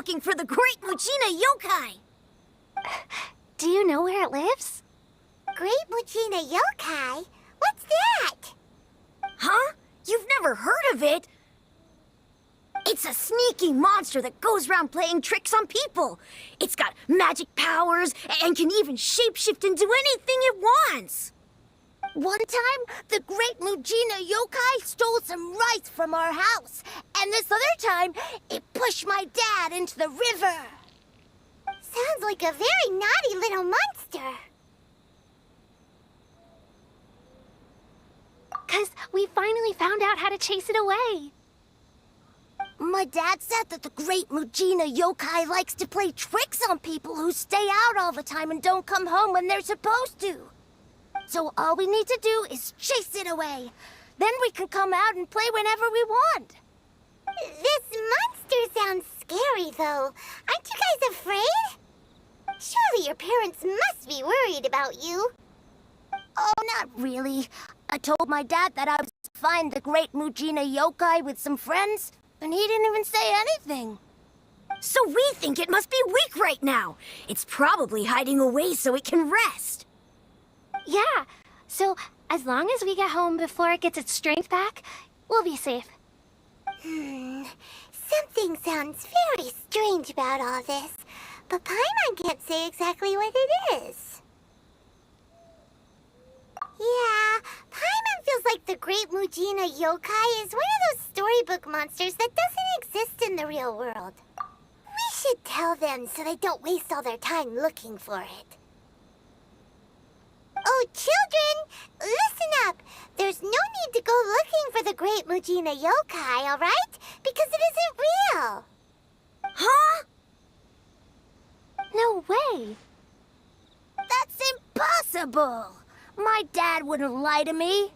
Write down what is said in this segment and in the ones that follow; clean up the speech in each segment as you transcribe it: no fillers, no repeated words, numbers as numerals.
looking for the Great Mujina Yokai. Do you know where it lives? Great Mujina Yokai? What's that? Huh? You've never heard of it? It's a sneaky monster that goes around playing tricks on people. It's got magic powers and can even shapeshift into anything it wants. One time, the Great Mujina Yokai stole some rice from our house. And this other time, it pushed my dad into the river. Sounds like a very naughty little monster. 'Cause we finally found out how to chase it away. My dad said that the Great Mujina Yokai likes to play tricks on people who stay out all the time and don't come home when they're supposed to. So all we need to do is chase it away. Then we can come out and play whenever we want. This monster sounds scary, though. Aren't you guys afraid? Surely your parents must be worried about you. Oh, not really. I told my dad that I was to find the Great Mujina Yokai with some friends, and he didn't even say anything. So we think it must be weak right now. It's probably hiding away so it can rest. Yeah, so as long as we get home before it gets its strength back, we'll be safe. Something sounds very strange about all this, but Paimon can't say exactly what it is. Yeah, Paimon feels like the Great Mujina Yokai is one of those storybook monsters that doesn't exist in the real world. We should tell them so they don't waste all their time looking for it. Oh, children, listen up. There's no need to go looking for the Great Mujina Yokai, all right? Because it isn't real. Huh? No way. That's impossible. My dad wouldn't lie to me.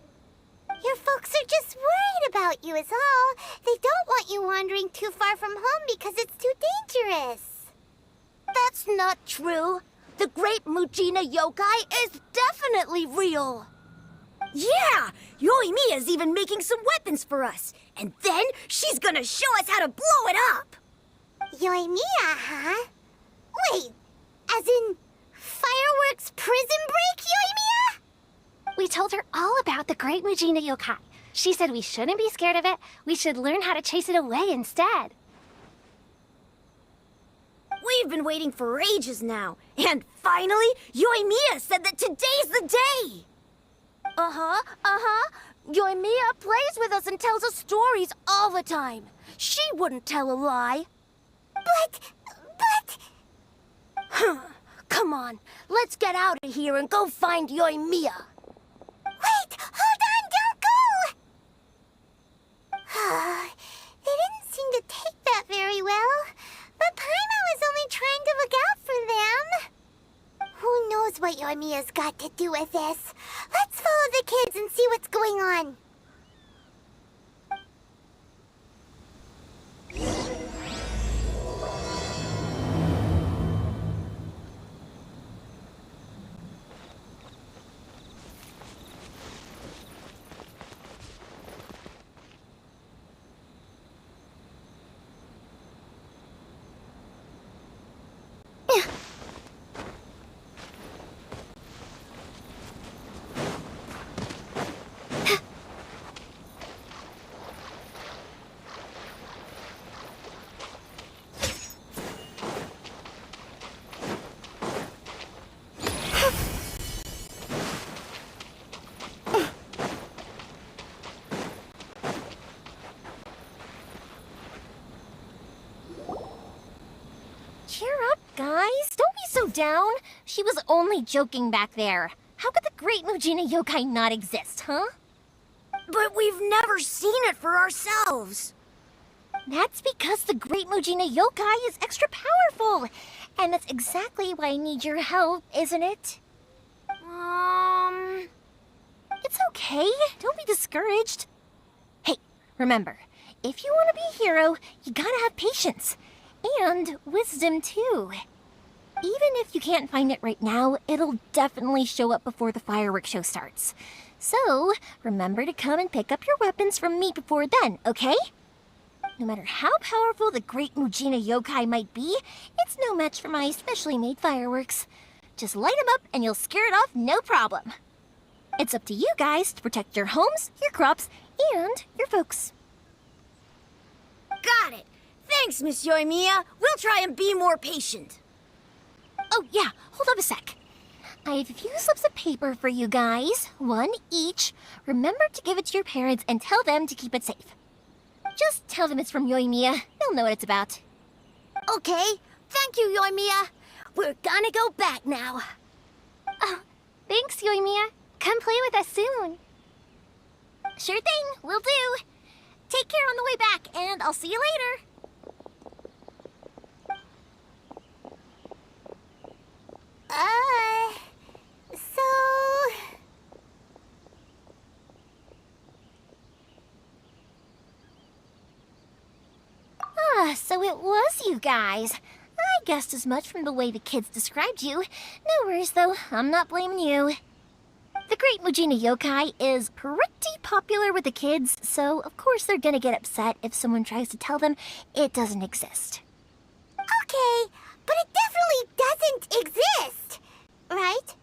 Your folks are just worried about you is all. They don't want you wandering too far from home because it's too dangerous. That's not true. The Great Mujina Yokai is definitely real. Yeah! Yoimiya's even making some weapons for us. And then she's gonna show us how to blow it up! Yoimiya, huh? Wait, as in fireworks prison break, Yoimiya? We told her all about the Great Mujina Yokai. She said we shouldn't be scared of it. We should learn how to chase it away instead. We've been waiting for ages now. And finally, Yoimiya said that today's the day! Yoimiya plays with us and tells us stories all the time. She wouldn't tell a lie. But... Come on, let's get out of here and go find Yoimiya. Wait, hold on, don't go! They didn't seem to take that very well. But Paimon was only trying to look out for them. Who knows what Yoimiya's got to do with this? Let's follow the kids and see what's going on. Cheer up, guys. Don't be so down. She was only joking back there. How could the Great Mujina Yokai not exist, huh? But we've never seen it for ourselves. That's because the Great Mujina Yokai is extra powerful. And that's exactly why I need your help, isn't it? It's okay. Don't be discouraged. Hey, remember, if you want to be a hero, you gotta have patience. And wisdom, too. Even if you can't find it right now, it'll definitely show up before the fireworks show starts. So, remember to come and pick up your weapons from me before then, okay? No matter how powerful the great Mujina yokai might be, it's no match for my specially made fireworks. Just light them up and you'll scare it off no problem. It's up to you guys to protect your homes, your crops, and your folks. Got it. Thanks, Miss Yoimiya. We'll try and be more patient. Oh yeah, hold up a sec. I have a few slips of paper for you guys, one each. Remember to give it to your parents and tell them to keep it safe. Just tell them it's from Yoimiya. They'll know what it's about. Okay, thank you, Yoimiya. We're gonna go back now. Oh, thanks, Yoimiya. Come play with us soon. Sure thing, will do. Take care on the way back, and I'll see you later. So it was you guys. I guessed as much from the way the kids described you. No worries, though. I'm not blaming you. The Great Mujina Yokai is pretty popular with the kids, so of course they're gonna get upset if someone tries to tell them it doesn't exist. Okay, but it definitely doesn't exist, right?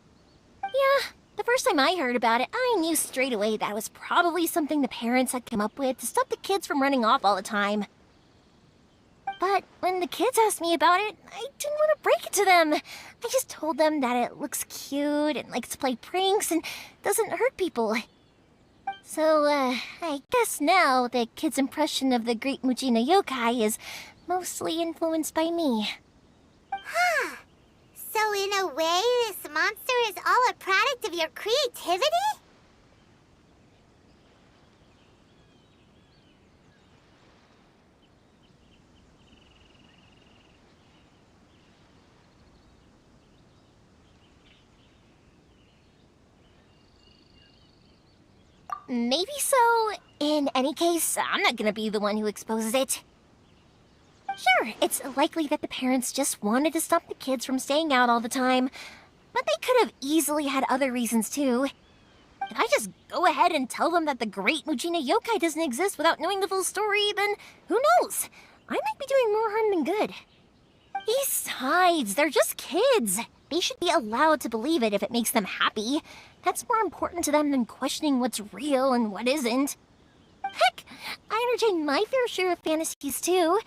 Yeah, the first time I heard about it, I knew straight away that it was probably something the parents had come up with to stop the kids from running off all the time. But when the kids asked me about it, I didn't want to break it to them. I just told them that it looks cute and likes to play pranks and doesn't hurt people. So, I guess now the kids' impression of the Great Mujina Yokai is mostly influenced by me. Huh. So in a way, this monster is all a product of your creativity? Maybe so. In any case, I'm not gonna be the one who exposes it. Sure, it's likely that the parents just wanted to stop the kids from staying out all the time, but they could have easily had other reasons too. If I just go ahead and tell them that the Great Mujina Yokai doesn't exist without knowing the full story, then who knows? I might be doing more harm than good. Besides, they're just kids. They should be allowed to believe it if it makes them happy. That's more important to them than questioning what's real and what isn't. Heck, I entertain my fair share of fantasies too.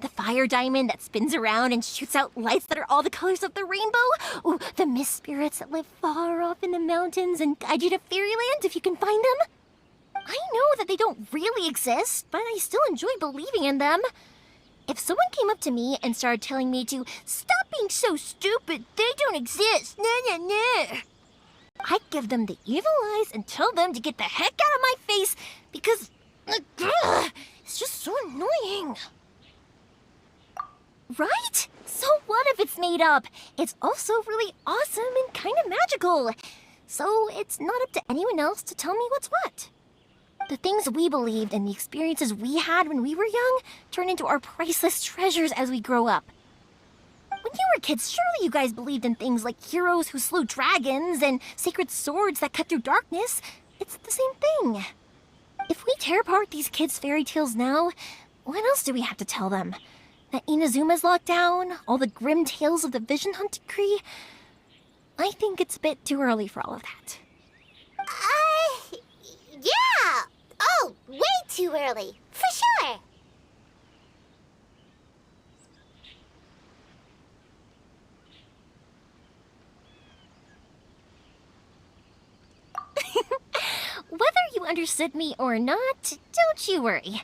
The fire diamond that spins around and shoots out lights that are all the colors of the rainbow. Ooh, the mist spirits that live far off in the mountains and guide you to fairyland if you can find them. I know that they don't really exist, but I still enjoy believing in them. If someone came up to me and started telling me to stop being so stupid, they don't exist, I'd give them the evil eyes and tell them to get the heck out of my face because it's just so annoying. Right? So what if it's made up? It's also really awesome and kind of magical. So it's not up to anyone else to tell me what's what. The things we believed and the experiences we had when we were young turn into our priceless treasures as we grow up. When you were kids, surely you guys believed in things like heroes who slew dragons and sacred swords that cut through darkness. It's the same thing. If we tear apart these kids' fairy tales now, what else do we have to tell them? That Inazuma's locked down? All the grim tales of the Vision Hunt Decree? I think it's a bit too early for all of that. Yeah! Oh, way too early, for sure! Whether you understood me or not, don't you worry.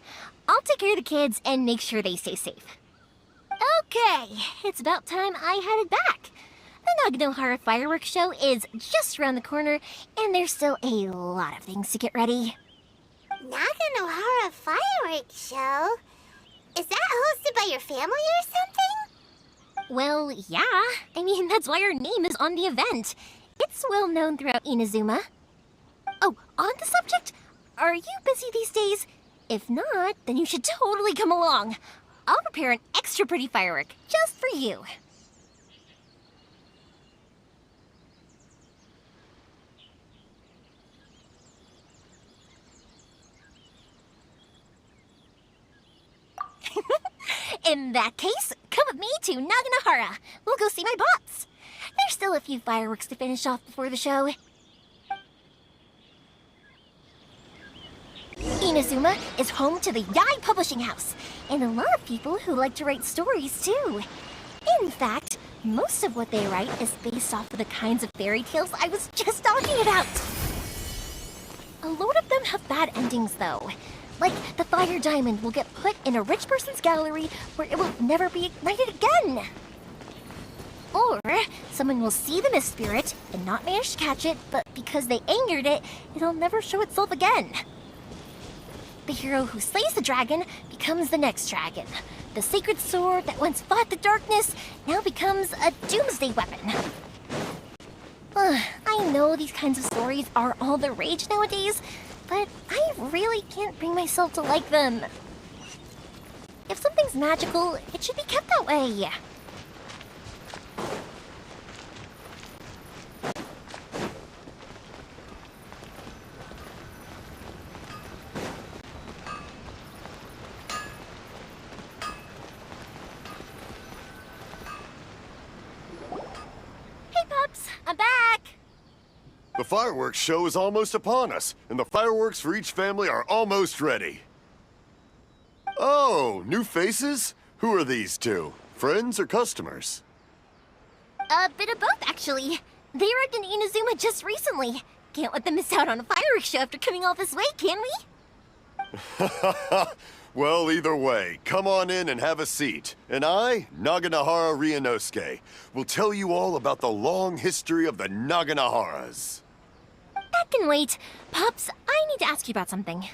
I'll take care of the kids and make sure they stay safe. Okay, it's about time I headed back. The Naganohara fireworks show is just around the corner, and there's still a lot of things to get ready. Naganohara fireworks show? Is that hosted by your family or something? Well, yeah. I mean, that's why our name is on the event. It's well known throughout Inazuma. Oh, on the subject, are you busy these days? If not, then you should totally come along. I'll prepare an extra pretty firework just for you. In that case, come with me to Naganahara. We'll go see my pops. There's still a few fireworks to finish off before the show. Inazuma is home to the Yai Publishing House, and a lot of people who like to write stories too. In fact, most of what they write is based off of the kinds of fairy tales I was just talking about. A lot of them have bad endings though. Like the fire diamond will get put in a rich person's gallery where it will never be ignited again. Or someone will see the mist spirit and not manage to catch it, but because they angered it, it'll never show itself again. The hero who slays the dragon becomes the next dragon. The sacred sword that once fought the darkness now becomes a doomsday weapon. I know these kinds of stories are all the rage nowadays, but I really can't bring myself to like them. If something's magical, it should be kept that way. I'm back! The fireworks show is almost upon us, and the fireworks for each family are almost ready. Oh, new faces? Who are these two? Friends or customers? A bit of both, actually. They arrived in Inazuma just recently. Can't let them miss out on a fireworks show after coming all this way, can we? Well, either way, come on in and have a seat. And I, Naganahara Ryunosuke, will tell you all about the long history of the Naganaharas. That can wait. Pops, I need to ask you about something.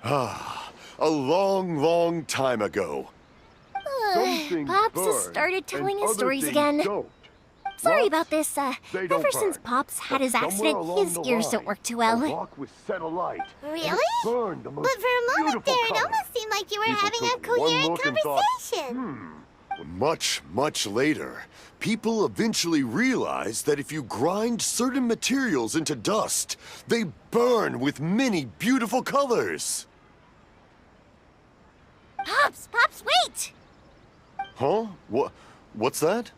A long, long time ago. Pops has started telling his stories again. Sorry about this. Ever since Pops had his accident, his ears don't work too well. Really? But for a moment there, it almost seemed like you were having a coherent conversation. Much, much later, people eventually realized that if you grind certain materials into dust, they burn with many beautiful colors. Pops, wait! Huh? What's that?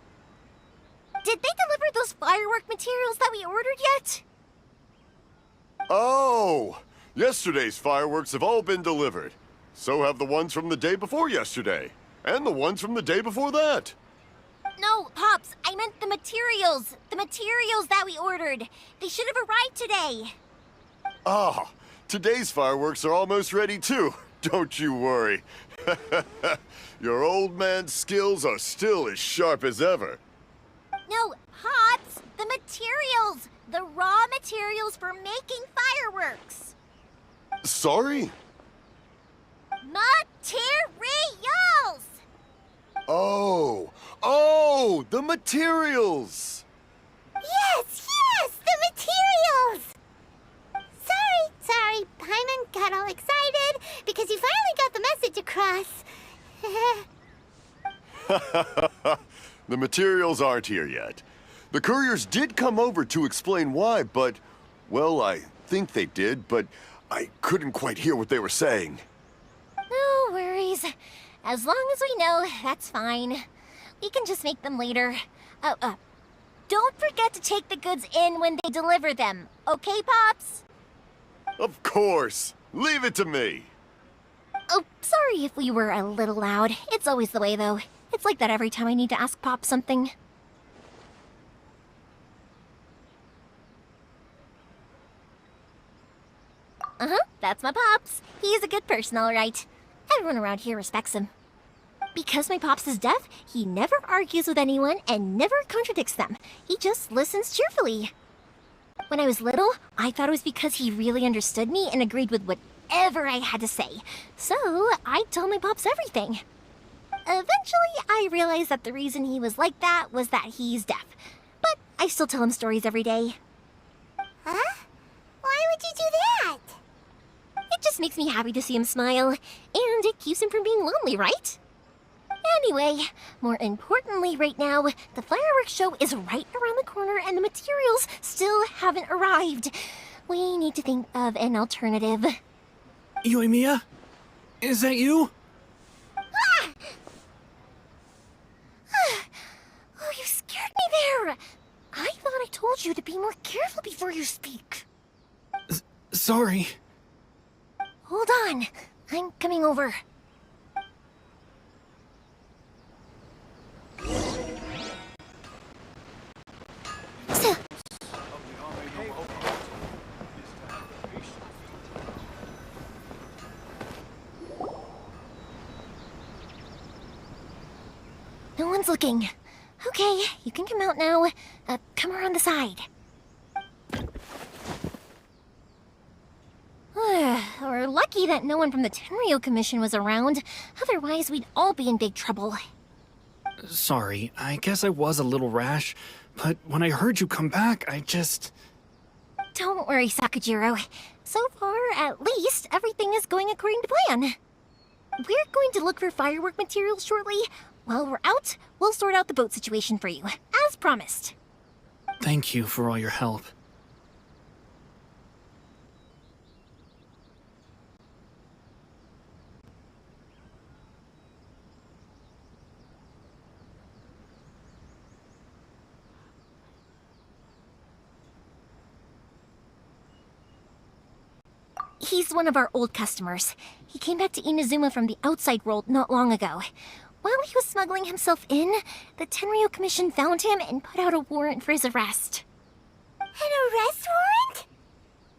Did they deliver those firework materials that we ordered yet? Oh! Yesterday's fireworks have all been delivered. So have the ones from the day before yesterday. And the ones from the day before that. No, Pops, I meant the materials. The materials that we ordered. They should have arrived today. Ah, today's fireworks are almost ready too. Don't you worry. Your old man's skills are still as sharp as ever. No, Pops, the materials. The raw materials for making fireworks. Sorry? Materials! Oh, the materials! Yes, the materials! Sorry, Paimon got all excited because you finally got the message across. The materials aren't here yet. The couriers did come over to explain why, but, well, I think they did, but I couldn't quite hear what they were saying. No worries. As long as we know, that's fine. We can just make them later. Don't forget to take the goods in when they deliver them, okay, Pops? Of course. Leave it to me. Oh, sorry if we were a little loud. It's always the way, though. It's like that every time I need to ask Pop something. That's my Pops. He's a good person, all right. Everyone around here respects him. Because my Pops is deaf, he never argues with anyone and never contradicts them. He just listens cheerfully. When I was little, I thought it was because he really understood me and agreed with whatever I had to say. So, I'd tell my Pops everything. Eventually, I realized that the reason he was like that was that he's deaf. But I still tell him stories every day. Huh? Why would you do that? It just makes me happy to see him smile, and it keeps him from being lonely, right? Anyway, more importantly right now, the fireworks show is right around the corner and the materials still haven't arrived. We need to think of an alternative. Yoimiya? Is that you? Ah! before you speak. Sorry. Hold on. I'm coming over. No one's looking. Okay, you can come out now. Come around the side. We're lucky that no one from the Tenryo Commission was around. Otherwise, we'd all be in big trouble. Sorry, I guess I was a little rash, but when I heard you come back, I just... Don't worry, Sakujiro. So far, at least, everything is going according to plan. We're going to look for firework materials shortly. While we're out, we'll sort out the boat situation for you, as promised. Thank you for all your help. He's one of our old customers. He came back to Inazuma from the outside world not long ago. While he was smuggling himself in, the Tenryo Commission found him and put out a warrant for his arrest. An arrest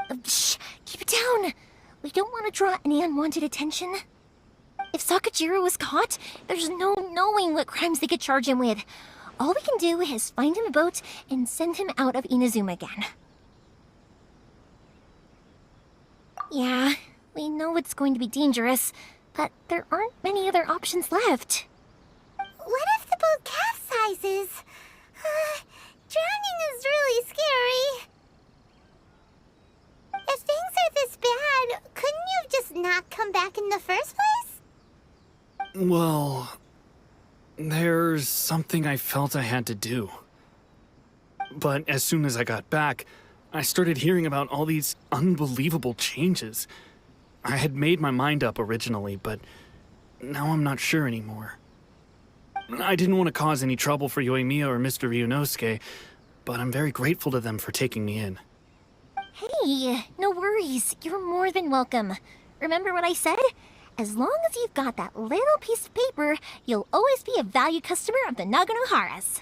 warrant? Shh! Keep it down! We don't want to draw any unwanted attention. If Sakujiro was caught, there's no knowing what crimes they could charge him with. All we can do is find him a boat and send him out of Inazuma again. Yeah, we know it's going to be dangerous, but there aren't many other options left. What if the boat capsizes? Drowning is really scary. If things are this bad, couldn't you just not come back in the first place? Well, there's something I felt I had to do. But as soon as I got back, I started hearing about all these unbelievable changes. I had made my mind up originally, but now I'm not sure anymore. I didn't want to cause any trouble for Yoimiya or Mr. Ryunosuke, but I'm very grateful to them for taking me in. Hey, no worries. You're more than welcome. Remember what I said? As long as you've got that little piece of paper, you'll always be a valued customer of the Naganohara's.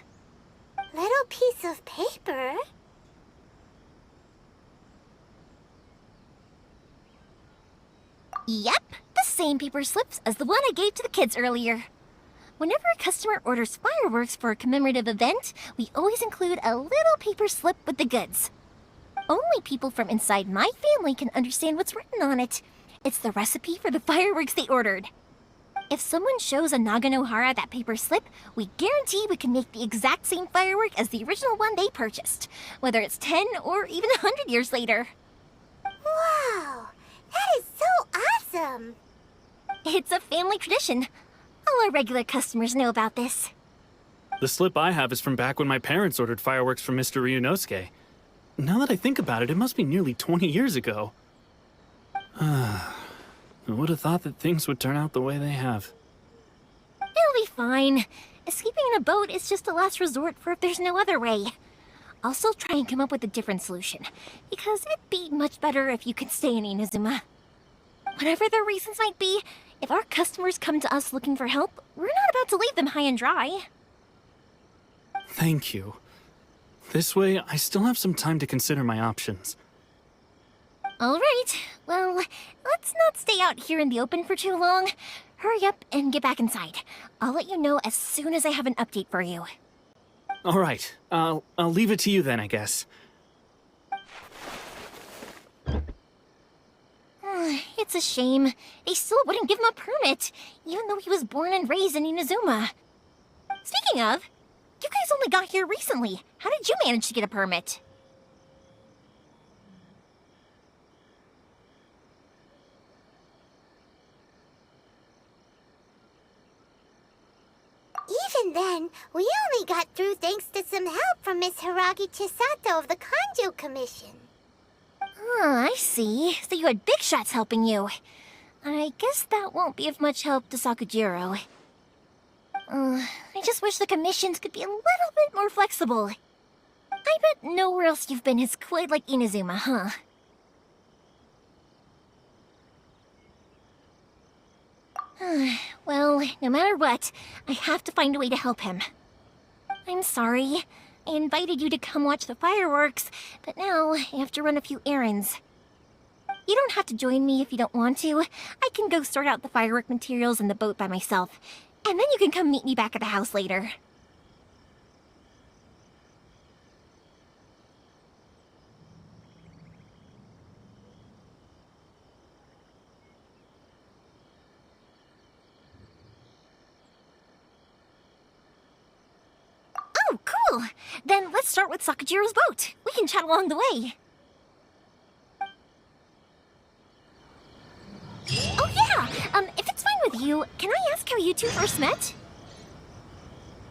Little piece of paper? Yep, the same paper slips as the one I gave to the kids earlier. Whenever a customer orders fireworks for a commemorative event, we always include a little paper slip with the goods. Only people from inside my family can understand what's written on it. It's the recipe for the fireworks they ordered. If someone shows a Naganohara that paper slip, we guarantee we can make the exact same firework as the original one they purchased, whether it's 10 or even 100 years later. Wow, that is so awesome! It's a family tradition. All our regular customers know about this. The slip I have is from back when my parents ordered fireworks from Mr. Ryunosuke. Now that I think about it, it must be nearly 20 years ago. I would have thought that things would turn out the way they have. It'll be fine. Escaping in a boat is just a last resort for if there's no other way. I'll still try and come up with a different solution, because it'd be much better if you could stay in Inazuma. Whatever their reasons might be, if our customers come to us looking for help, we're not about to leave them high and dry. Thank you. This way, I still have some time to consider my options. All right. Well, let's not stay out here in the open for too long. Hurry up and get back inside. I'll let you know as soon as I have an update for you. All right. I'll leave it to you then, I guess. It's a shame. They still wouldn't give him a permit, even though he was born and raised in Inazuma. Speaking of, you guys only got here recently. How did you manage to get a permit? Even then, we only got through thanks to some help from Miss Hiragi Chisato of the Kanjo Commission. Oh, I see. So you had big shots helping you. I guess that won't be of much help to Sakujiro. I just wish the commissions could be a little bit more flexible. I bet nowhere else you've been is quite like Inazuma, huh? Well, no matter what, I have to find a way to help him. I'm sorry. I invited you to come watch the fireworks, but now I have to run a few errands. You don't have to join me if you don't want to. I can go sort out the firework materials in the boat by myself, and then you can come meet me back at the house later. Oh, cool! Then let's start with Sakajiro's boat. We can chat along the way. Oh yeah! If it's fine with you, can I ask how you two first met?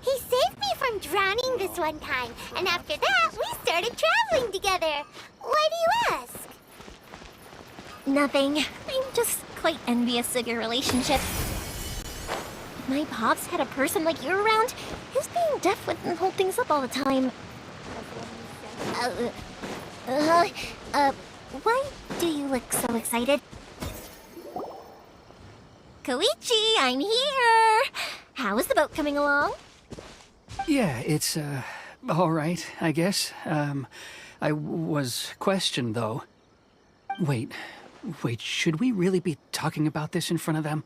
He saved me from drowning this one time, and after that, we started traveling together. Why do you ask? Nothing. I'm just quite envious of your relationship. If my pops had a person like you around, his being deaf wouldn't hold things up all the time. Why do you look so excited? Koichi, I'm here! How is the boat coming along? Yeah, it's, all right, I guess. I was questioned, though. Wait, should we really be talking about this in front of them?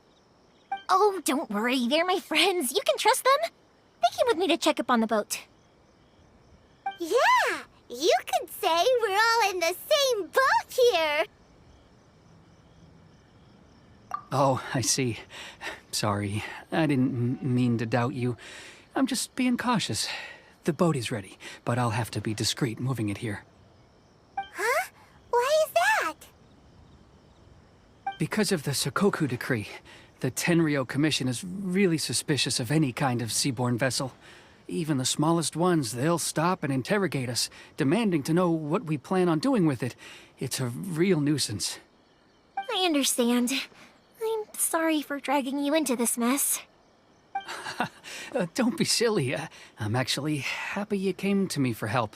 Oh, don't worry, they're my friends. You can trust them. They came with me to check up on the boat. Yeah, you could say we're all in the same boat here. Oh, I see. Sorry, I didn't mean to doubt you. I'm just being cautious. The boat is ready, but I'll have to be discreet moving it here. Huh? Why is that? Because of the Sokoku Decree, the Tenryou Commission is really suspicious of any kind of seaborne vessel. Even the smallest ones, they'll stop and interrogate us, demanding to know what we plan on doing with it. It's a real nuisance. I understand. I'm sorry for dragging you into this mess. Don't be silly. I'm actually happy you came to me for help.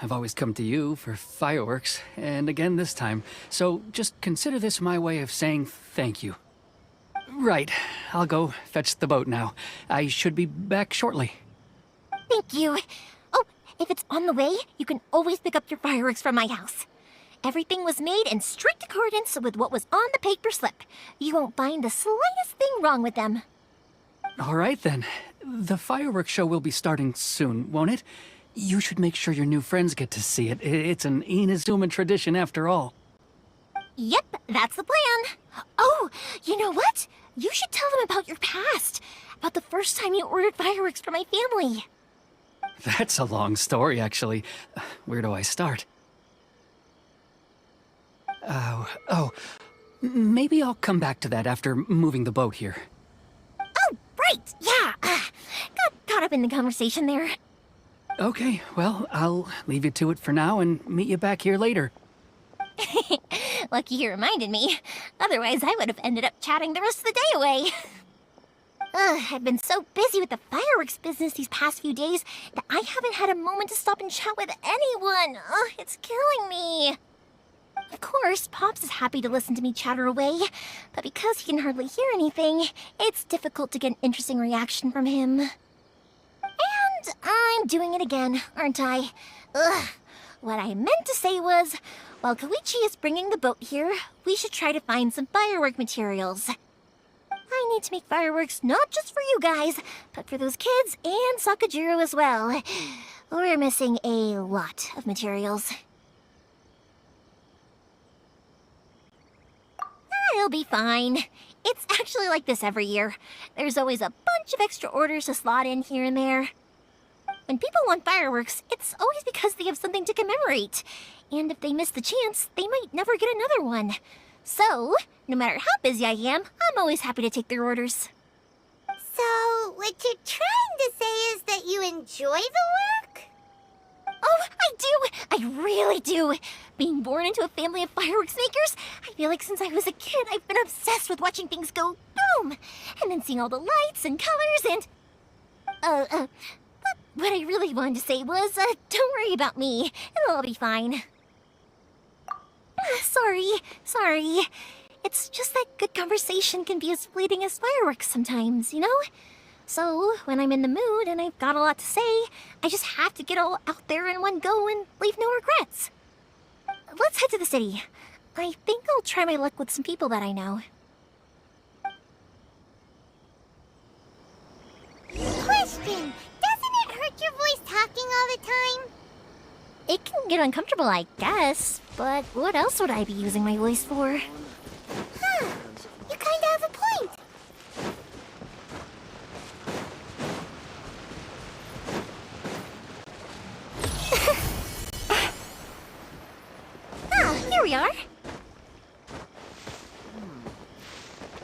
I've always come to you for fireworks, and again this time. So just consider this my way of saying thank you. Right, I'll go fetch the boat now. I should be back shortly. Thank you. Oh, if it's on the way, you can always pick up your fireworks from my house. Everything was made in strict accordance with what was on the paper slip. You won't find the slightest thing wrong with them. All right, then. The fireworks show will be starting soon, won't it? You should make sure your new friends get to see it. It's an Inazuma tradition after all. Yep, that's the plan. Oh, you know what? You should tell them about your past. About the first time you ordered fireworks for my family. That's a long story, actually. Where do I start? Maybe I'll come back to that after moving the boat here. Oh, right, yeah. Got caught up in the conversation there. Okay, well, I'll leave you to it for now and meet you back here later. Lucky you reminded me. Otherwise, I would have ended up chatting the rest of the day away. I've been so busy with the fireworks business these past few days that I haven't had a moment to stop and chat with anyone. It's killing me. Of course, Pops is happy to listen to me chatter away, but because he can hardly hear anything, it's difficult to get an interesting reaction from him. And I'm doing it again, aren't I? What I meant to say was, while Koichi is bringing the boat here, we should try to find some firework materials. I need to make fireworks not just for you guys, but for those kids and Sakajiro as well. We're missing a lot of materials. It'll be fine. It's actually like this every year. There's always a bunch of extra orders to slot in here and there. When people want fireworks, it's always because they have something to commemorate. And if they miss the chance, they might never get another one. So, no matter how busy I am, I'm always happy to take their orders. So, what you're trying to say is that you enjoy the work? Oh, I do! I really do! Being born into a family of fireworks makers, I feel like since I was a kid, I've been obsessed with watching things go boom! And then seeing all the lights and colors and... But what I really wanted to say was, don't worry about me. It'll all be fine. Sorry. It's just that good conversation can be as fleeting as fireworks sometimes, you know? So, when I'm in the mood and I've got a lot to say, I just have to get all out there in one go and leave no regrets. Let's head to the city. I think I'll try my luck with some people that I know. Question! Doesn't it hurt your voice talking all the time? It can get uncomfortable, I guess, but what else would I be using my voice for? Huh. You kinda have a point. Here we are.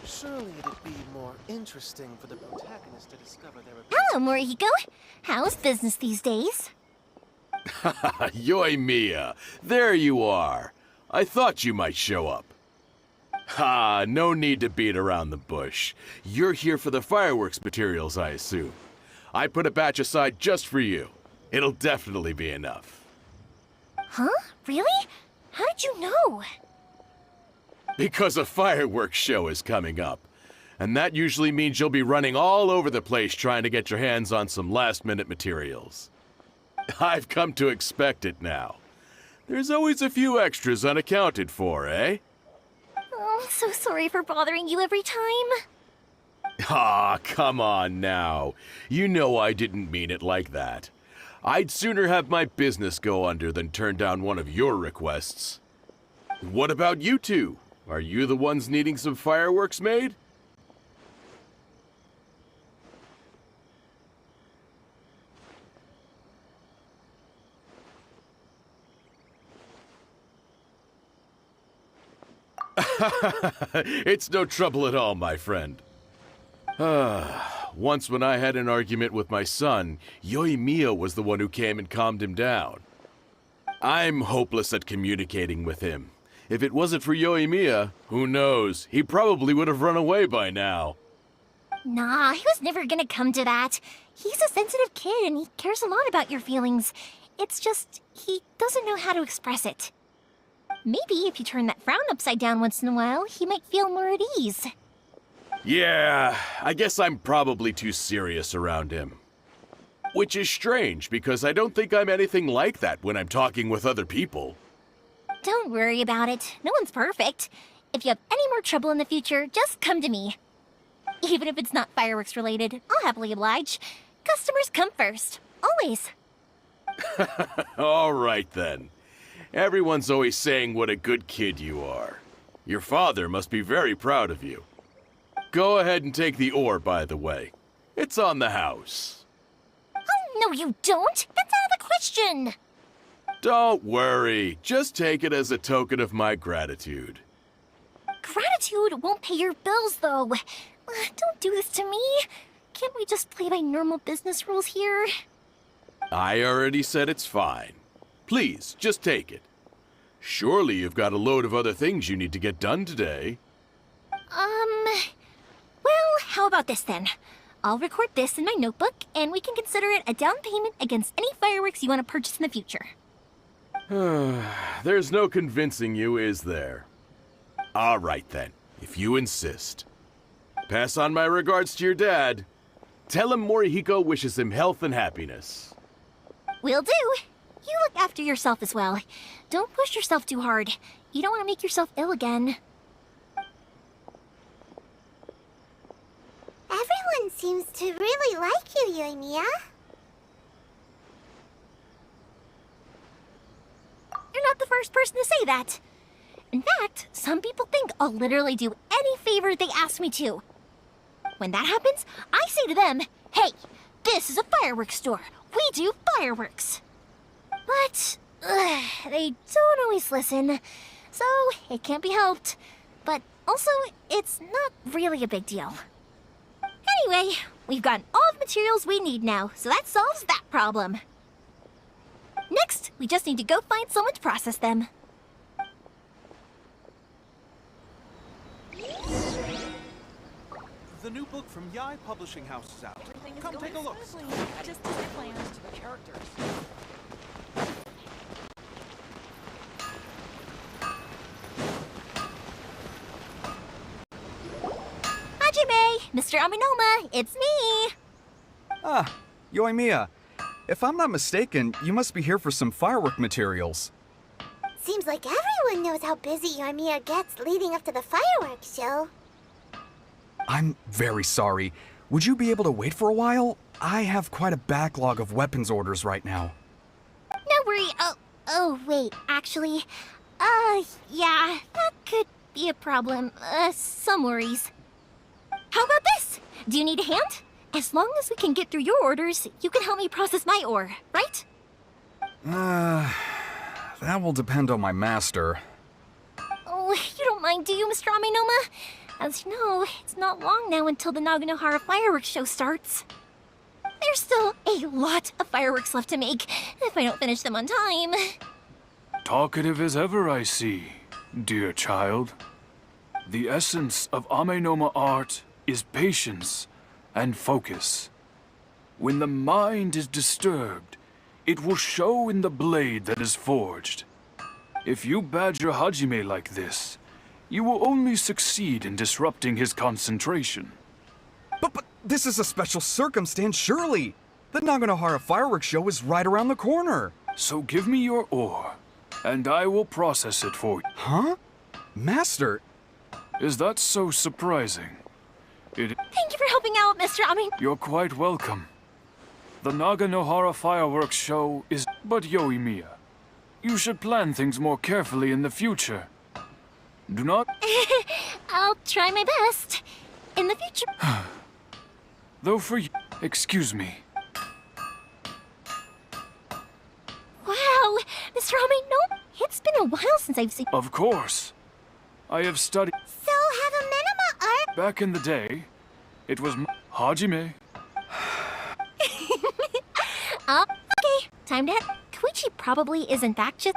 Surely it'd be more interesting for the protagonist to discover their Hello, Morihiko. How's business these days? Yoi Mia, there you are. I thought you might show up. Ha, no need to beat around the bush. You're here for the fireworks materials, I assume. I put a batch aside just for you. It'll definitely be enough. Huh? Really? How did you know? Because a fireworks show is coming up. And that usually means you'll be running all over the place trying to get your hands on some last-minute materials. I've come to expect it now. There's always a few extras unaccounted for, eh? Oh, so sorry for bothering you every time. Ah, come on now. You know I didn't mean it like that. I'd sooner have my business go under than turn down one of your requests. What about you two? Are you the ones needing some fireworks made? It's no trouble at all, my friend. Once when I had an argument with my son, Yoimiya was the one who came and calmed him down. I'm hopeless at communicating with him. If it wasn't for Yoimiya, who knows, he probably would have run away by now. Nah, he was never gonna come to that. He's a sensitive kid and he cares a lot about your feelings. It's just, he doesn't know how to express it. Maybe if you turn that frown upside down once in a while, he might feel more at ease. Yeah, I guess I'm probably too serious around him. Which is strange, because I don't think I'm anything like that when I'm talking with other people. Don't worry about it. No one's perfect. If you have any more trouble in the future, just come to me. Even if it's not fireworks related, I'll happily oblige. Customers come first. Always. All right then. Everyone's always saying what a good kid you are. Your father must be very proud of you. Go ahead and take the ore, by the way. It's on the house. Oh, no you don't! That's out of the question! Don't worry. Just take it as a token of my gratitude. Gratitude won't pay your bills, though. Don't do this to me. Can't we just play by normal business rules here? I already said it's fine. Please, just take it. Surely you've got a load of other things you need to get done today. Well, how about this then? I'll record this in my notebook, and we can consider it a down payment against any fireworks you want to purchase in the future. There's no convincing you, is there? All right then, if you insist. Pass on my regards to your dad. Tell him Morihiko wishes him health and happiness. Will do. You look after yourself as well. Don't push yourself too hard. You don't want to make yourself ill again. Everyone seems to really like you, Yoimiya. You're not the first person to say that. In fact, some people think I'll literally do any favor they ask me to. When that happens, I say to them, hey, this is a fireworks store. We do fireworks. But they don't always listen, so it can't be helped. But also, it's not really a big deal. Anyway, we've got all the materials we need now, so that solves that problem. Next, we just need to go find someone to process them. The the new book from Yai Publishing House is out. Come take a look. Just as I planned. To the characters. Hajime! Mr. Aminoma, it's me! Ah, Yoimiya. If I'm not mistaken, you must be here for some firework materials. Seems like everyone knows how busy Yoimiya gets leading up to the fireworks show. I'm very sorry. Would you be able to wait for a while? I have quite a backlog of weapons orders right now. No worry. Oh, wait, actually, yeah, that could be a problem. Some worries. How about this? Do you need a hand? As long as we can get through your orders, you can help me process my ore, right? That will depend on my master. Oh, you don't mind, do you, Mr. Aminoma? As you know, it's not long now until the Naganohara fireworks show starts. There's still a lot of fireworks left to make, if I don't finish them on time. Talkative as ever, I see, dear child. The essence of Amenoma art is patience and focus. When the mind is disturbed, it will show in the blade that is forged. If you badger Hajime like this, you will only succeed in disrupting his concentration. But this is a special circumstance, surely. The Naganohara fireworks show is right around the corner. So give me your ore, and I will process it for you. Huh? Master? Is that so surprising? Thank you for helping out, Mr. Amin. You're quite welcome. The Naganohara fireworks show is... But Yoimiya, you should plan things more carefully in the future. Do not... I'll try my best. In the future... Though for you... Excuse me. Wow, Mr. Amin, no, it's been a while since I've seen... Of course. I have studied... So have a minima art? Back in the day, it was Hajime. Okay, time to head. Koichi probably isn't back just...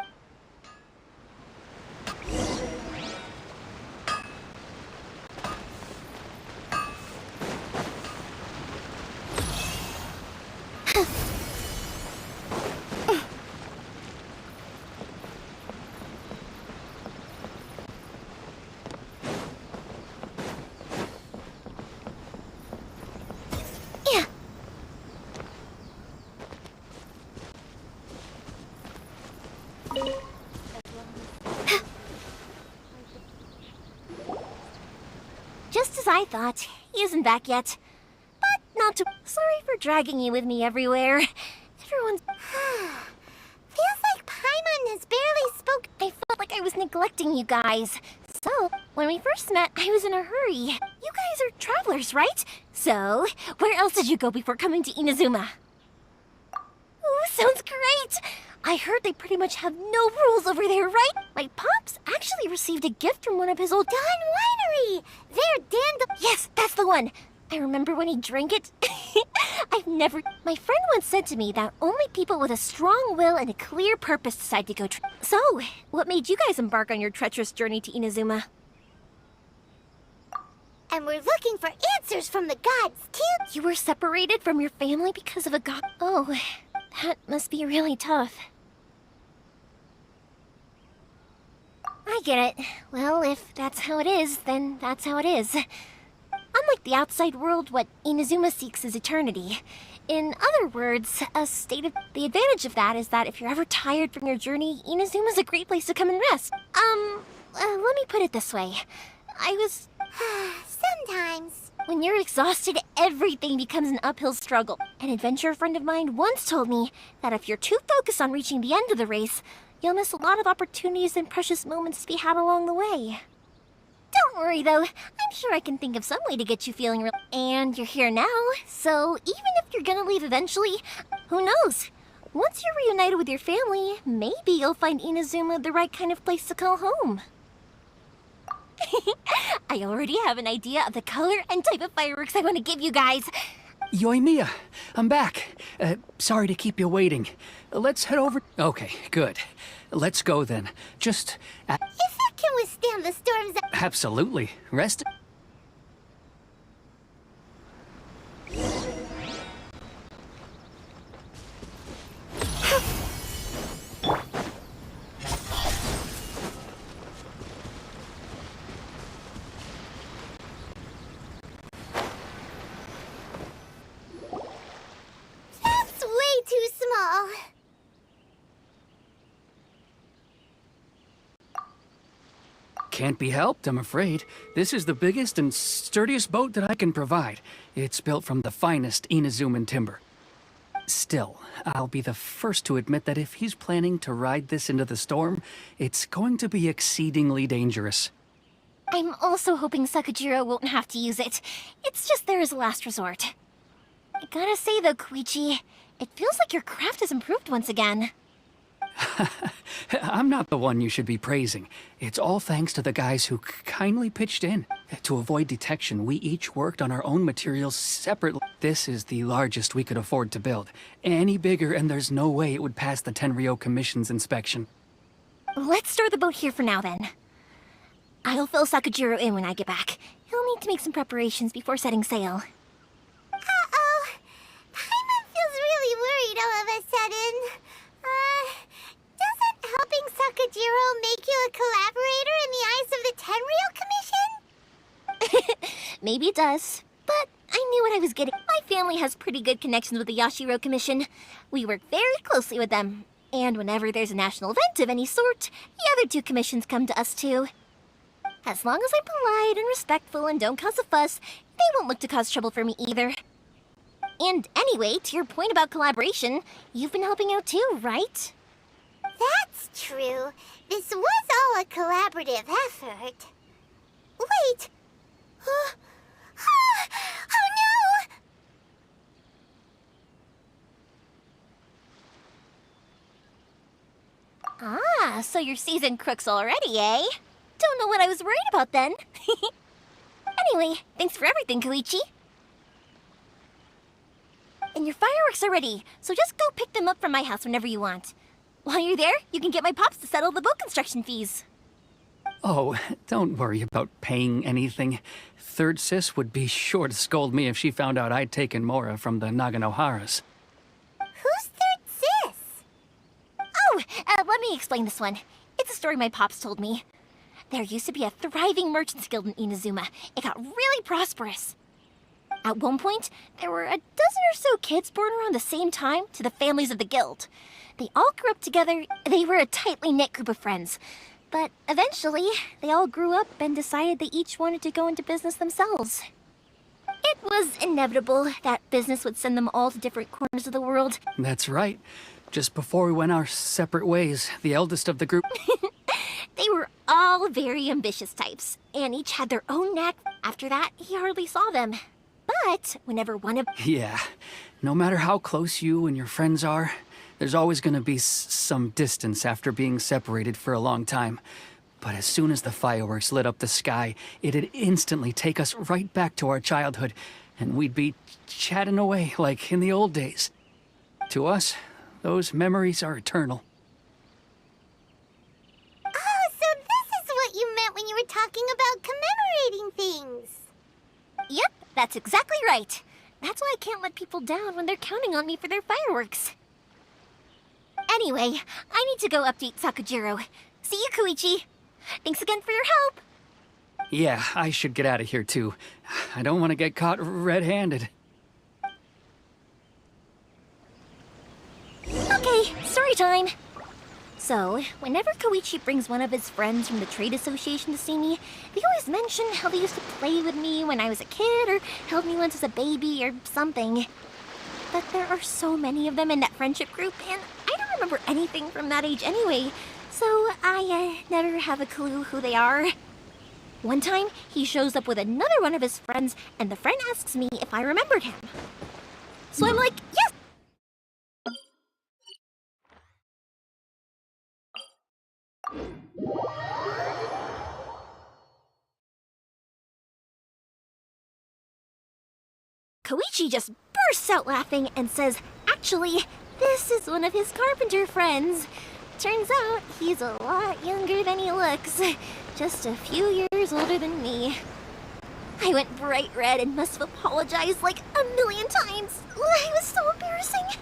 Just as I thought, he isn't back yet. But not to... Sorry for dragging you with me everywhere. Everyone's... Feels like Paimon has barely spoke. I felt like I was neglecting you guys. So, when we first met, I was in a hurry. You guys are travelers, right? So, where else did you go before coming to Inazuma? Ooh, sounds great! I heard they pretty much have no rules over there, right? My pops actually received a gift from one of his old... Gun Winery! They're Yes, that's the one! I remember when he drank it. I've never... My friend once said to me that only people with a strong will and a clear purpose decide to go... So, what made you guys embark on your treacherous journey to Inazuma? And we're looking for answers from the gods, too. You were separated from your family because of a god... Oh, that must be really tough. I get it. Well, if that's how it is, then that's how it is. Unlike the outside world, what Inazuma seeks is eternity. In other words, a state of... The advantage of that is that if you're ever tired from your journey, Inazuma's a great place to come and rest. Let me put it this way. I was... Sometimes. When you're exhausted, everything becomes an uphill struggle. An adventurer friend of mine once told me that if you're too focused on reaching the end of the race, you'll miss a lot of opportunities and precious moments to be had along the way. Don't worry, though. I'm sure I can think of some way to get you feeling real. And you're here now, so even if you're gonna leave eventually, who knows? Once you're reunited with your family, maybe you'll find Inazuma the right kind of place to call home. I already have an idea of the color and type of fireworks I want to give you guys. Yoimiya, I'm back. Sorry to keep you waiting. Let's head over... Okay, good. Let's go then. Just... If it can withstand the storms... Absolutely. Rest... Can't be helped, I'm afraid. This is the biggest and sturdiest boat that I can provide. It's built from the finest Inazuman timber. Still, I'll be the first to admit that if he's planning to ride this into the storm, it's going to be exceedingly dangerous. I'm also hoping Sakajiro won't have to use it. It's just there as a last resort. I gotta say though, Koichi, it feels like your craft has improved once again. I'm not the one you should be praising. It's all thanks to the guys who kindly pitched in. To avoid detection, we each worked on our own materials separately. This is the largest we could afford to build. Any bigger and there's no way it would pass the Tenryou Commission's inspection. Let's store the boat here for now then. I'll fill Sakajiro in when I get back. He'll need to make some preparations before setting sail. Uh-oh. Paimon feels really worried all of a sudden. Doesn't helping Sakajiro make you a collaborator in the eyes of the Tenryou Commission? Maybe it does, but I knew what I was getting. My family has pretty good connections with the Yashiro Commission. We work very closely with them. And whenever there's a national event of any sort, the other two commissions come to us too. As long as I'm polite and respectful and don't cause a fuss, they won't look to cause trouble for me either. And anyway, to your point about collaboration, you've been helping out too, right? That's true. This was all a collaborative effort. Wait! Oh no! Ah, so you're seasoned crooks already, eh? Don't know what I was worried about then. Anyway, thanks for everything, Koichi. And your fireworks are ready, so just go pick them up from my house whenever you want. While you're there, you can get my pops to settle the boat construction fees. Oh, don't worry about paying anything. Third Sis would be sure to scold me if she found out I'd taken Mora from the Naganoharas. Who's Third Sis? Oh, let me explain this one. It's a story my pops told me. There used to be a thriving merchants guild in Inazuma. It got really prosperous. At one point, there were a dozen or so kids born around the same time to the families of the guild. They all grew up together. They were a tightly knit group of friends. But eventually, they all grew up and decided they each wanted to go into business themselves. It was inevitable that business would send them all to different corners of the world. That's right. Just before we went our separate ways, the eldest of the group... They were all very ambitious types, and each had their own knack. After that, he hardly saw them. But whenever one of... Yeah, no matter how close you and your friends are, there's always going to be some distance after being separated for a long time. But as soon as the fireworks lit up the sky, it'd instantly take us right back to our childhood, and we'd be chatting away like in the old days. To us, those memories are eternal. Oh, so this is what you meant when you were talking about commemorating things. Yep, that's exactly right. That's why I can't let people down when they're counting on me for their fireworks. Anyway, I need to go update Sakajiro. See you, Koichi. Thanks again for your help. Yeah, I should get out of here too. I don't want to get caught red-handed. Okay, story time. So, whenever Koichi brings one of his friends from the trade association to see me, they always mention how they used to play with me when I was a kid or held me once as a baby or something. But there are so many of them in that friendship group, and I don't remember anything from that age anyway, so I never have a clue who they are. One time, he shows up with another one of his friends, and the friend asks me if I remembered him. So I'm like, yes! Koichi just bursts out laughing and says, actually, this is one of his carpenter friends. Turns out he's a lot younger than he looks. Just a few years older than me. I went bright red and must have apologized like a million times. It was so embarrassing.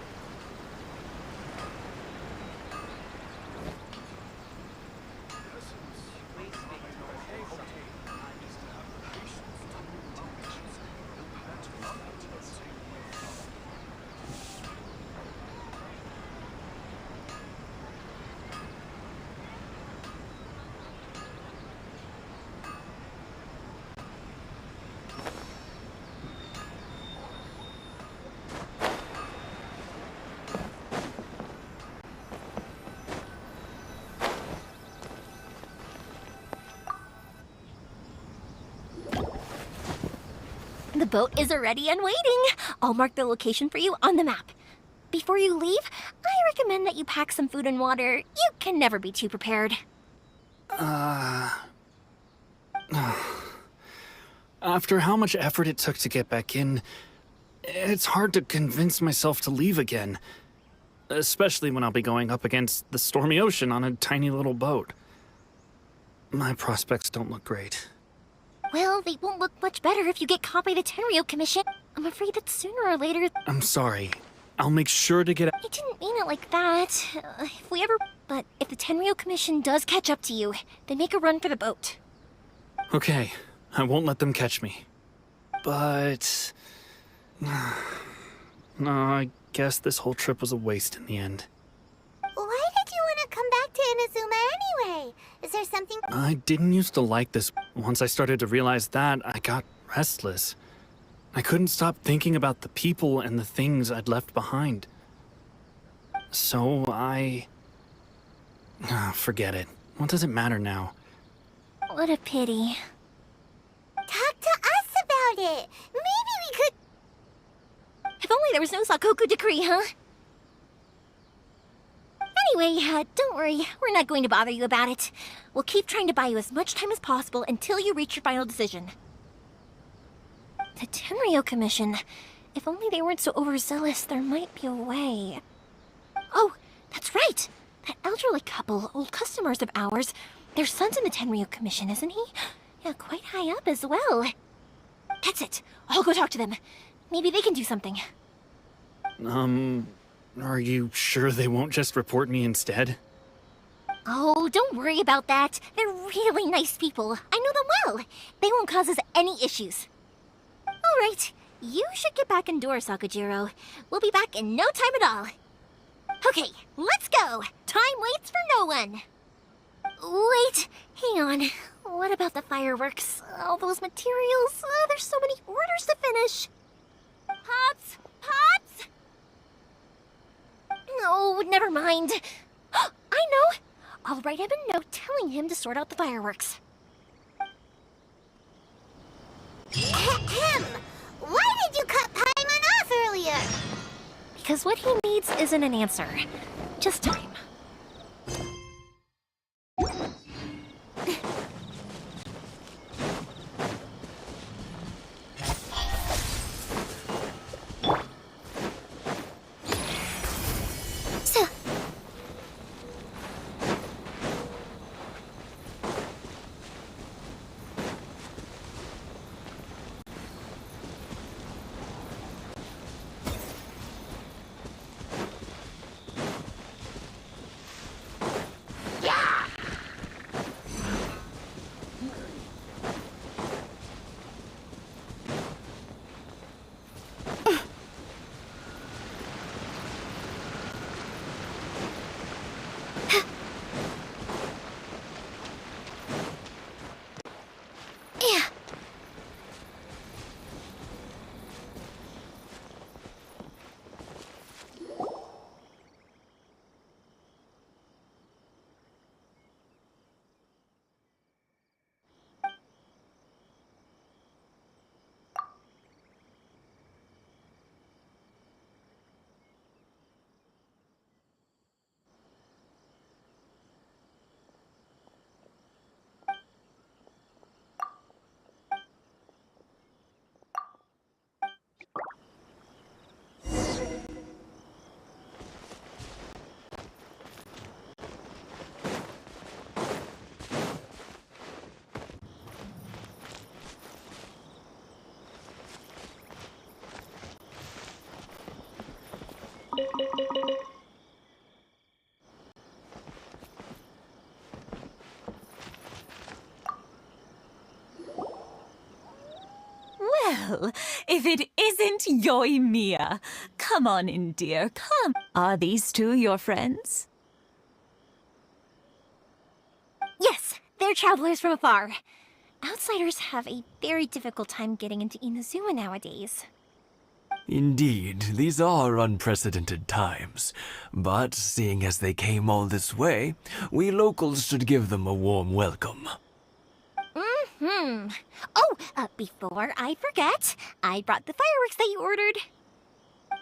The boat is ready and waiting. I'll mark the location for you on the map. Before you leave, I recommend that you pack some food and water. You can never be too prepared. After how much effort it took to get back in, it's hard to convince myself to leave again. Especially when I'll be going up against the stormy ocean on a tiny little boat. My prospects don't look great. Well, they won't look much better if you get caught by the Tenryou Commission. I'm afraid that sooner or later... I'm sorry. I'll make sure to get I didn't mean it like that. But if the Tenryou Commission does catch up to you, then make a run for the boat. Okay, I won't let them catch me. But... No, I guess this whole trip was a waste in the end. Why did you want to come back to Inazuma anyway? Is there something... I didn't used to like this. Once I started to realize that, I got restless. I couldn't stop thinking about the people and the things I'd left behind. So forget it. What does it matter now? What a pity. Talk to us about it. Maybe we could... If only there was no Sakoku decree, huh? Anyway, don't worry. We're not going to bother you about it. We'll keep trying to buy you as much time as possible until you reach your final decision. The Tenryou Commission. If only they weren't so overzealous, there might be a way. Oh, that's right! That elderly couple, old customers of ours, their son's in the Tenryou Commission, isn't he? Yeah, quite high up as well. That's it. I'll go talk to them. Maybe they can do something. Are you sure they won't just report me instead? Oh, don't worry about that. They're really nice people. I know them well. They won't cause us any issues. All right, you should get back indoors, Sakujiro. We'll be back in no time at all. Okay, let's go. Time waits for no one. Wait, hang on. What about the fireworks? All those materials? There's so many orders to finish. Pops! Pops! No, never mind. I know. I'll write him a note telling him to sort out the fireworks. Ahem! Why did you cut Paimon off earlier? Because what he needs isn't an answer, just time. Well, if it isn't Yoimiya. Come on in, dear, come. Are these two your friends? Yes, they're travelers from afar. Outsiders have a very difficult time getting into Inazuma nowadays. Indeed, these are unprecedented times. But seeing as they came all this way, we locals should give them a warm welcome. Before I forget, I brought the fireworks that you ordered.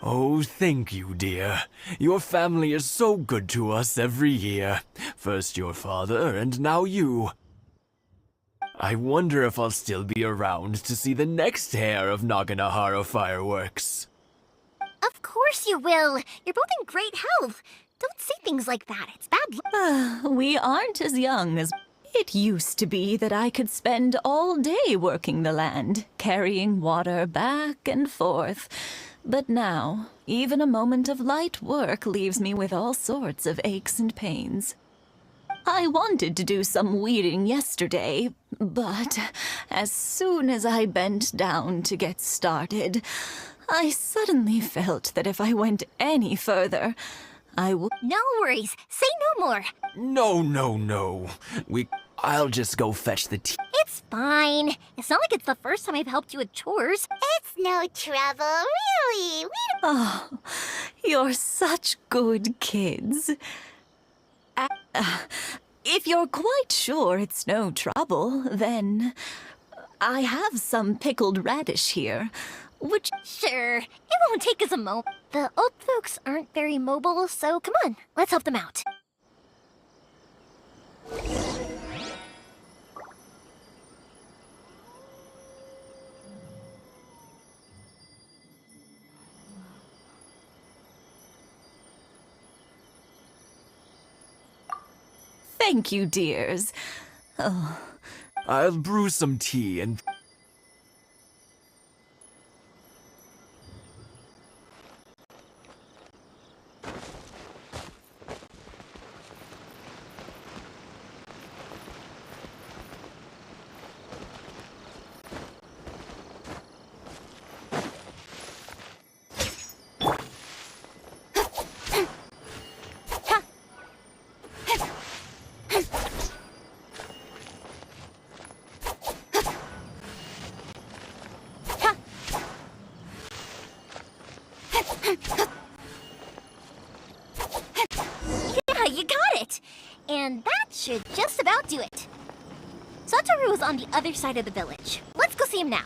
Oh, thank you, dear. Your family is so good to us every year. First your father, and now you. I wonder if I'll still be around to see the next hair of Naganahara fireworks. Of course you will. You're both in great health. Don't say things like that. It's bad luck. We aren't as young as... It used to be that I could spend all day working the land, carrying water back and forth. But now, even a moment of light work leaves me with all sorts of aches and pains. I wanted to do some weeding yesterday, but as soon as I bent down to get started, I suddenly felt that if I went any further, I would... No worries. Say no more. No. I'll just go fetch the tea. It's fine. It's not like it's the first time I've helped you with chores. It's no trouble, really. Oh, you're such good kids. If you're quite sure it's no trouble, then I have some pickled radish here. Which... Sure, it won't take us a moment. The old folks aren't very mobile, so come on, let's help them out. Thank you, dears. Oh. I'll brew some tea and... Yeah, you got it! And that should just about do it. Satoru is on the other side of the village. Let's go see him now.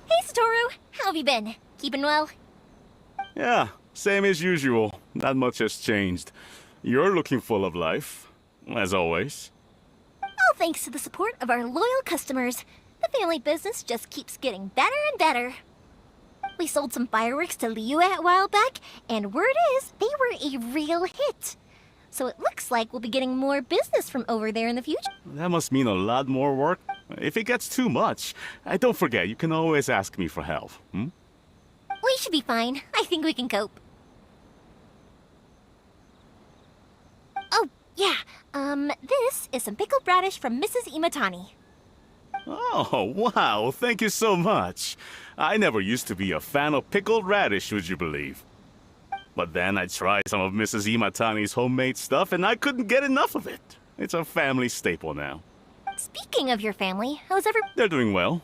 Hey, Satoru! How have you been? Keeping well? Yeah, same as usual. Not much has changed. You're looking full of life, as always. All thanks to the support of our loyal customers. The family business just keeps getting better and better. We sold some fireworks to Liu a while back, and word is they were a real hit. So it looks like we'll be getting more business from over there in the future. That must mean a lot more work. If it gets too much, don't forget, you can always ask me for help, hmm? We should be fine. I think we can cope. Oh, yeah. This is some pickled radish from Mrs. Imatani. Oh, wow, thank you so much. I never used to be a fan of pickled radish, would you believe? But then I tried some of Mrs. Imatani's homemade stuff and I couldn't get enough of it. It's a family staple now. Speaking of your family, how's They're doing well.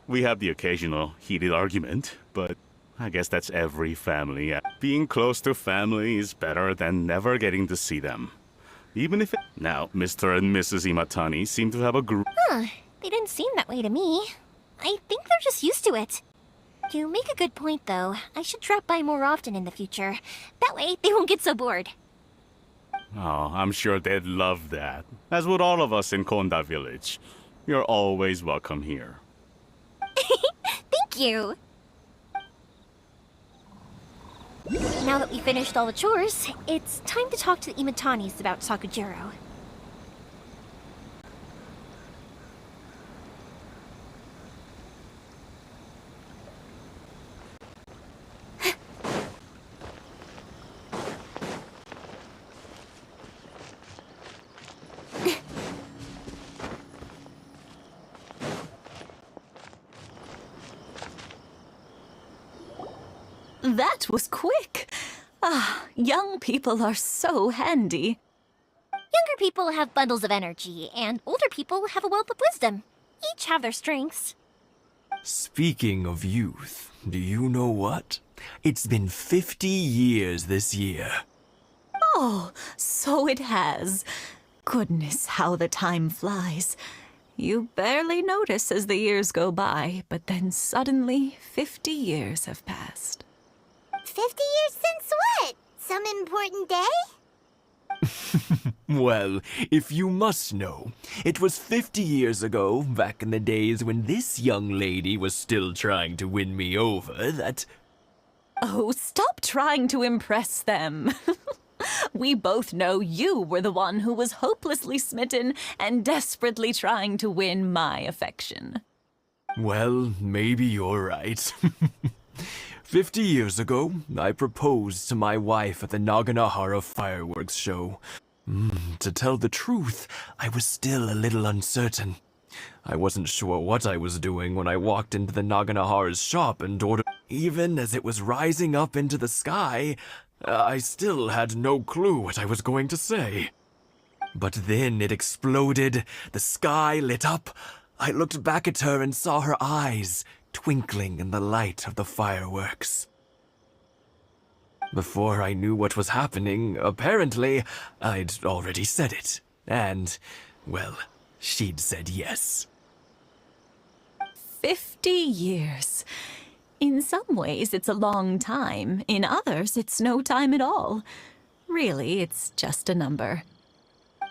We have the occasional heated argument, but I guess that's every family. Being close to family is better than never getting to see them. Even if Now, Mr. and Mrs. Imatani seem to have a group. They didn't seem that way to me. I think they're just used to it. You make a good point, though. I should drop by more often in the future. That way, they won't get so bored. Oh, I'm sure they'd love that. As would all of us in Konda Village. You're always welcome here. Thank you! Now that we finished all the chores, it's time to talk to the Imatanis about Sakujiro. That was quick. Young people are so handy. Younger people have bundles of energy, and older people have a wealth of wisdom. Each have their strengths. Speaking of youth, do you know what? It's been 50 years this year. Oh, so it has. Goodness, how the time flies. You barely notice as the years go by, but then suddenly 50 years have passed. 50 years since what? Some important day? Well, if you must know, it was 50 years ago, back in the days when this young lady was still trying to win me over, that... Oh, stop trying to impress them. We both know you were the one who was hopelessly smitten and desperately trying to win my affection. Well, maybe you're right. 50 years ago, I proposed to my wife at the Naganahara fireworks show. To tell the truth, I was still a little uncertain. I wasn't sure what I was doing when I walked into the Naganahara's shop and ordered. Even as it was rising up into the sky, I still had no clue what I was going to say. But then it exploded, the sky lit up. I looked back at her and saw her eyes twinkling in the light of the fireworks. Before I knew what was happening, apparently, I'd already said it. And, well, she'd said yes. 50 years. In some ways, it's a long time. In others, it's no time at all. Really, it's just a number.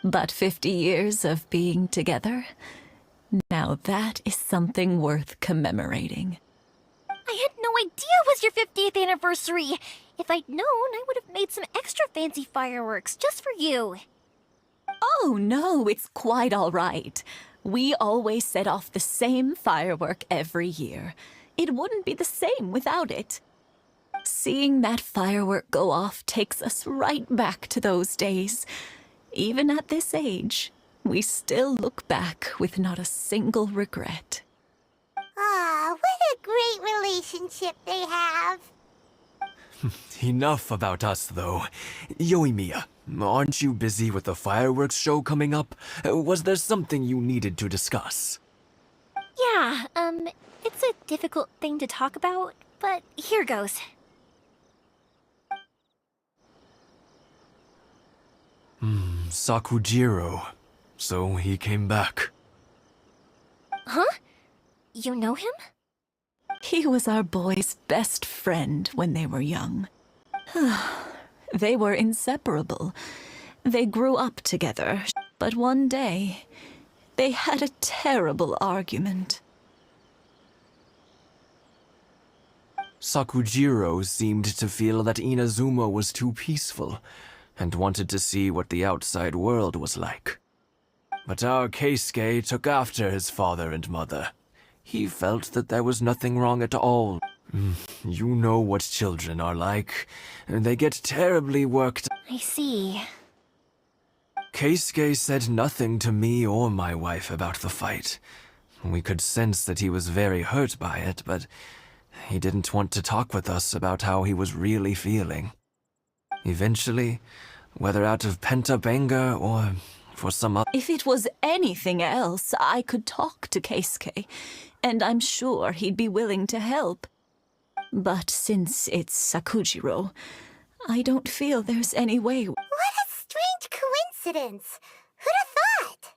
But 50 years of being together, now that is something worth commemorating. I had no idea it was your 50th anniversary. If I'd known, I would have made some extra fancy fireworks just for you. Oh, no, it's quite all right. We always set off the same firework every year. It wouldn't be the same without it. Seeing that firework go off takes us right back to those days. Even at this age, we still look back with not a single regret. Ah, what a great relationship they have. Enough about us, though. Yoimiya, aren't you busy with the fireworks show coming up? Was there something you needed to discuss? Yeah, it's a difficult thing to talk about, but here goes. Sakujiro. So he came back. Huh? You know him? He was our boy's best friend when they were young. They were inseparable. They grew up together, but one day, they had a terrible argument. Sakujiro seemed to feel that Inazuma was too peaceful, and wanted to see what the outside world was like. But our Keisuke took after his father and mother. He felt that there was nothing wrong at all. You know what children are like. They get terribly worked. I see. Keisuke said nothing to me or my wife about the fight. We could sense that he was very hurt by it, but he didn't want to talk with us about how he was really feeling. Eventually, whether out of pent-up anger or for some other... If it was anything else, I could talk to Keisuke, and I'm sure he'd be willing to help. But since it's Sakujiro, I don't feel there's any way... What a strange coincidence. Who'd have thought?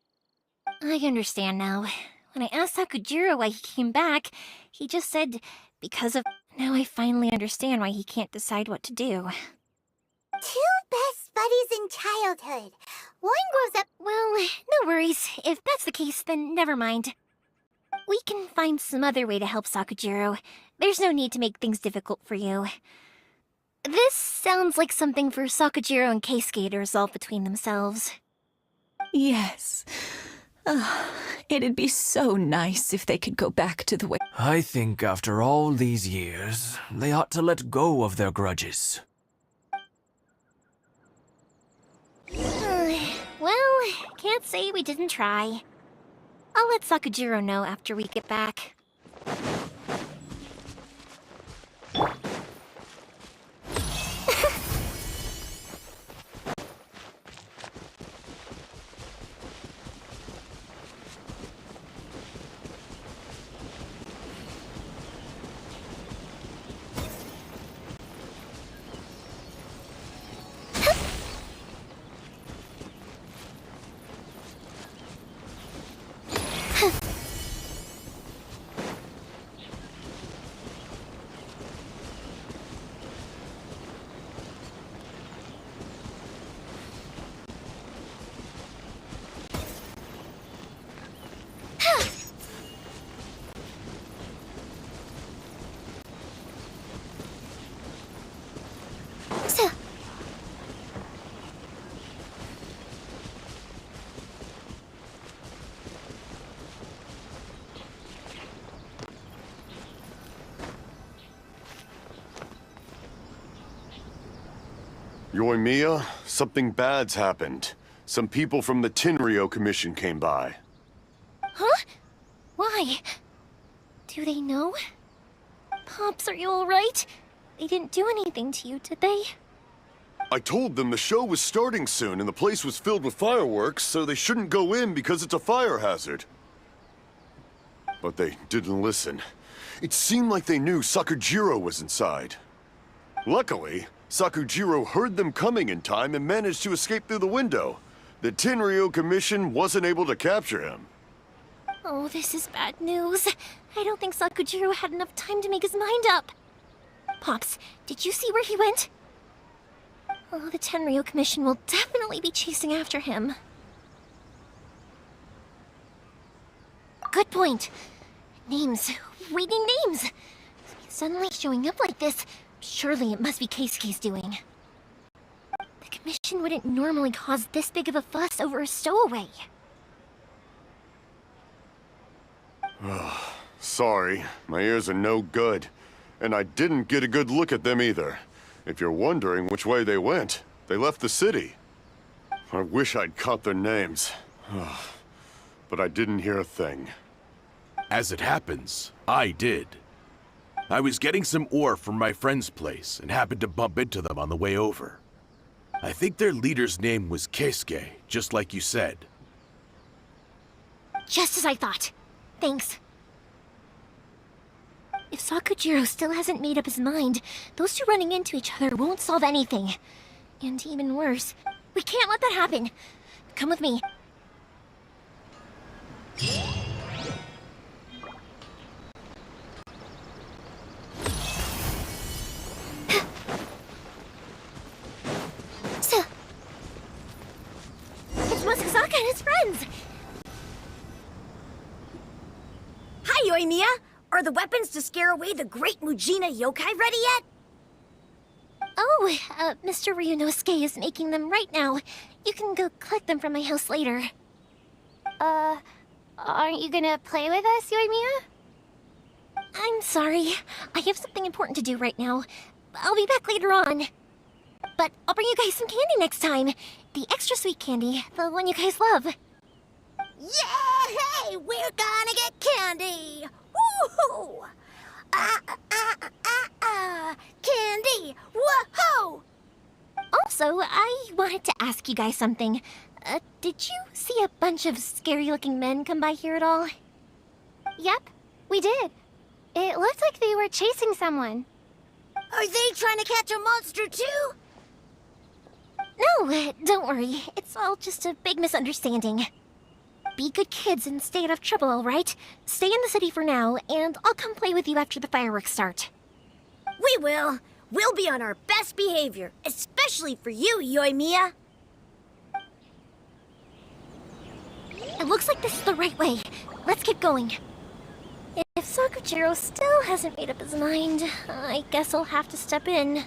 I understand now. When I asked Sakujiro why he came back, he just said, because of... Now I finally understand why he can't decide what to do. Two best buddies in childhood. One grows up... Well, no worries. If that's the case, then never mind. We can find some other way to help Sakujiro. There's no need to make things difficult for you. This sounds like something for Sakujiro and Keisuke to resolve between themselves. Yes. It'd be so nice if they could go back to the way... I think after all these years, they ought to let go of their grudges. Well, can't say we didn't try. I'll let Sakujiro know after we get back. Yoimiya, something bad's happened. Some people from the Tenryou Commission came by. Huh? Why? Do they know? Pops, are you alright? They didn't do anything to you, did they? I told them the show was starting soon and the place was filled with fireworks, so they shouldn't go in because it's a fire hazard. But they didn't listen. It seemed like they knew Sakujiro was inside. Luckily, Sakujiro heard them coming in time and managed to escape through the window. The Tenryou Commission wasn't able to capture him. Oh, this is bad news. I don't think Sakujiro had enough time to make his mind up. Pops, did you see where he went? Oh, the Tenryou Commission will definitely be chasing after him. Good point. Names. We need names. Suddenly showing up like this, surely it must be Keisuke's doing. The Commission wouldn't normally cause this big of a fuss over a stowaway. Sorry, my ears are no good. And I didn't get a good look at them either. If you're wondering which way they went, they left the city. I wish I'd caught their names. But I didn't hear a thing. As it happens, I did. I was getting some ore from my friend's place and happened to bump into them on the way over. I think their leader's name was Keisuke, just like you said. Just as I thought. Thanks. If Sakujiro still hasn't made up his mind, those two running into each other won't solve anything. And even worse, we can't let that happen. Come with me. It's Masazaka and his friends! Hi, Yoimiya! Are the weapons to scare away the great Mujina yokai ready yet? Oh, Mr. Ryunosuke is making them right now. You can go collect them from my house later. Aren't you gonna play with us, Yoimiya? I'm sorry. I have something important to do right now. I'll be back later on. But I'll bring you guys some candy next time. The extra sweet candy, the one you guys love. Yay! We're gonna get candy! Woohoo! Candy! Woohoo! Also, I wanted to ask you guys something. Did you see a bunch of scary-looking men come by here at all? Yep, we did. It looked like they were chasing someone. Are they trying to catch a monster too? No, don't worry. It's all just a big misunderstanding. Be good kids and stay out of trouble, all right? Stay in the city for now, and I'll come play with you after the fireworks start. We will. We'll be on our best behavior, especially for you, Yoimiya. It looks like this is the right way. Let's get going. If Sakujiro still hasn't made up his mind, I guess I'll have to step in.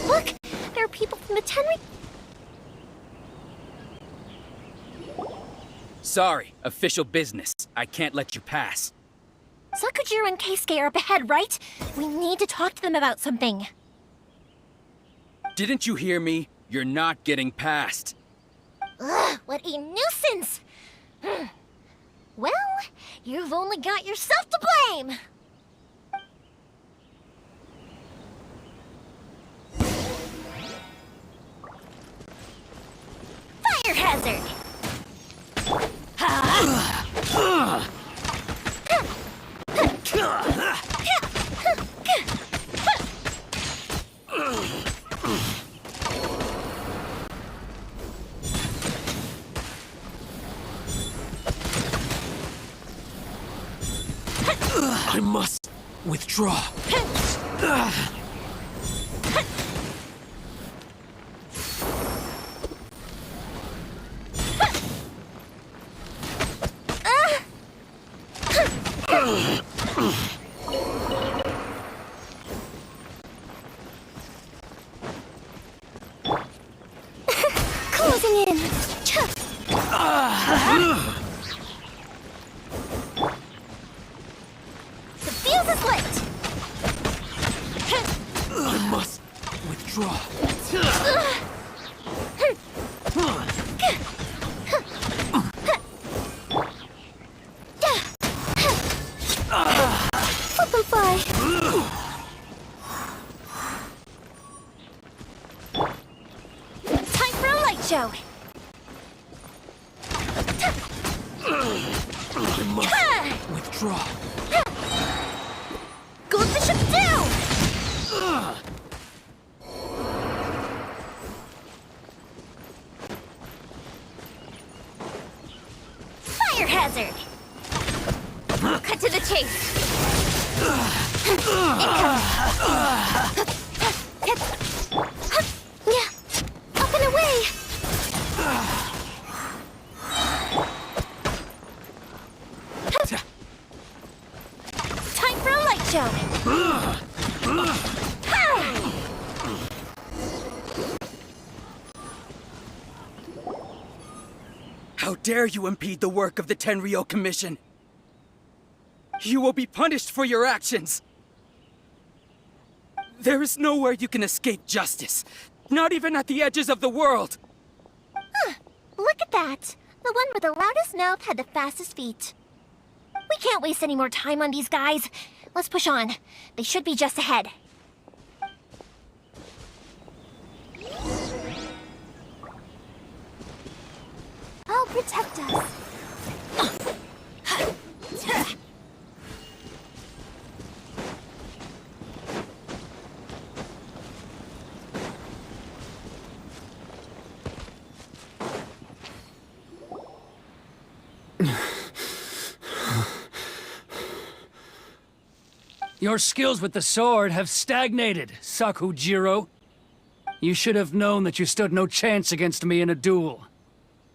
Look! There are people from the Tenri... Sorry, official business. I can't let you pass. Sakujiro and Keisuke are up ahead, right? We need to talk to them about something. Didn't you hear me? You're not getting past. Ugh, what a nuisance! Well, you've only got yourself to blame! Fire hazard! I must withdraw. Closing in! The fuse is lit! I must withdraw. Flipify! Time for a light show! I must withdraw. Goldfish up down! Fire hazard! Cut to the chase! Up and away! Time for a light show! How dare you impede the work of the Tenryou Commission? You will be punished for your actions! There is nowhere you can escape justice, not even at the edges of the world! Look at that! The one with the loudest mouth had the fastest feet. We can't waste any more time on these guys. Let's push on. They should be just ahead. I'll protect us. Your skills with the sword have stagnated, Sakujiro. You should have known that you stood no chance against me in a duel.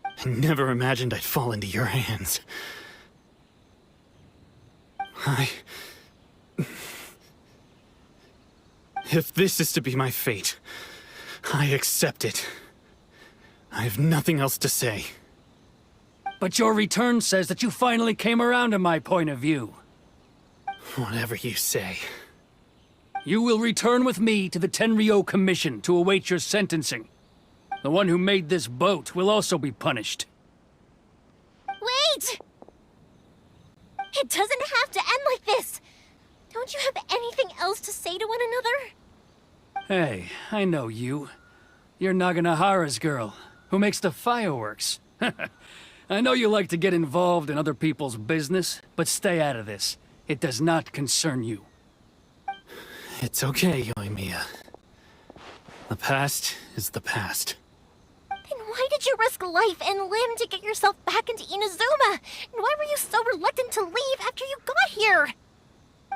I never imagined I'd fall into your hands. If this is to be my fate, I accept it. I have nothing else to say. But your return says that you finally came around to my point of view. Whatever you say. You will return with me to the Tenryou Commission to await your sentencing. The one who made this boat will also be punished. Wait! It doesn't have to end like this! Don't you have anything else to say to one another? Hey, I know you. You're Naganahara's girl, who makes the fireworks. I know you like to get involved in other people's business, but stay out of this. It does not concern you. It's okay, Yoimiya. The past is the past. Then why did you risk life and limb to get yourself back into Inazuma? And why were you so reluctant to leave after you got here?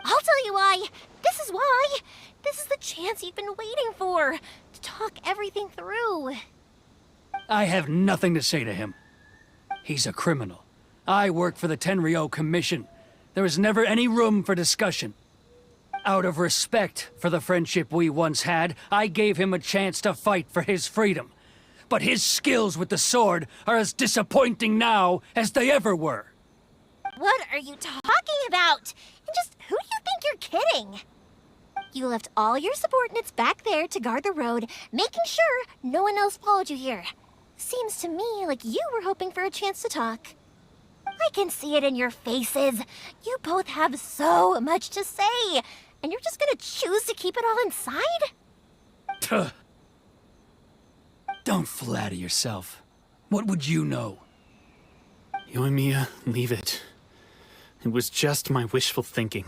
I'll tell you why. This is why. This is the chance you've been waiting for, to talk everything through. I have nothing to say to him. He's a criminal. I work for the Tenryou Commission. There is never any room for discussion. Out of respect for the friendship we once had, I gave him a chance to fight for his freedom. But his skills with the sword are as disappointing now as they ever were. What are you talking about? And just who do you think you're kidding? You left all your subordinates back there to guard the road, making sure no one else followed you here. Seems to me like you were hoping for a chance to talk. I can see it in your faces. You both have so much to say, and you're just gonna choose to keep it all inside? Tuh. Don't flatter yourself. What would you know? Yoimiya, leave it. It was just my wishful thinking.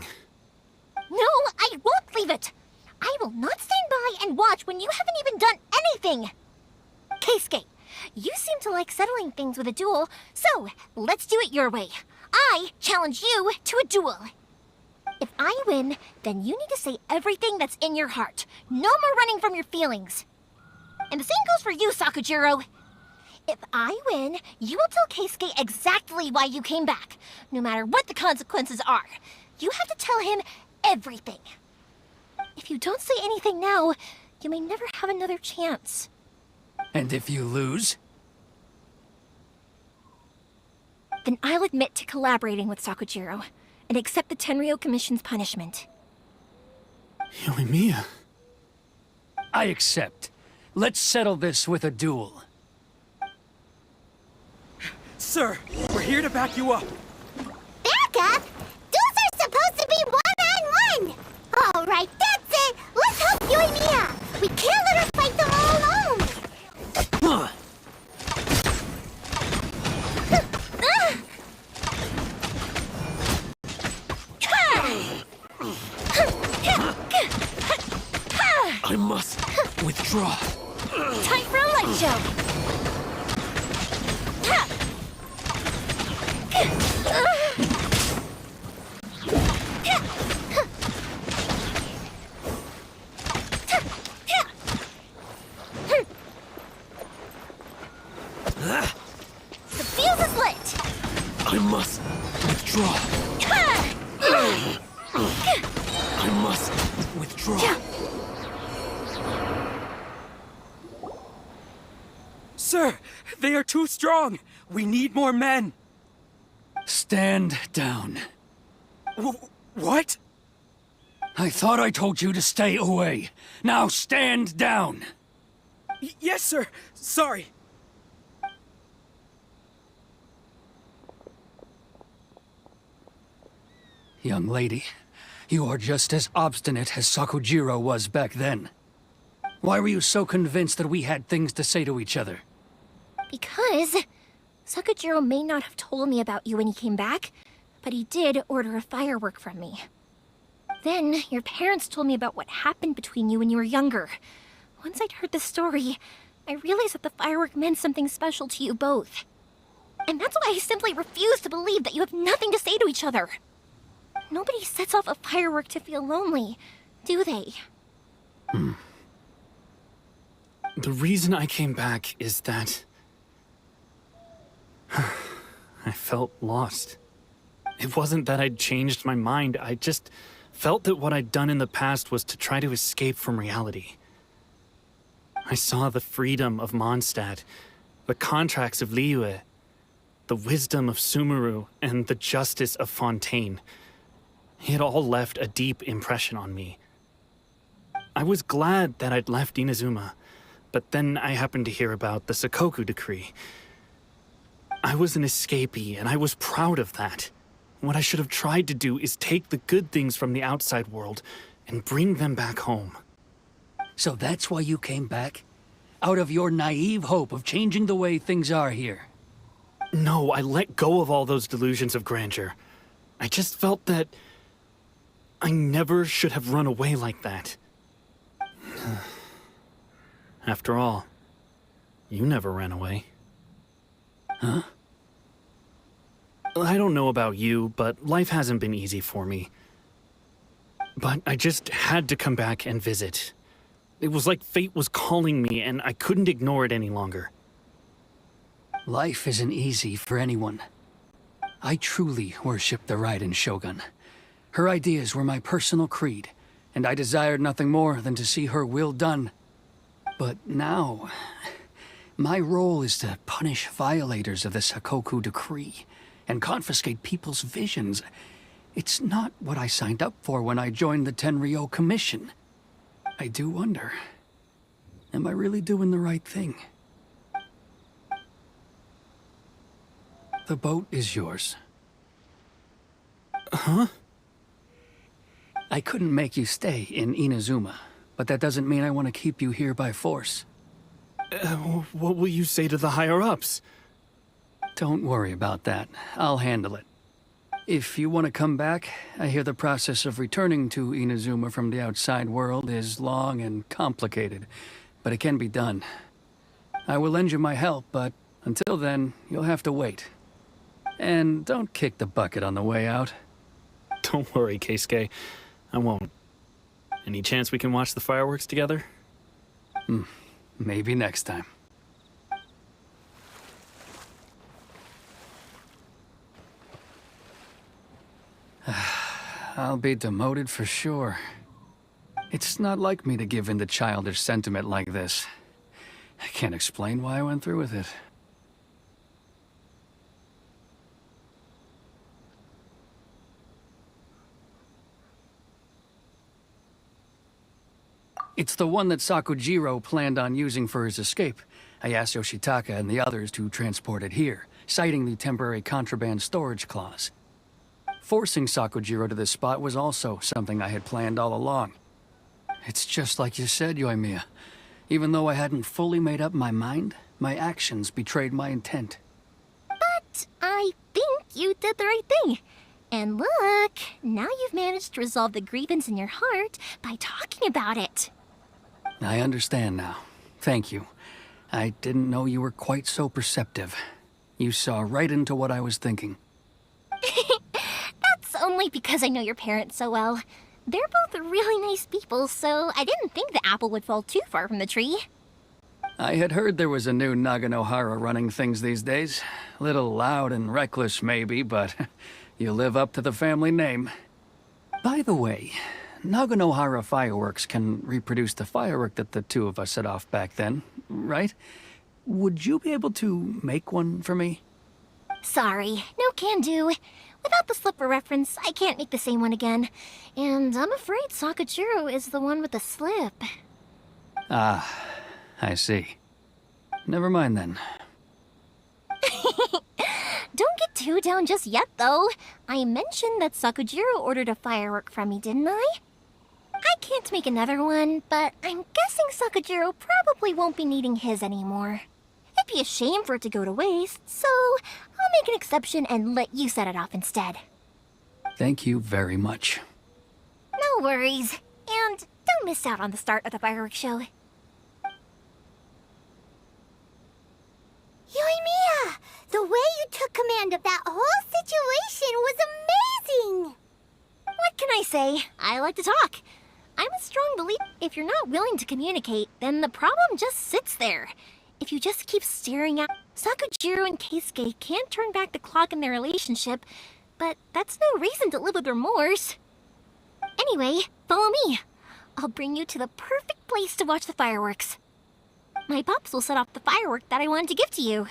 No, I won't leave it. I will not stand by and watch when you haven't even done anything. Keisuke, you seem to like settling things with a duel, so let's do it your way. I challenge you to a duel. If I win, then you need to say everything that's in your heart. No more running from your feelings. And the same goes for you, Sakujiro. If I win, you will tell Keisuke exactly why you came back, no matter what the consequences are. You have to tell him everything. If you don't say anything now, you may never have another chance. And if you lose? Then I'll admit to collaborating with Sakujiro and accept the Tenryou Commission's punishment. Yoimiya. I accept. Let's settle this with a duel. Sir, we're here to back you up. Back up? Duels are supposed to be one-on-one! All right, that's it! Let's help Yoimiya! We can't let her fight them all alone! I must withdraw. Time for a light show! The fuse is lit! I must withdraw. I must withdraw. Sir, they are too strong. We need more men. Stand down. What? I thought I told you to stay away. Now stand down. Yes, sir. Sorry. Young lady, you are just as obstinate as Sakujiro was back then. Why were you so convinced that we had things to say to each other? Because Sakujiro may not have told me about you when he came back, but he did order a firework from me. Then your parents told me about what happened between you when you were younger. Once I'd heard the story, I realized that the firework meant something special to you both. And that's why I simply refuse to believe that you have nothing to say to each other. Nobody sets off a firework to feel lonely, do they? The reason I came back is that I felt lost. It wasn't that I'd changed my mind, I just felt that what I'd done in the past was to try to escape from reality. I saw the freedom of Mondstadt, the contracts of Liyue, the wisdom of Sumeru, and the justice of Fontaine. It all left a deep impression on me. I was glad that I'd left Inazuma, but then I happened to hear about the Sakoku decree. I was an escapee, and I was proud of that. What I should have tried to do is take the good things from the outside world and bring them back home. So that's why you came back? Out of your naive hope of changing the way things are here? No, I let go of all those delusions of grandeur. I just felt that I never should have run away like that. After all, you never ran away. Huh? I don't know about you, but life hasn't been easy for me. but I just had to come back and visit. It was like fate was calling me, and I couldn't ignore it any longer. Life isn't easy for anyone. I truly worship the Raiden Shogun. Her ideas were my personal creed, and I desired nothing more than to see her will done. But now, my role is to punish violators of the Sakoku decree and confiscate people's visions. It's not what I signed up for when I joined the Tenryou Commission. I do wonder, am I really doing the right thing? The boat is yours. Huh? I couldn't make you stay in Inazuma, but that doesn't mean I want to keep you here by force. What will you say to the higher-ups? Don't worry about that. I'll handle it. If you want to come back, I hear the process of returning to Inazuma from the outside world is long and complicated, but it can be done. I will lend you my help, but until then, you'll have to wait. And don't kick the bucket on the way out. Don't worry, Keisuke. I won't. Any chance we can watch the fireworks together? Maybe next time. I'll be demoted for sure. It's not like me to give in to childish sentiment like this. I can't explain why I went through with it. It's the one that Sakujiro planned on using for his escape. I asked Yoshitaka and the others to transport it here, citing the temporary contraband storage clause. Forcing Sakujiro to this spot was also something I had planned all along. It's just like you said, Yoimiya. Even though I hadn't fully made up my mind, my actions betrayed my intent. But I think you did the right thing. And look, now you've managed to resolve the grievance in your heart by talking about it. I understand now. Thank you. I didn't know you were quite so perceptive. You saw right into what I was thinking. That's only because I know your parents so well. They're both really nice people, so I didn't think the apple would fall too far from the tree. I had heard there was a new Naganohara running things these days. Little loud and reckless, maybe, but you live up to the family name. By the way, Naganohara fireworks can reproduce the firework that the two of us set off back then, right? Would you be able to make one for me? Sorry, no can do. Without the slipper reference, I can't make the same one again. And I'm afraid Sakujiro is the one with the slip. Ah, I see. Never mind then. Don't get too down just yet, though. I mentioned that Sakujiro ordered a firework from me, didn't I? I can't make another one, but I'm guessing Sakujiro probably won't be needing his anymore. It'd be a shame for it to go to waste, so I'll make an exception and let you set it off instead. Thank you very much. No worries. And don't miss out on the start of the fireworks show. Yoimiya! The way you took command of that whole situation was amazing! What can I say? I like to talk. I'm a strong believer. If you're not willing to communicate, then the problem just sits there. If you just keep staring at... Sakujiro and Keisuke can't turn back the clock in their relationship, but that's no reason to live with remorse. Anyway, follow me. I'll bring you to the perfect place to watch the fireworks. My pops will set off the firework that I wanted to give to you.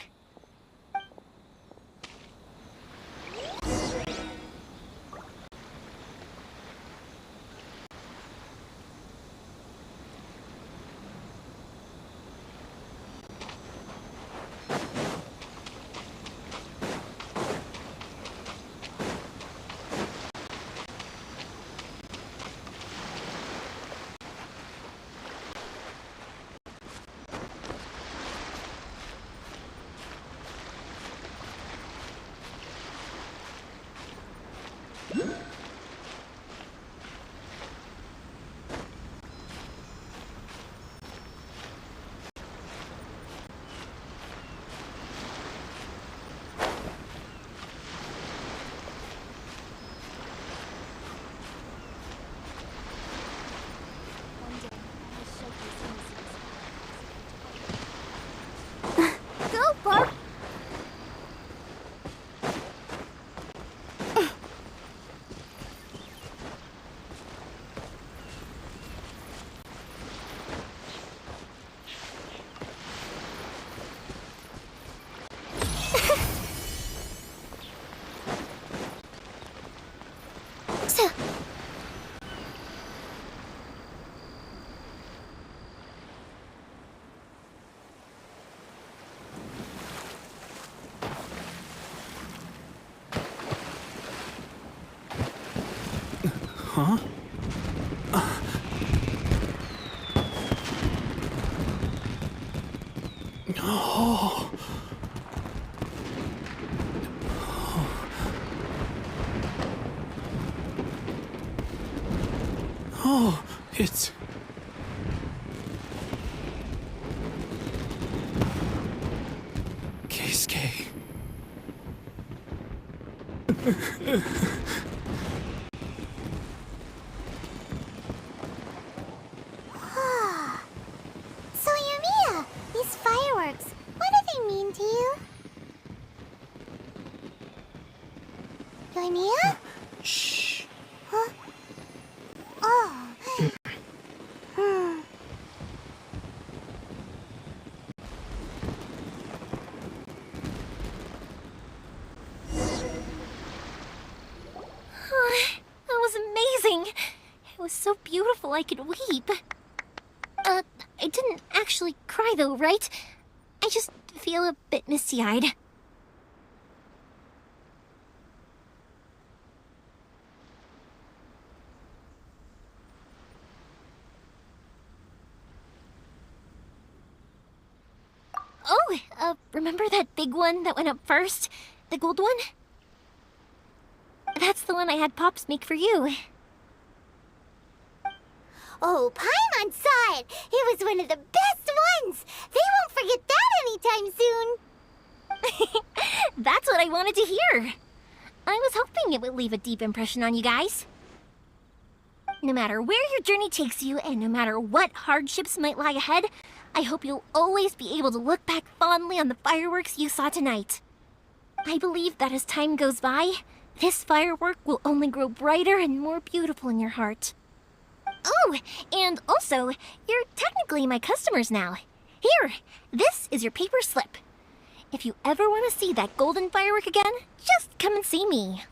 Huh? Oh. Oh, it's... Keisuke. So, Yumiya, these fireworks, what do they mean to you? Yumiya? Shh. Huh? Oh. That was amazing. It was so beautiful I could weep. I didn't actually cry though, right? I just feel a bit misty-eyed. Oh, remember that big one that went up first? The gold one? That's the one I had Pops make for you. Oh, Paimon saw it! It was one of the best ones! They won't forget that anytime soon! That's what I wanted to hear. I was hoping it would leave a deep impression on you guys. No matter where your journey takes you, and no matter what hardships might lie ahead, I hope you'll always be able to look back fondly on the fireworks you saw tonight. I believe that as time goes by, this firework will only grow brighter and more beautiful in your heart. Oh, and also, you're technically my customers now. Here, this is your paper slip. If you ever want to see that golden firework again, just come and see me.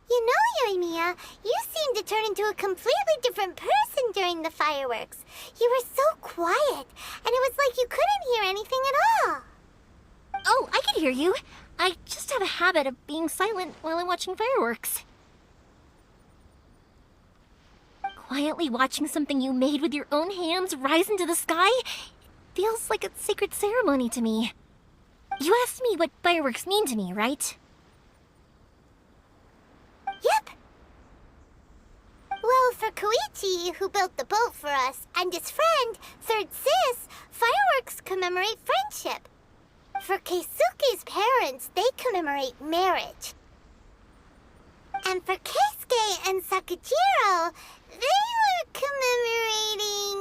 You know, Yumiya, you seemed to turn into a completely different person during the fireworks. You were so quiet, and it was like you couldn't hear anything at all. Oh, I can hear you. I just have a habit of being silent while I'm watching fireworks. Quietly watching something you made with your own hands rise into the sky feels like a sacred ceremony to me. You asked me what fireworks mean to me, right? Yep. Well, for Koichi, who built the boat for us, and his friend, Third Sis, fireworks commemorate friendship. For Keisuke's parents, they commemorate marriage. And for Keisuke and Sakujiro, they were commemorating...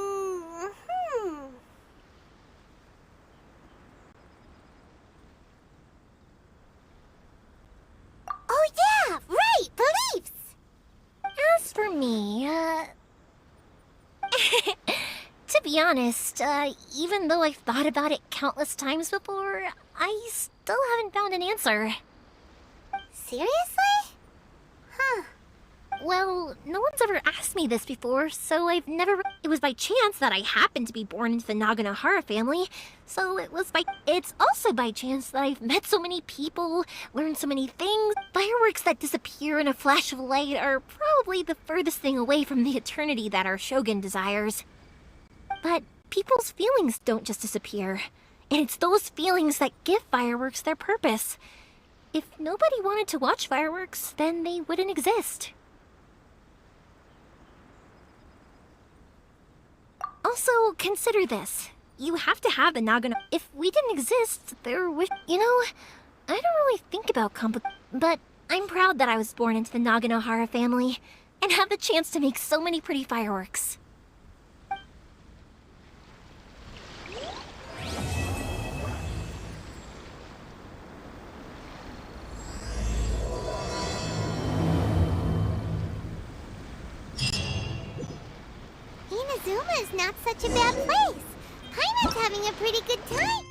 Oh yeah, right, beliefs! As for me, to be honest, even though I've thought about it countless times before, I still haven't found an answer. Seriously? Huh. Well, no one's ever asked me this before, so I've never... It was by chance that I happened to be born into the Naganohara family, so It's also by chance that I've met so many people, learned so many things. Fireworks that disappear in a flash of light are probably the furthest thing away from the eternity that our shogun desires. But people's feelings don't just disappear, and it's those feelings that give fireworks their purpose. If nobody wanted to watch fireworks, then they wouldn't exist. Also, consider this. You have to have the Nagano. If we didn't exist, there would... You know, I don't really think about but I'm proud that I was born into the Naganohara family and have the chance to make so many pretty fireworks. Inazuma is not such a bad place. Paimon's having a pretty good time.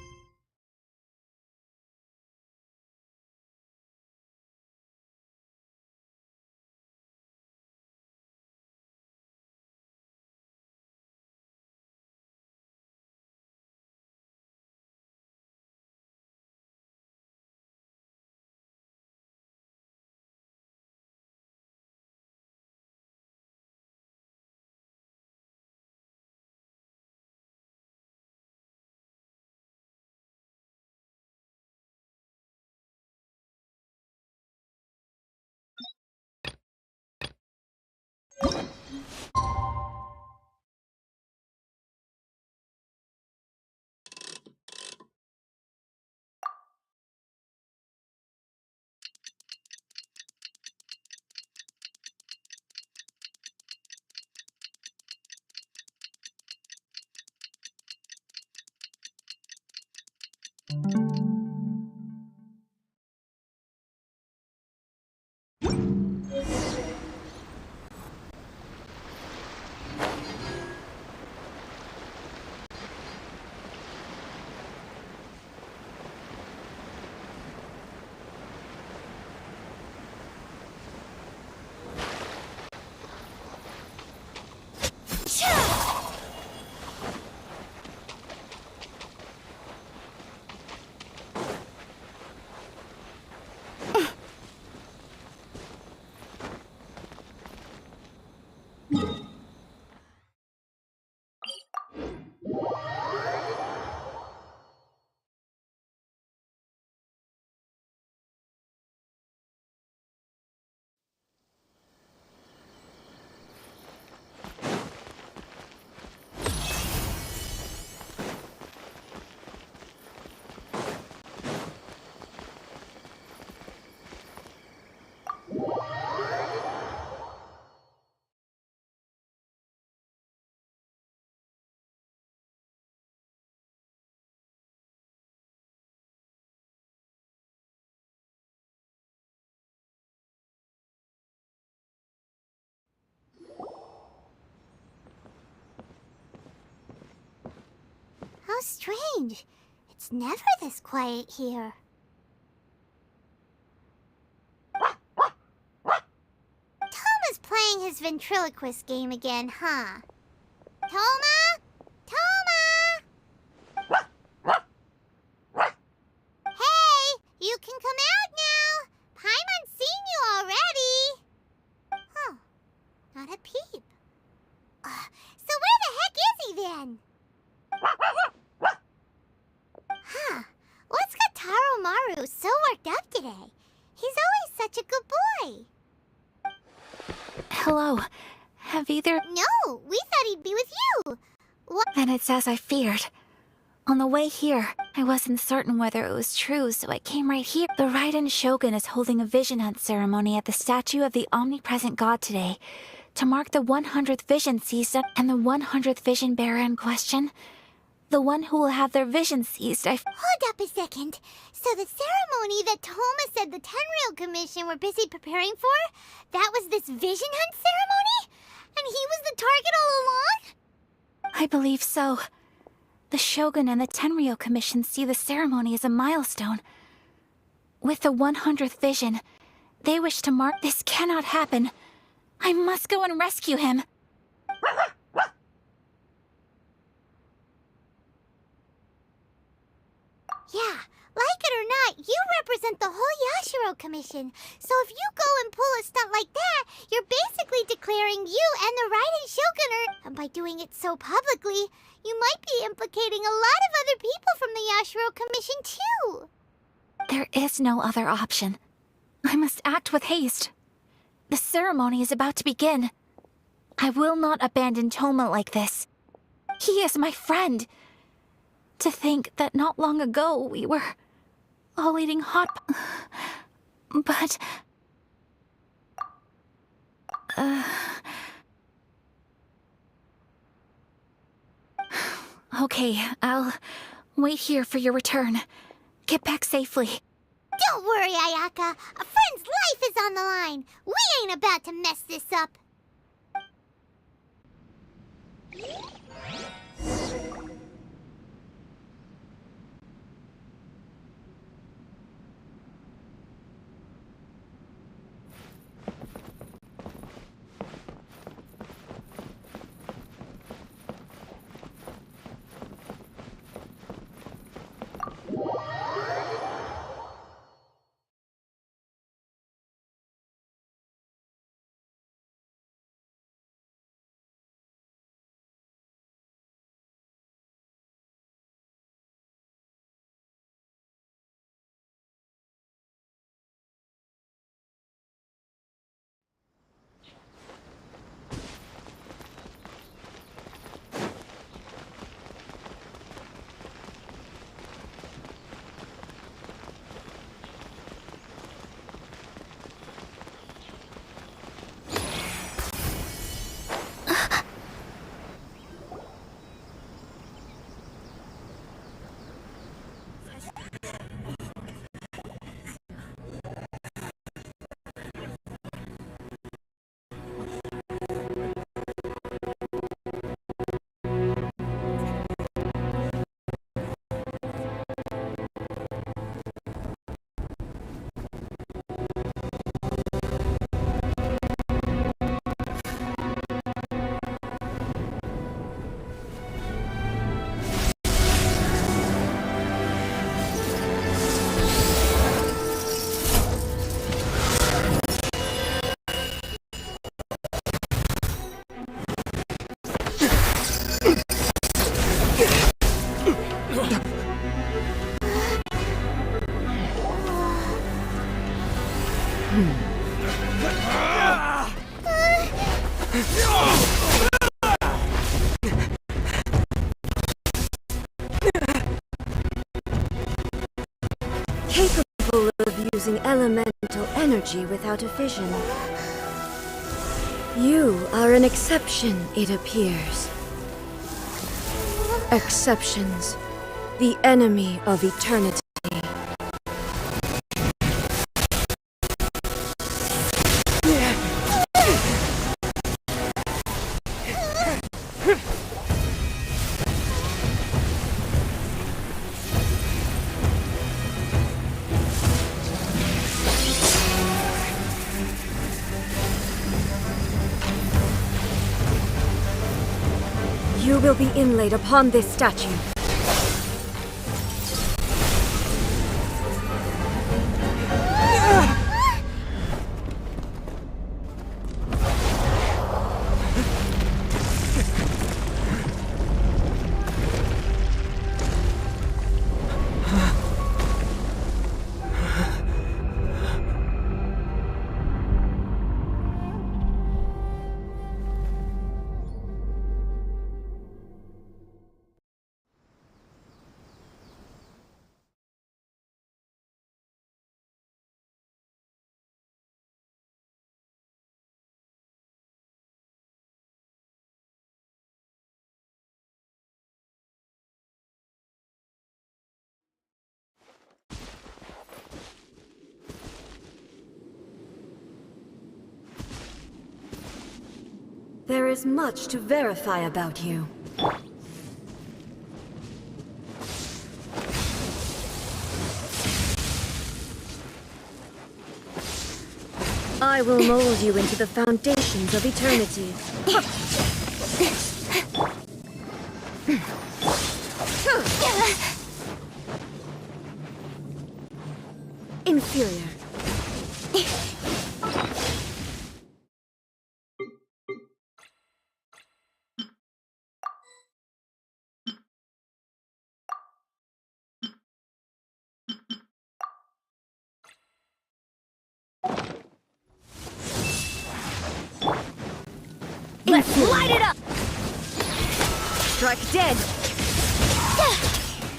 How strange. It's never this quiet here. Toma's playing his ventriloquist game again, huh? Toma? Toma! Hey, you can come out now. Paimon's seen you already. Huh, not a peep. So where the heck is he then? Huh, what's got Taro Maru so worked up today? He's always such a good boy. Hello. Have either... No, we thought he'd be with you. What? Then it's as I feared. On the way here, I wasn't certain whether it was true, so I came right here. The Raiden Shogun is holding a vision hunt ceremony at the statue of the omnipresent god today, to mark the 100th vision season and the 100th vision bearer in question. The one who will have their vision seized, Hold up a second. So the ceremony that Toma said the Tenryou Commission were busy preparing for, that was this vision hunt ceremony? And he was the target all along? I believe so. The Shogun and the Tenryou Commission see the ceremony as a milestone. With the 100th vision, they wish to mark this cannot happen. I must go and rescue him. Yeah, like it or not, you represent the whole Yashiro Commission. So if you go and pull a stunt like that, you're basically declaring you and the Raiden Shogun are... And by doing it so publicly, you might be implicating a lot of other people from the Yashiro Commission too. There is no other option. I must act with haste. The ceremony is about to begin. I will not abandon Toma like this. He is my friend. To think that not long ago we were all eating hot... But... Okay, I'll wait here for your return. Get back safely. Don't worry, Ayaka. A friend's life is on the line. We ain't about to mess this up. Capable of using elemental energy without a fission. You are an exception, it appears. Exceptions. The enemy of eternity. You will be inlaid upon this statue. There is much to verify about you. I will mold you into the foundations of eternity. Inferior. Let's light it up! Strike dead!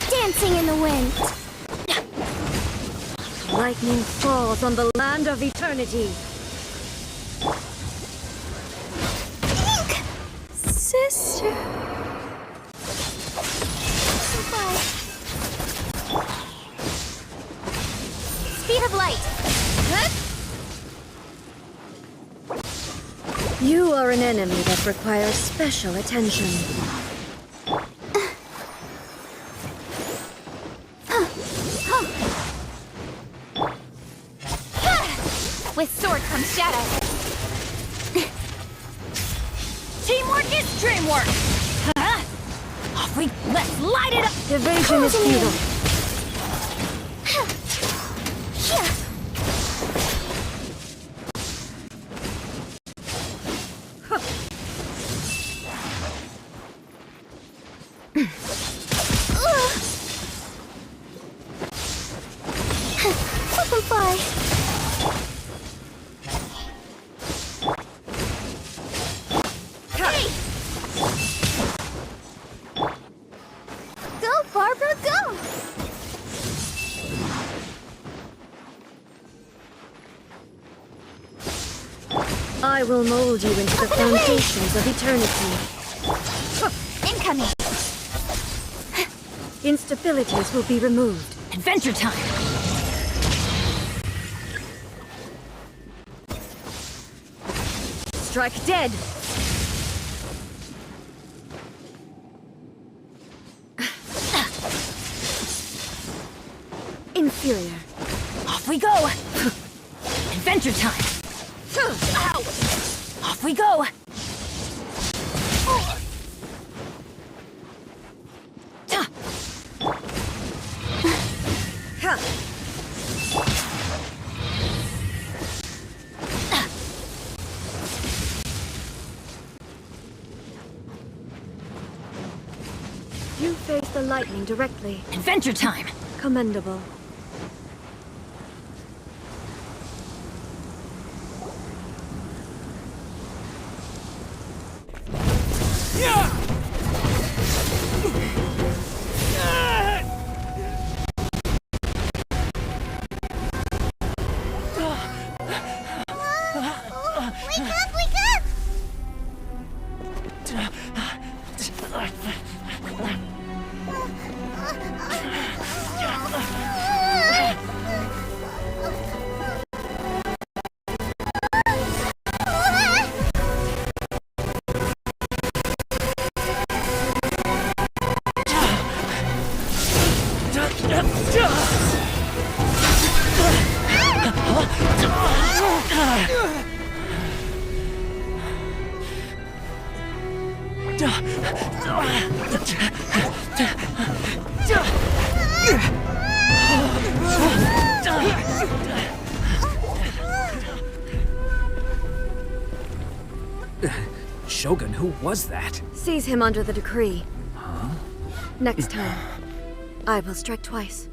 Dancing in the wind. Lightning falls on the land of eternity. Sister. Speed of light. You are an enemy that requires special attention. With sword comes shadow. Teamwork is dreamwork. Let's light it up. Evasion is futile. I will mold you into the foundations of eternity. Incoming. Instabilities will be removed. Adventure time. Strike dead. Inferior. Off we go. Adventure time. Ow. Off we go. You face the lightning directly. Adventure time. Commendable. Shogun, who was that? Seize him under the decree. Next time, I will strike twice.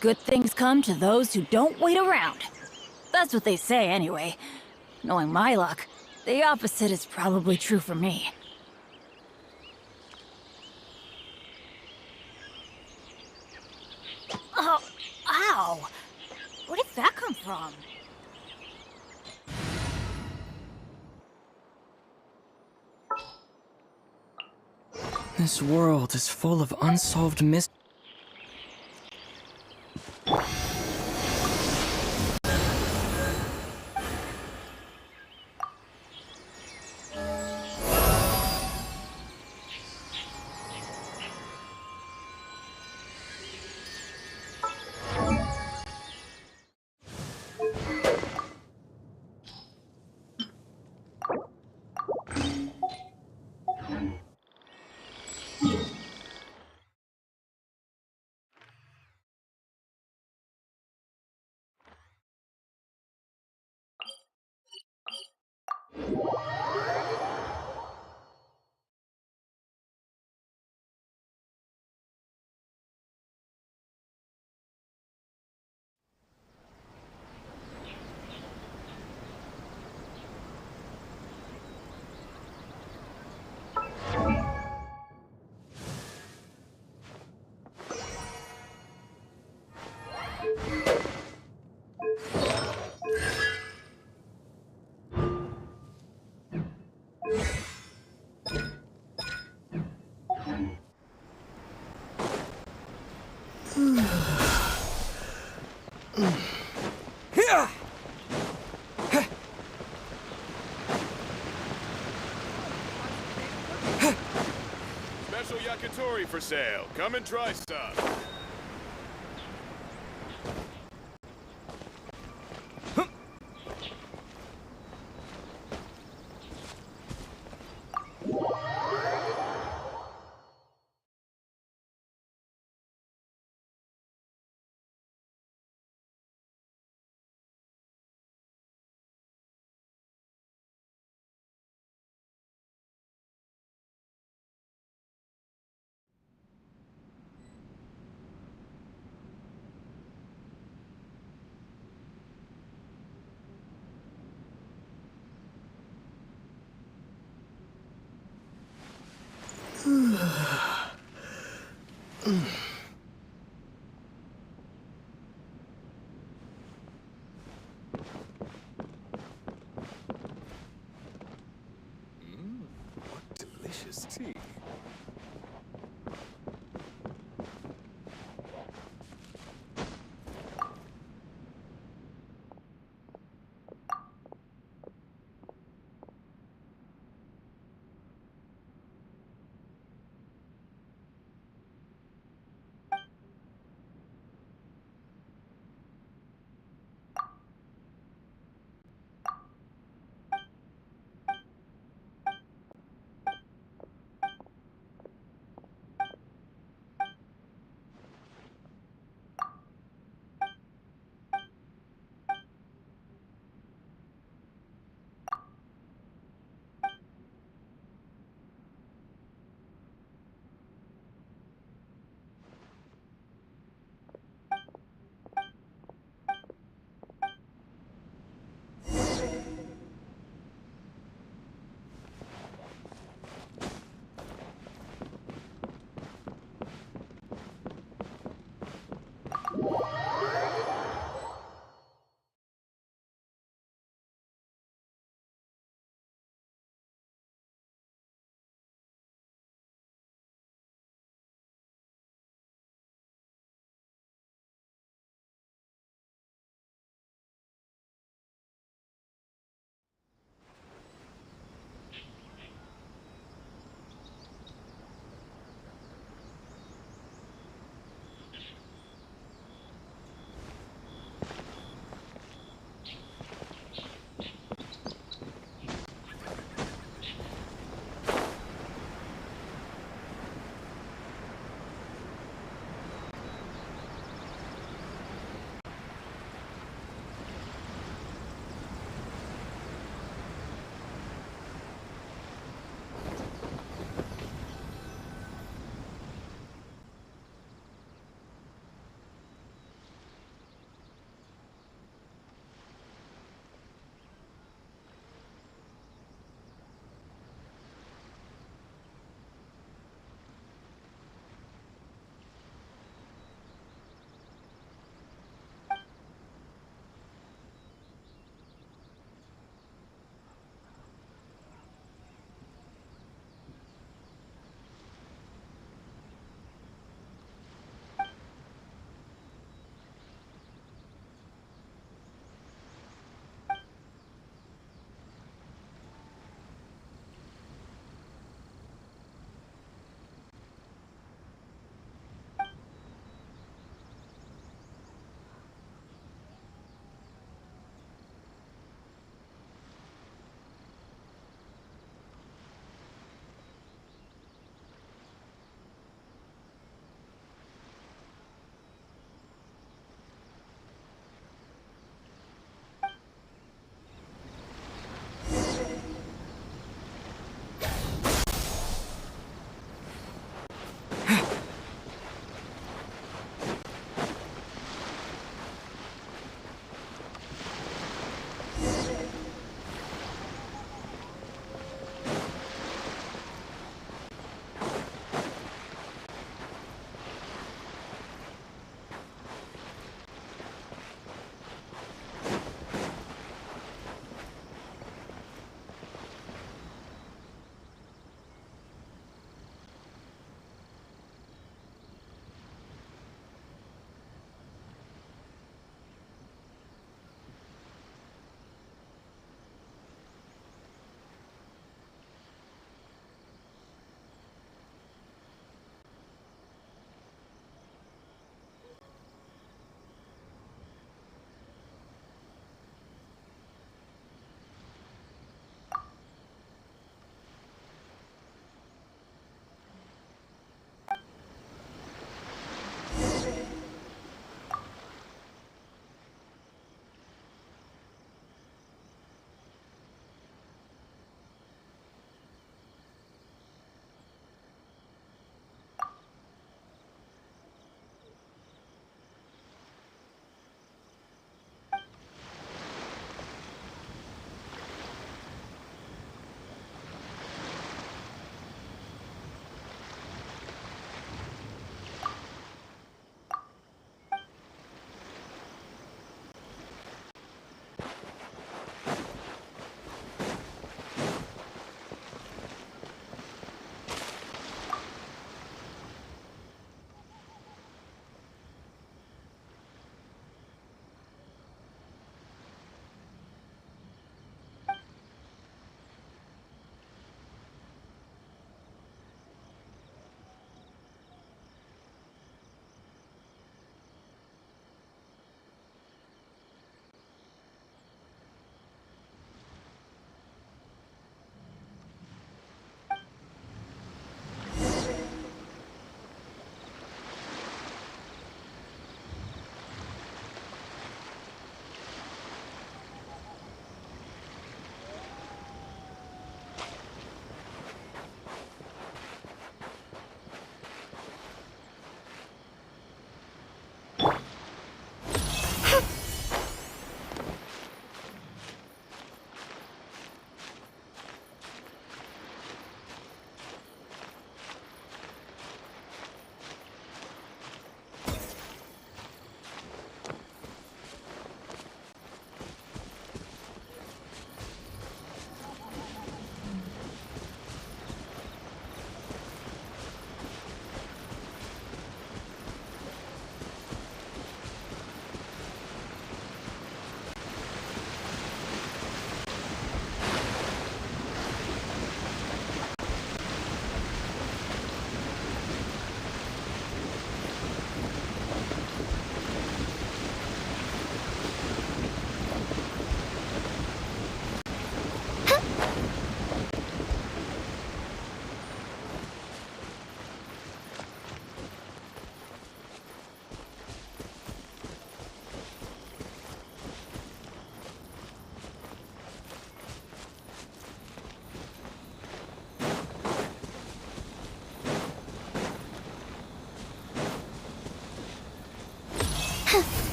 Good things come to those who don't wait around. That's what they say anyway. Knowing my luck, the opposite is probably true for me. Oh, ow! Where did that come from? This world is full of unsolved mysteries. Special yakitori for sale. Come and try some. What delicious tea.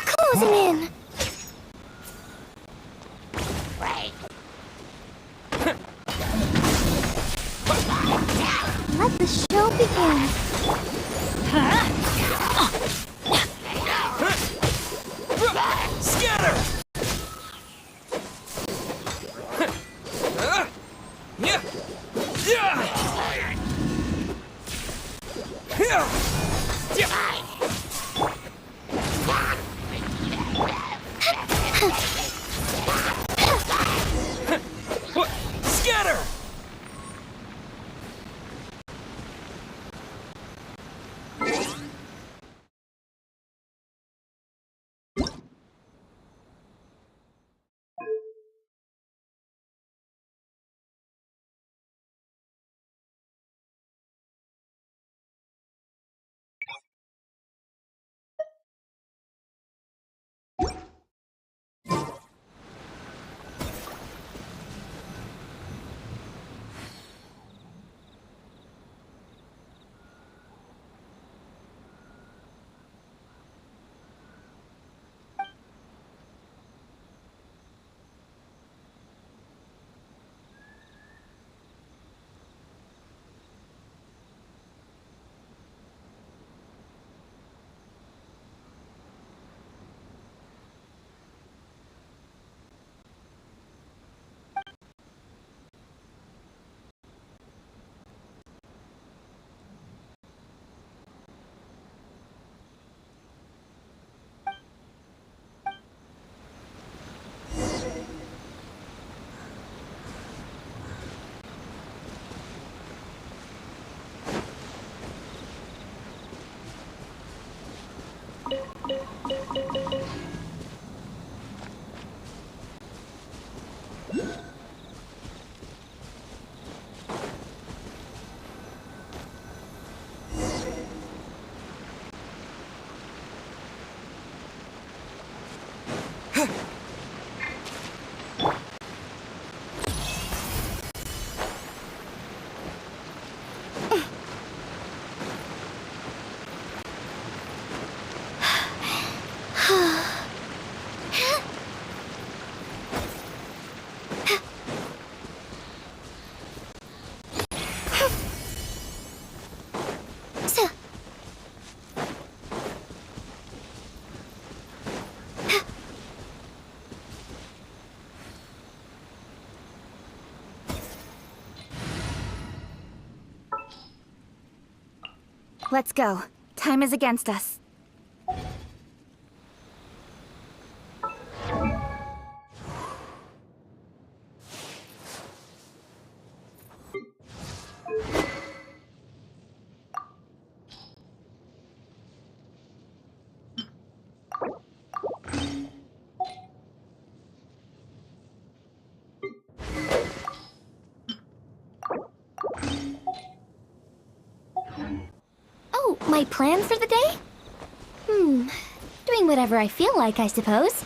Close him in. Let the show begin. Scatter! Scatter! Let's go. Time is against us. Oh, my plan for the day? Doing whatever I feel like, I suppose.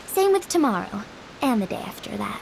Same with tomorrow, and the day after that.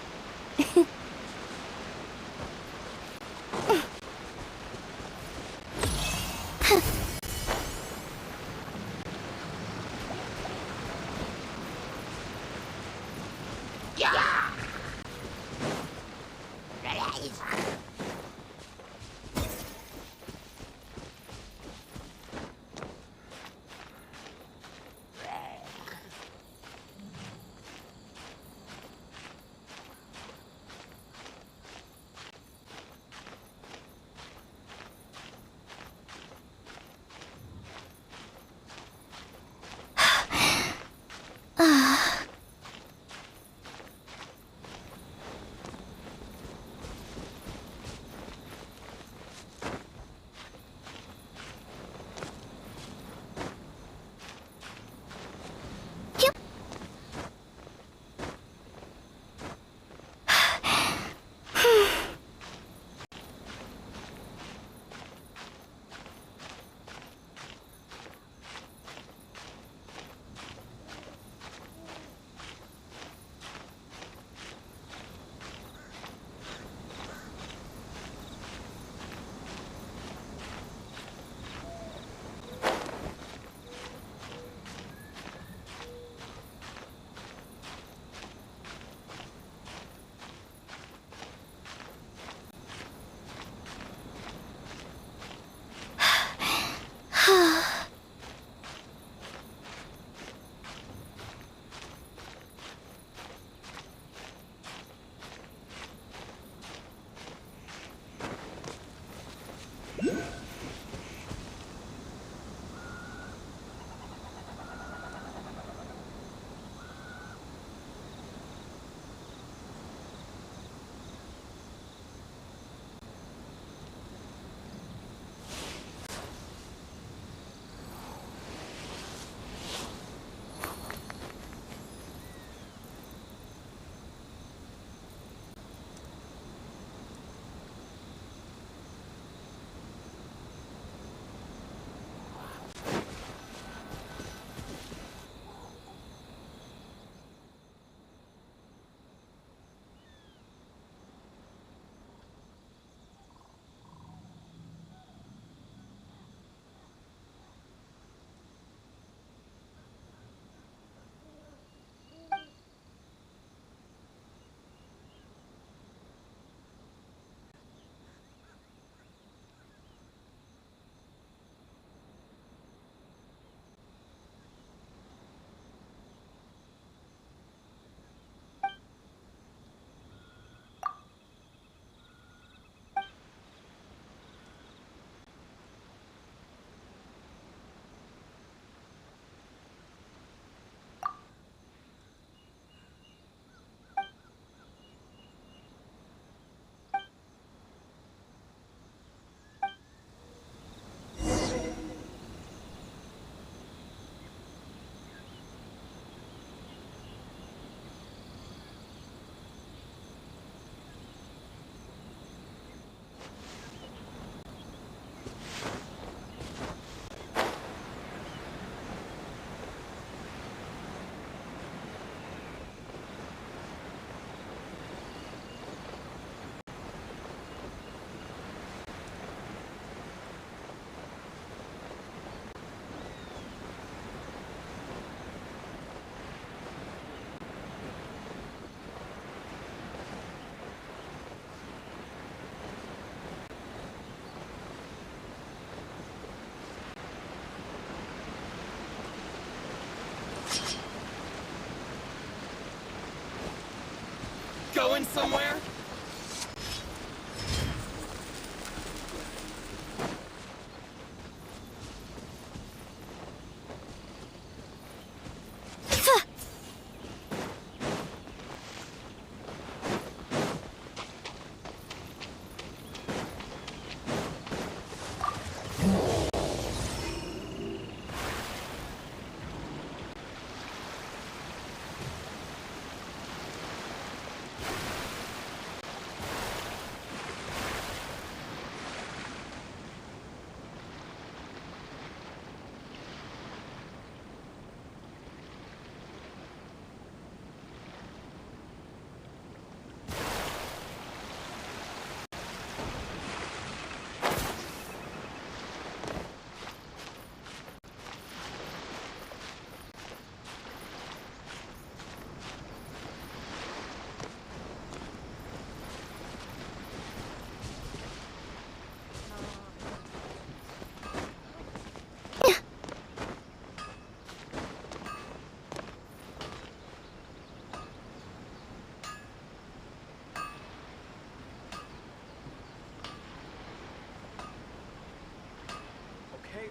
going somewhere?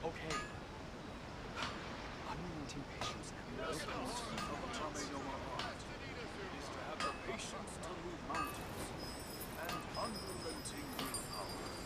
Okay. Unrelenting patience and no patience is to have the patience to move mountains and unrelenting willpower.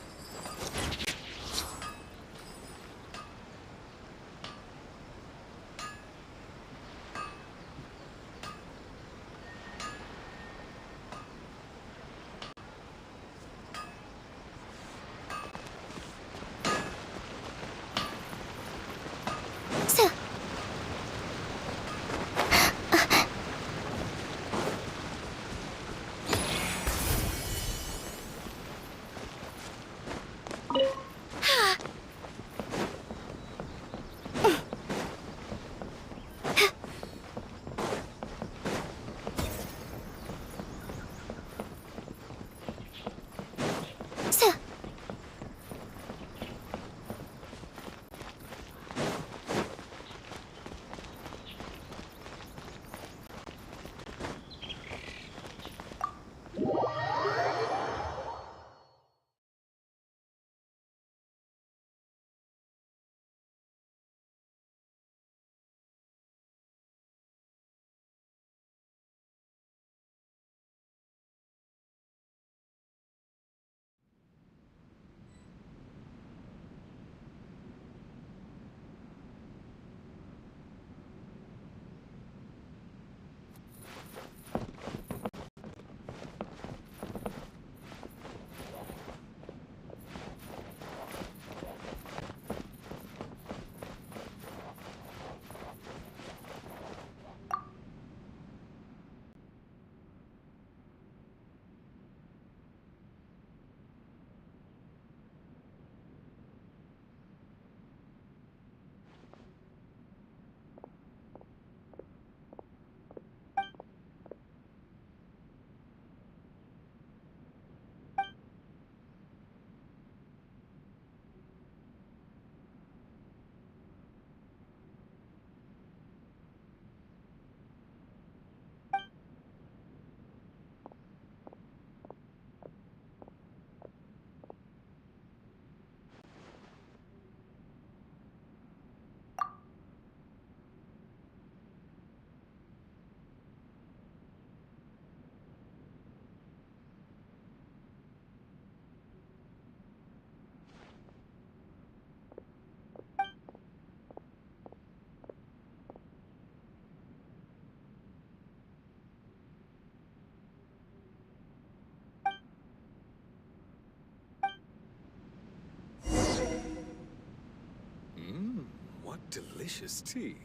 What delicious tea.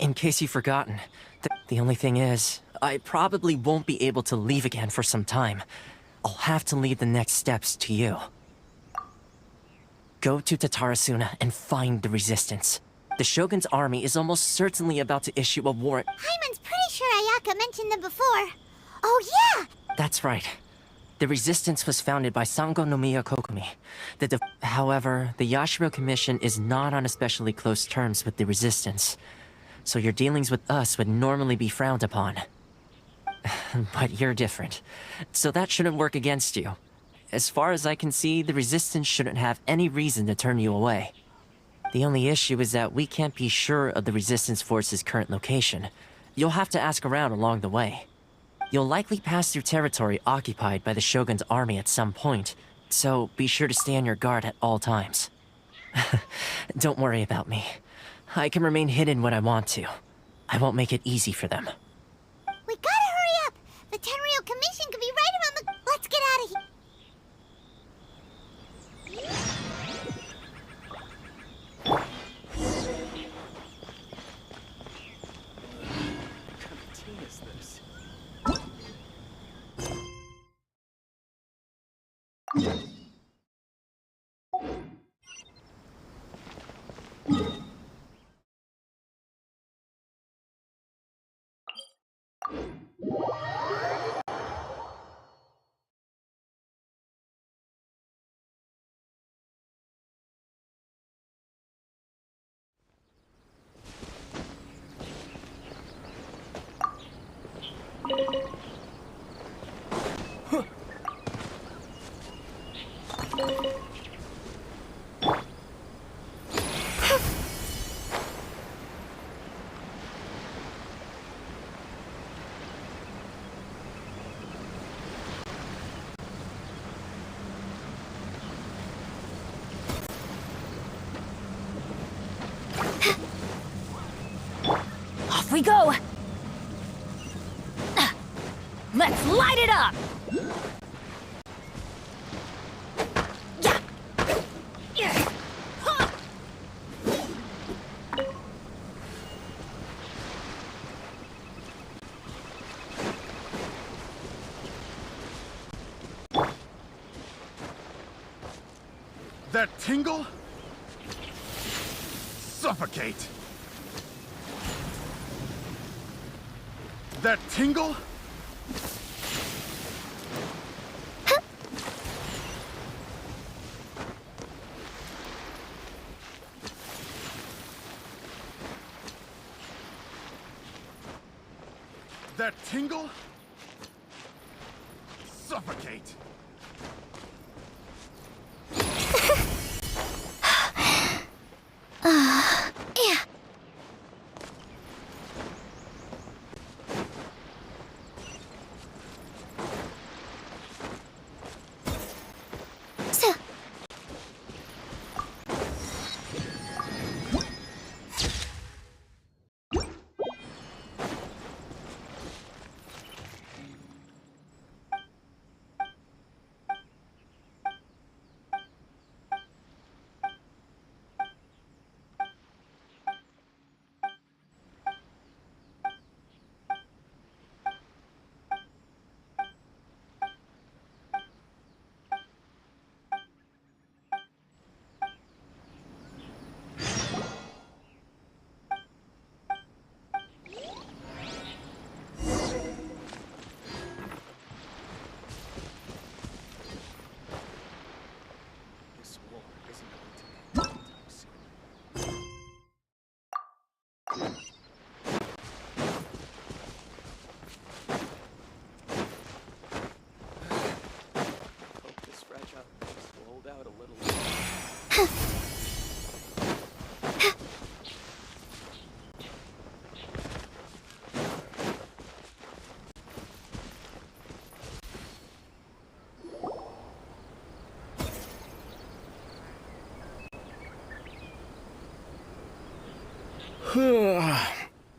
In case you've forgotten, the only thing is, I probably won't be able to leave again for some time. I'll have to leave the next steps to you. Go to Tatarasuna and find the Resistance. The Shogun's army is almost certainly about to issue a warrant. Hyman's pretty sure Ayaka mentioned them before. Oh, yeah! That's right. The Resistance was founded by Sango no Miyakokumi. However, the Yashiro Commission is not on especially close terms with the Resistance, so your dealings with us would normally be frowned upon. But you're different, so that shouldn't work against you. As far as I can see, the Resistance shouldn't have any reason to turn you away. The only issue is that we can't be sure of the Resistance force's current location. You'll have to ask around along the way. You'll likely pass through territory occupied by the Shogun's army at some point, so be sure to stay on your guard at all times. Don't worry about me. I can remain hidden when I want to. I won't make it easy for them. We gotta hurry up! The Tenryou Commission could be right around the... Let's get out of here! Off we go! Let's light it up! That tingle? Suffocate! That tingle? That tingle? Suffocate! Yeah. So.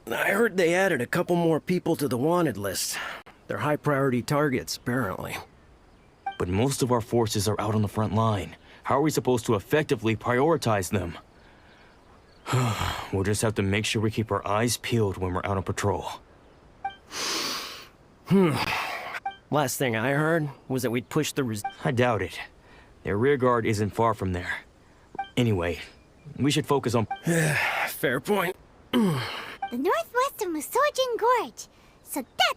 I heard they added a couple more people to the wanted list. They're high-priority targets, apparently. But most of our forces are out on the front line. How are we supposed to effectively prioritize them? We'll just have to make sure we keep our eyes peeled when we're out on patrol. Last thing I heard was that we'd push the I doubt it. Their rear guard isn't far from there. Anyway, we should focus on... Fair point. The northwest of Musojin Gorge. So that...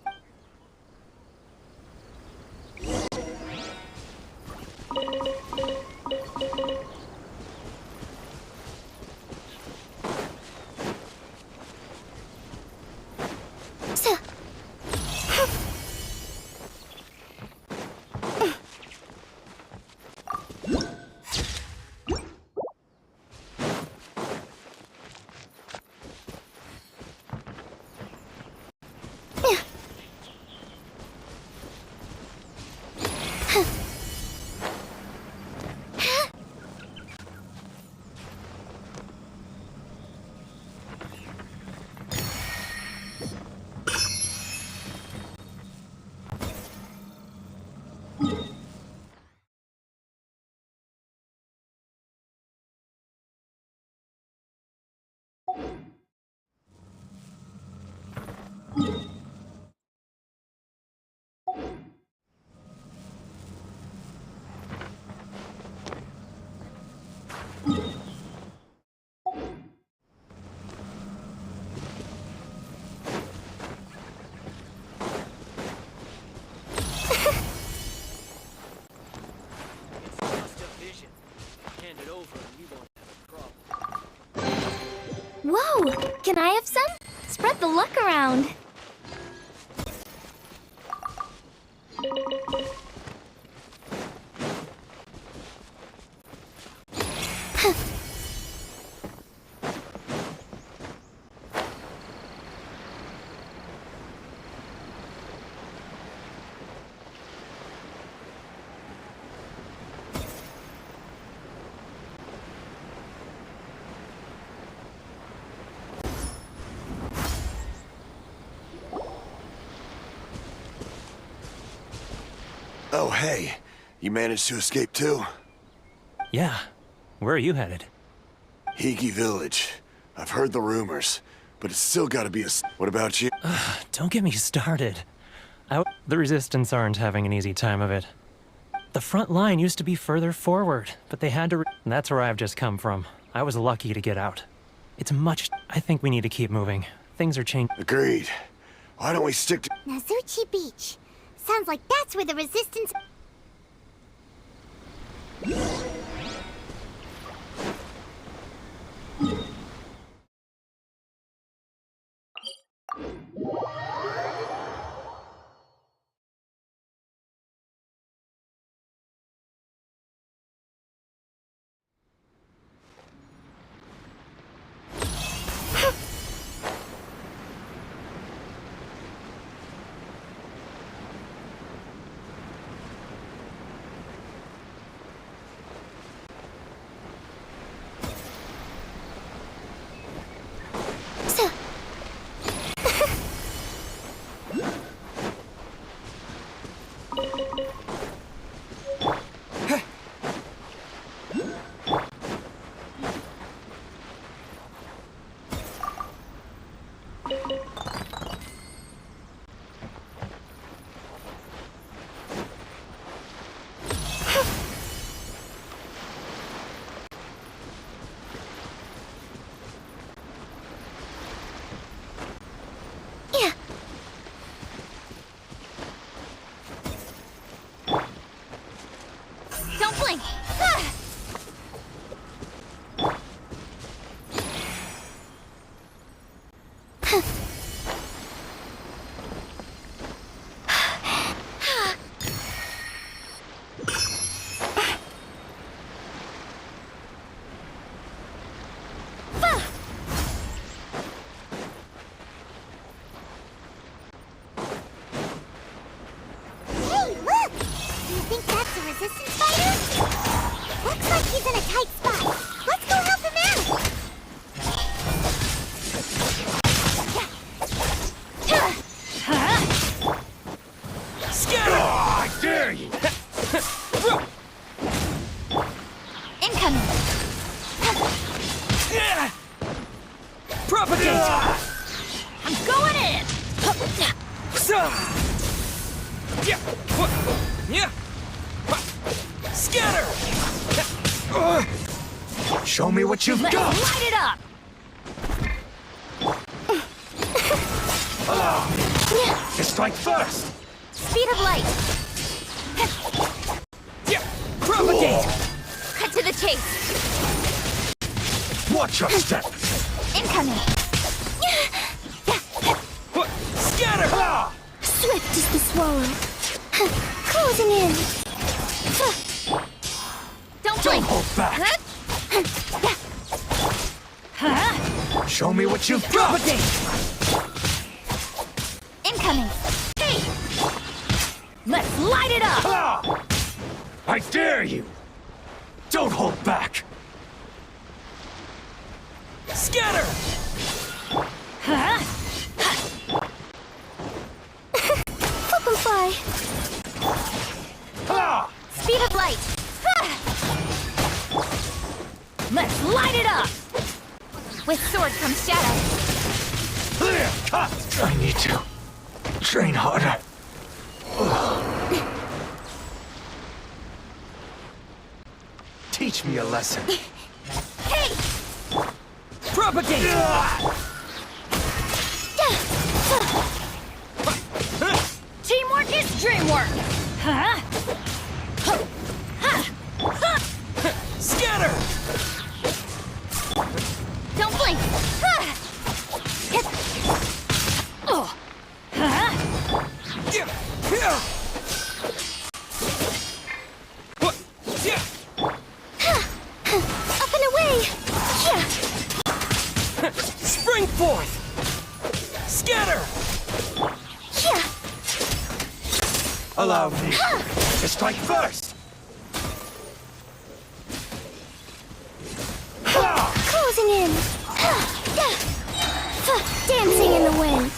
Whoa! Can I have some? Spread the luck around. Oh, hey. You managed to escape too? Yeah. Where are you headed? Higi Village. I've heard the rumors, but it's still gotta be a... What about you? Don't get me started. The Resistance aren't having an easy time of it. The front line used to be further forward, but they had to... That's where I've just come from. I was lucky to get out. It's much... I think we need to keep moving. Things are changing. Agreed. Why don't we stick to... Nazuchi Beach. Sounds like that's where the Resistance... Propagate! I'm going in! Scatter! Show me what you've Let's got! light it up! Strike first! Speed of light! Propagate! Cut to the chase! Watch your step! Incoming! Scatter! Swift is the swallow. Closing in. Don't blink! hold back! Show me what you've got! Propagate! Incoming! Hey! Let's light it up! I dare you! Don't hold back! Scatter! Flip and fly. Speed of light! Let's light it up! With sword comes shadow. Clear cut! I need to train harder. Teach me a lesson. Hey! Propagate! Teamwork is dreamwork! Scatter! Don't blink! Up and away. Spring forth! Scatter! Allow me to strike first. Closing in. Dancing in the wind.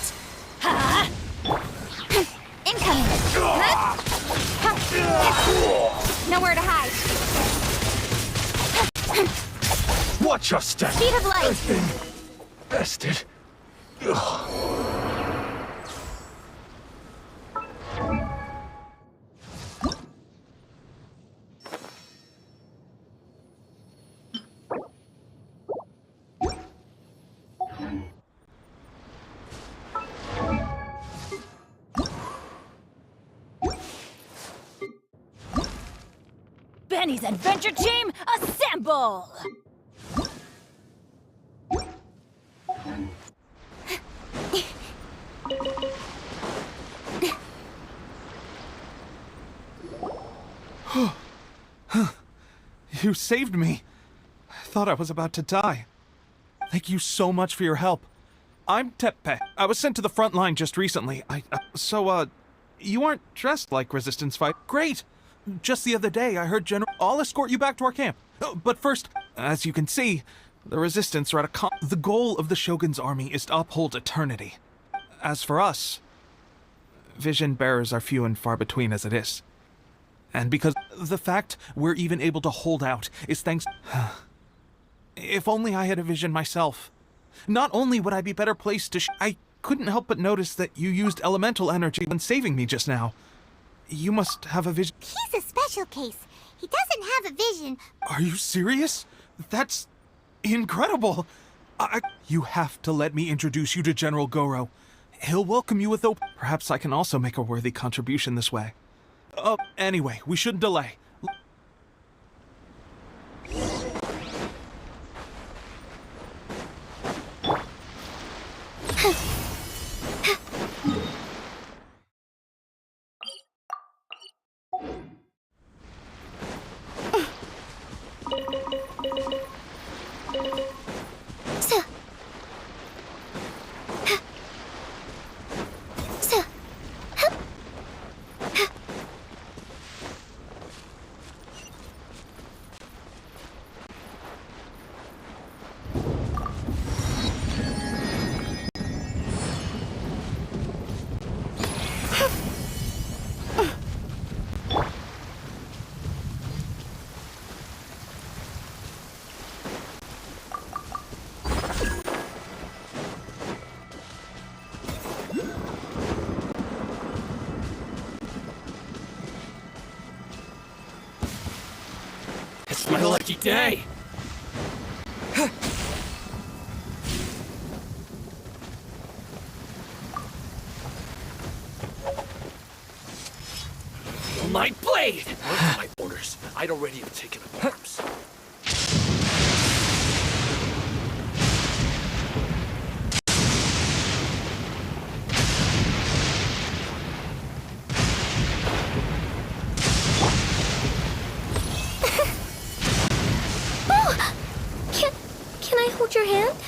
Incoming! Nowhere to hide. Watch your step. Speed of light! Bested. Benny's adventure team, assemble! You saved me. I thought I was about to die. Thank you so much for your help. I'm Tepe. I was sent to the front line just recently. You aren't dressed like resistance fight. Great! Just the other day, I heard General... I'll escort you back to our camp. But first, as you can see, the resistance are at a the goal of the Shogun's army is to uphold eternity. As for us, vision bearers are few and far between as it is. And because the fact we're even able to hold out is thanks... If only I had a vision myself. Not only would I be better placed to I couldn't help but notice that you used elemental energy when saving me just now. You must have a vision... He's a special case. He doesn't have a vision. Are you serious? That's incredible. You have to let me introduce you to General Goro. He'll welcome you with open... Perhaps I can also make a worthy contribution this way. Anyway, we shouldn't delay. my lucky day. My blade! Where's my orders? I'd already have taken up arms. Oh! Can I hold your hand?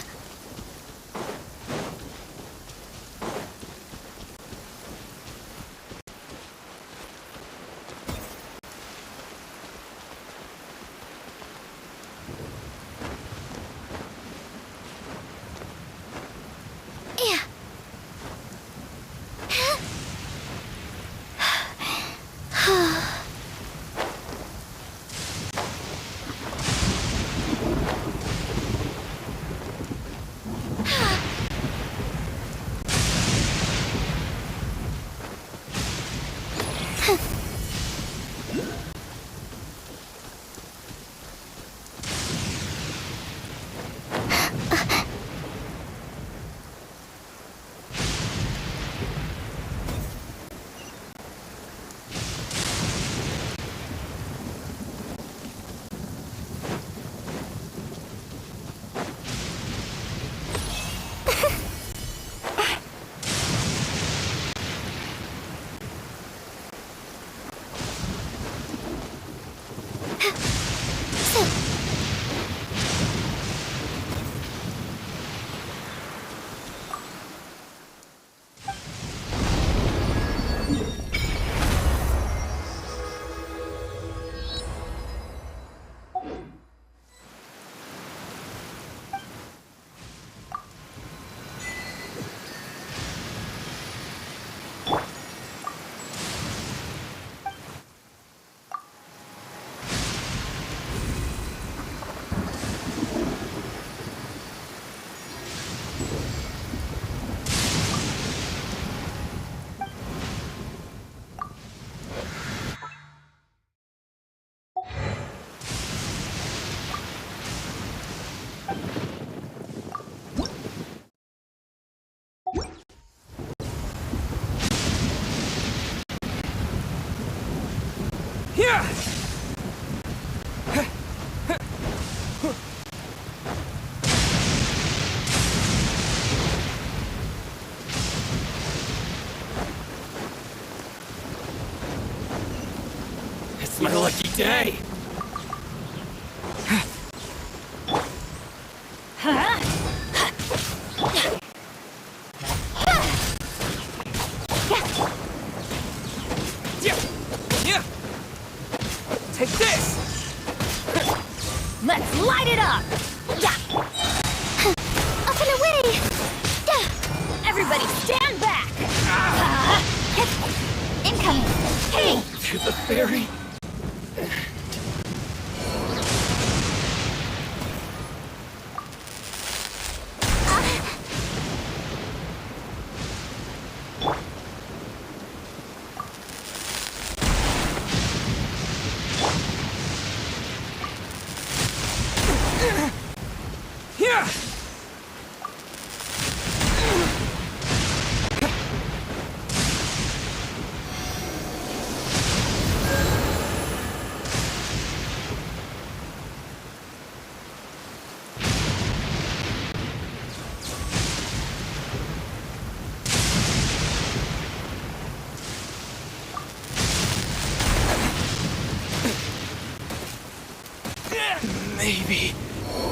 It's my lucky day. Take this! Let's light it up! Up and away! Everybody stand back! Incoming! Hey! To the fairy. Maybe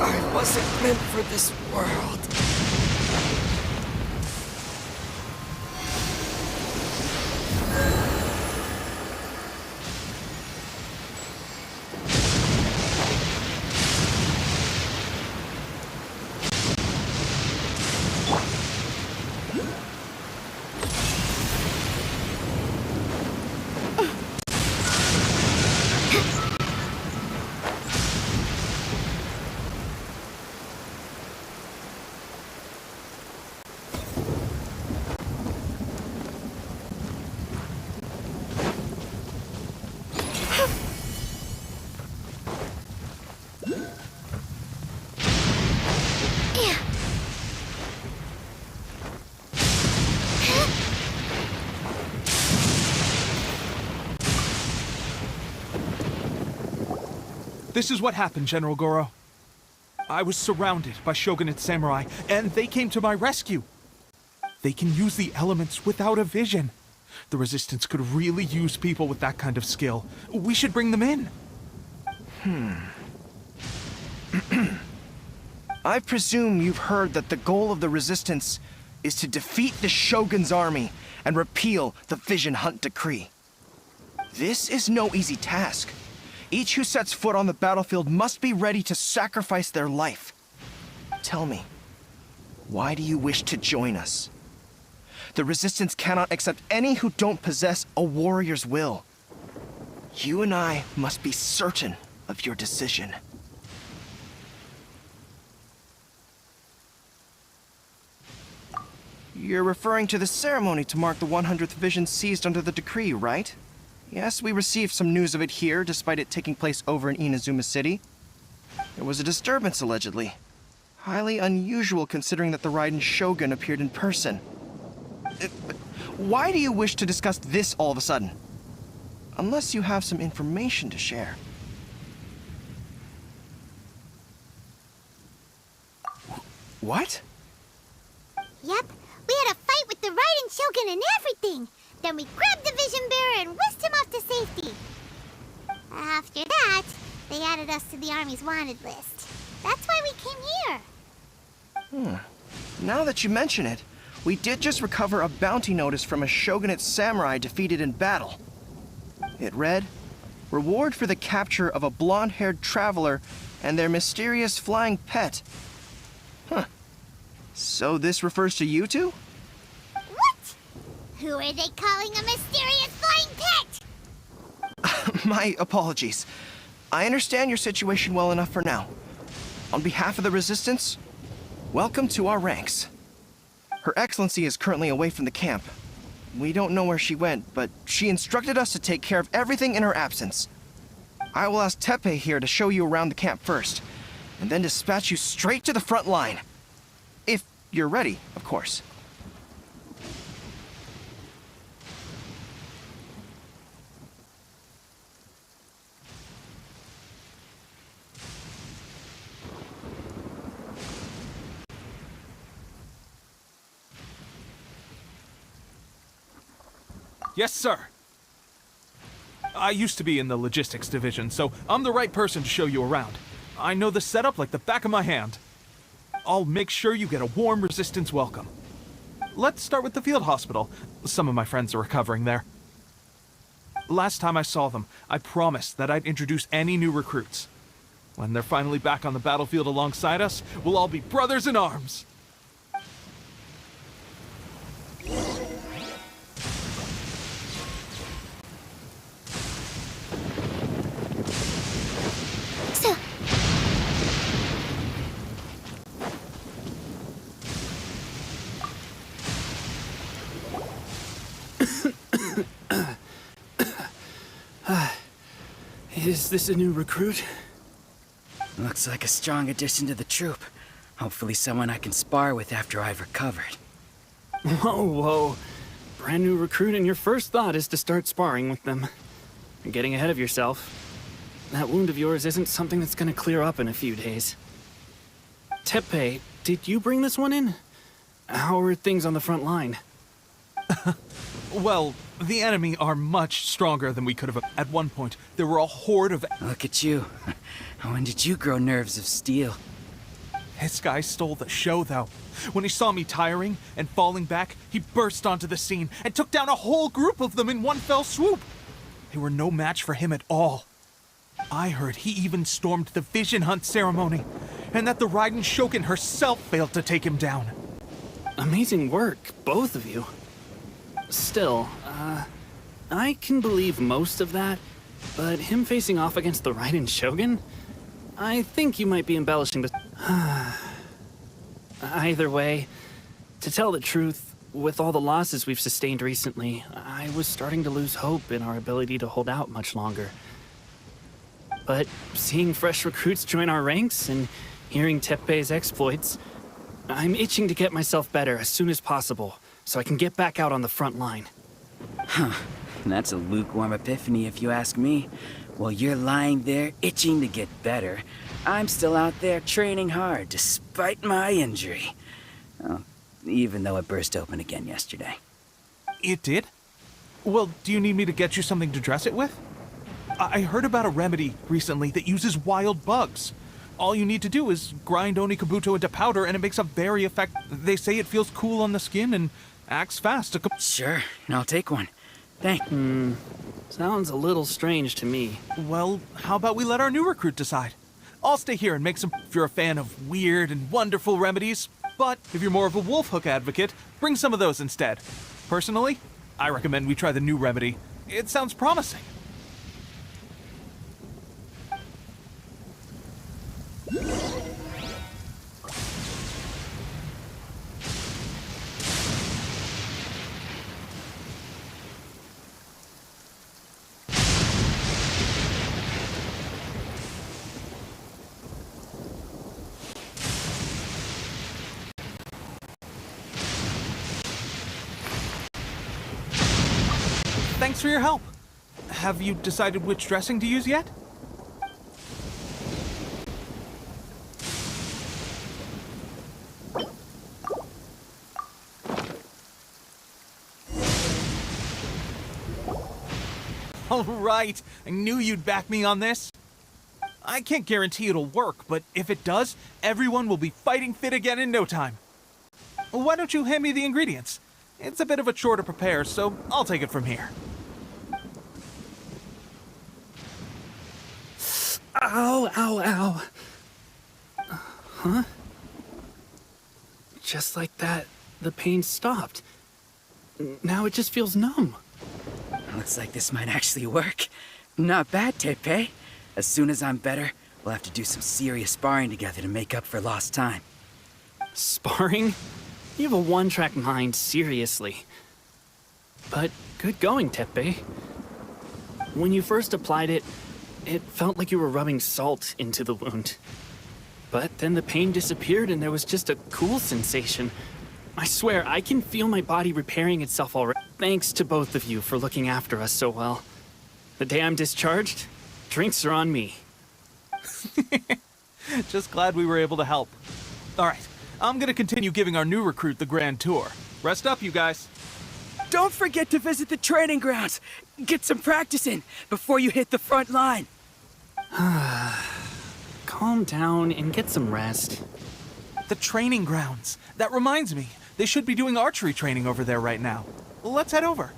I wasn't meant for this world. This is what happened, General Goro. I was surrounded by Shogunate samurai, and they came to my rescue. They can use the elements without a vision. The Resistance could really use people with that kind of skill. We should bring them in. I presume you've heard that the goal of the Resistance is to defeat the Shogun's army and repeal the Vision Hunt Decree. This is no easy task. Each who sets foot on the battlefield must be ready to sacrifice their life. Tell me, why do you wish to join us? The Resistance cannot accept any who don't possess a warrior's will. You and I must be certain of your decision. You're referring to the ceremony to mark the 100th vision seized under the decree, right? Yes, we received some news of it here, despite it taking place over in Inazuma City. There was a disturbance, allegedly. Highly unusual considering that the Raiden Shogun appeared in person. Why do you wish to discuss this all of a sudden? Unless you have some information to share. What? Yep, we had a fight with the Raiden Shogun and everything. Then we grabbed the Vision Bearer and whisked him off to safety. After that, they added us to the Army's wanted list. That's why we came here. Now that you mention it, we did just recover a bounty notice from a Shogunate samurai defeated in battle. It read, "Reward for the capture of a blonde-haired traveler and their mysterious flying pet." So this refers to you two? What? Who are they calling a mysterious flying pet? My apologies. I understand your situation well enough for now. On behalf of the Resistance, welcome to our ranks. Her Excellency is currently away from the camp. We don't know where she went, but she instructed us to take care of everything in her absence. I will ask Teppei here to show you around the camp first, and then dispatch you straight to the front line. If you're ready, of course. Yes, sir. I used to be in the logistics division, so I'm the right person to show you around. I know the setup like the back of my hand. I'll make sure you get a warm Resistance welcome. Let's start with the field hospital. Some of my friends are recovering there. Last time I saw them, I promised that I'd introduce any new recruits. When they're finally back on the battlefield alongside us, we'll all be brothers in arms. Is this a new recruit? Looks like a strong addition to the troop. Hopefully someone I can spar with after I've recovered. Whoa, whoa. Brand new recruit and your first thought is to start sparring with them. You're getting ahead of yourself. That wound of yours isn't something that's gonna clear up in a few days. Teppei, did you bring this one in? How are things on the front line? Well, the enemy are much stronger than we could have. At one point, there were a horde of... Look at you. When did you grow nerves of steel? This guy stole the show, though. When he saw me tiring and falling back, he burst onto the scene and took down a whole group of them in one fell swoop. They were no match for him at all. I heard he even stormed the Vision Hunt ceremony, and that the Raiden Shogun herself failed to take him down. Amazing work, both of you. Still, I can believe most of that, but him facing off against the Raiden Shogun? I think you might be embellishing the... Either way, to tell the truth, with all the losses we've sustained recently, I was starting to lose hope in our ability to hold out much longer. But seeing fresh recruits join our ranks and hearing Teppei's exploits, I'm itching to get myself better as soon as possible, so I can get back out on the front line. Huh. That's a lukewarm epiphany if you ask me. While you're lying there itching to get better, I'm still out there training hard despite my injury. Oh, even though it burst open again yesterday. It did? Well, do you need me to get you something to dress it with? I heard about a remedy recently that uses wild bugs. All you need to do is grind Onikabuto into powder and it makes a very effective... They say it feels cool on the skin and acts fast. Sure, I'll take one. Thanks. Sounds a little strange to me. Well, how about we let our new recruit decide? I'll stay here and make some if you're a fan of weird and wonderful remedies. But if you're more of a wolf hook advocate, bring some of those instead. Personally, I recommend we try the new remedy. It sounds promising. Thanks for your help. Have you decided which dressing to use yet? All right, I knew you'd back me on this. I can't guarantee it'll work, but if it does, everyone will be fighting fit again in no time. Why don't you hand me the ingredients? It's a bit of a chore to prepare, so I'll take it from here. Ow, ow, ow. Huh? Just like that, the pain stopped. Now it just feels numb. Looks like this might actually work. Not bad, Tepe. As soon as I'm better, we'll have to do some serious sparring together to make up for lost time. Sparring? You have a one-track mind, seriously. But good going, Tepe. When you first applied it, it felt like you were rubbing salt into the wound. But then the pain disappeared and there was just a cool sensation. I swear, I can feel my body repairing itself already. Thanks to both of you for looking after us so well. The day I'm discharged, drinks are on me. Just glad we were able to help. All right, I'm gonna continue giving our new recruit the grand tour. Rest up, you guys. Don't forget to visit the training grounds. Get some practice in before you hit the front line. Calm down and get some rest. The training grounds. That reminds me, they should be doing archery training over there right now. Let's head over.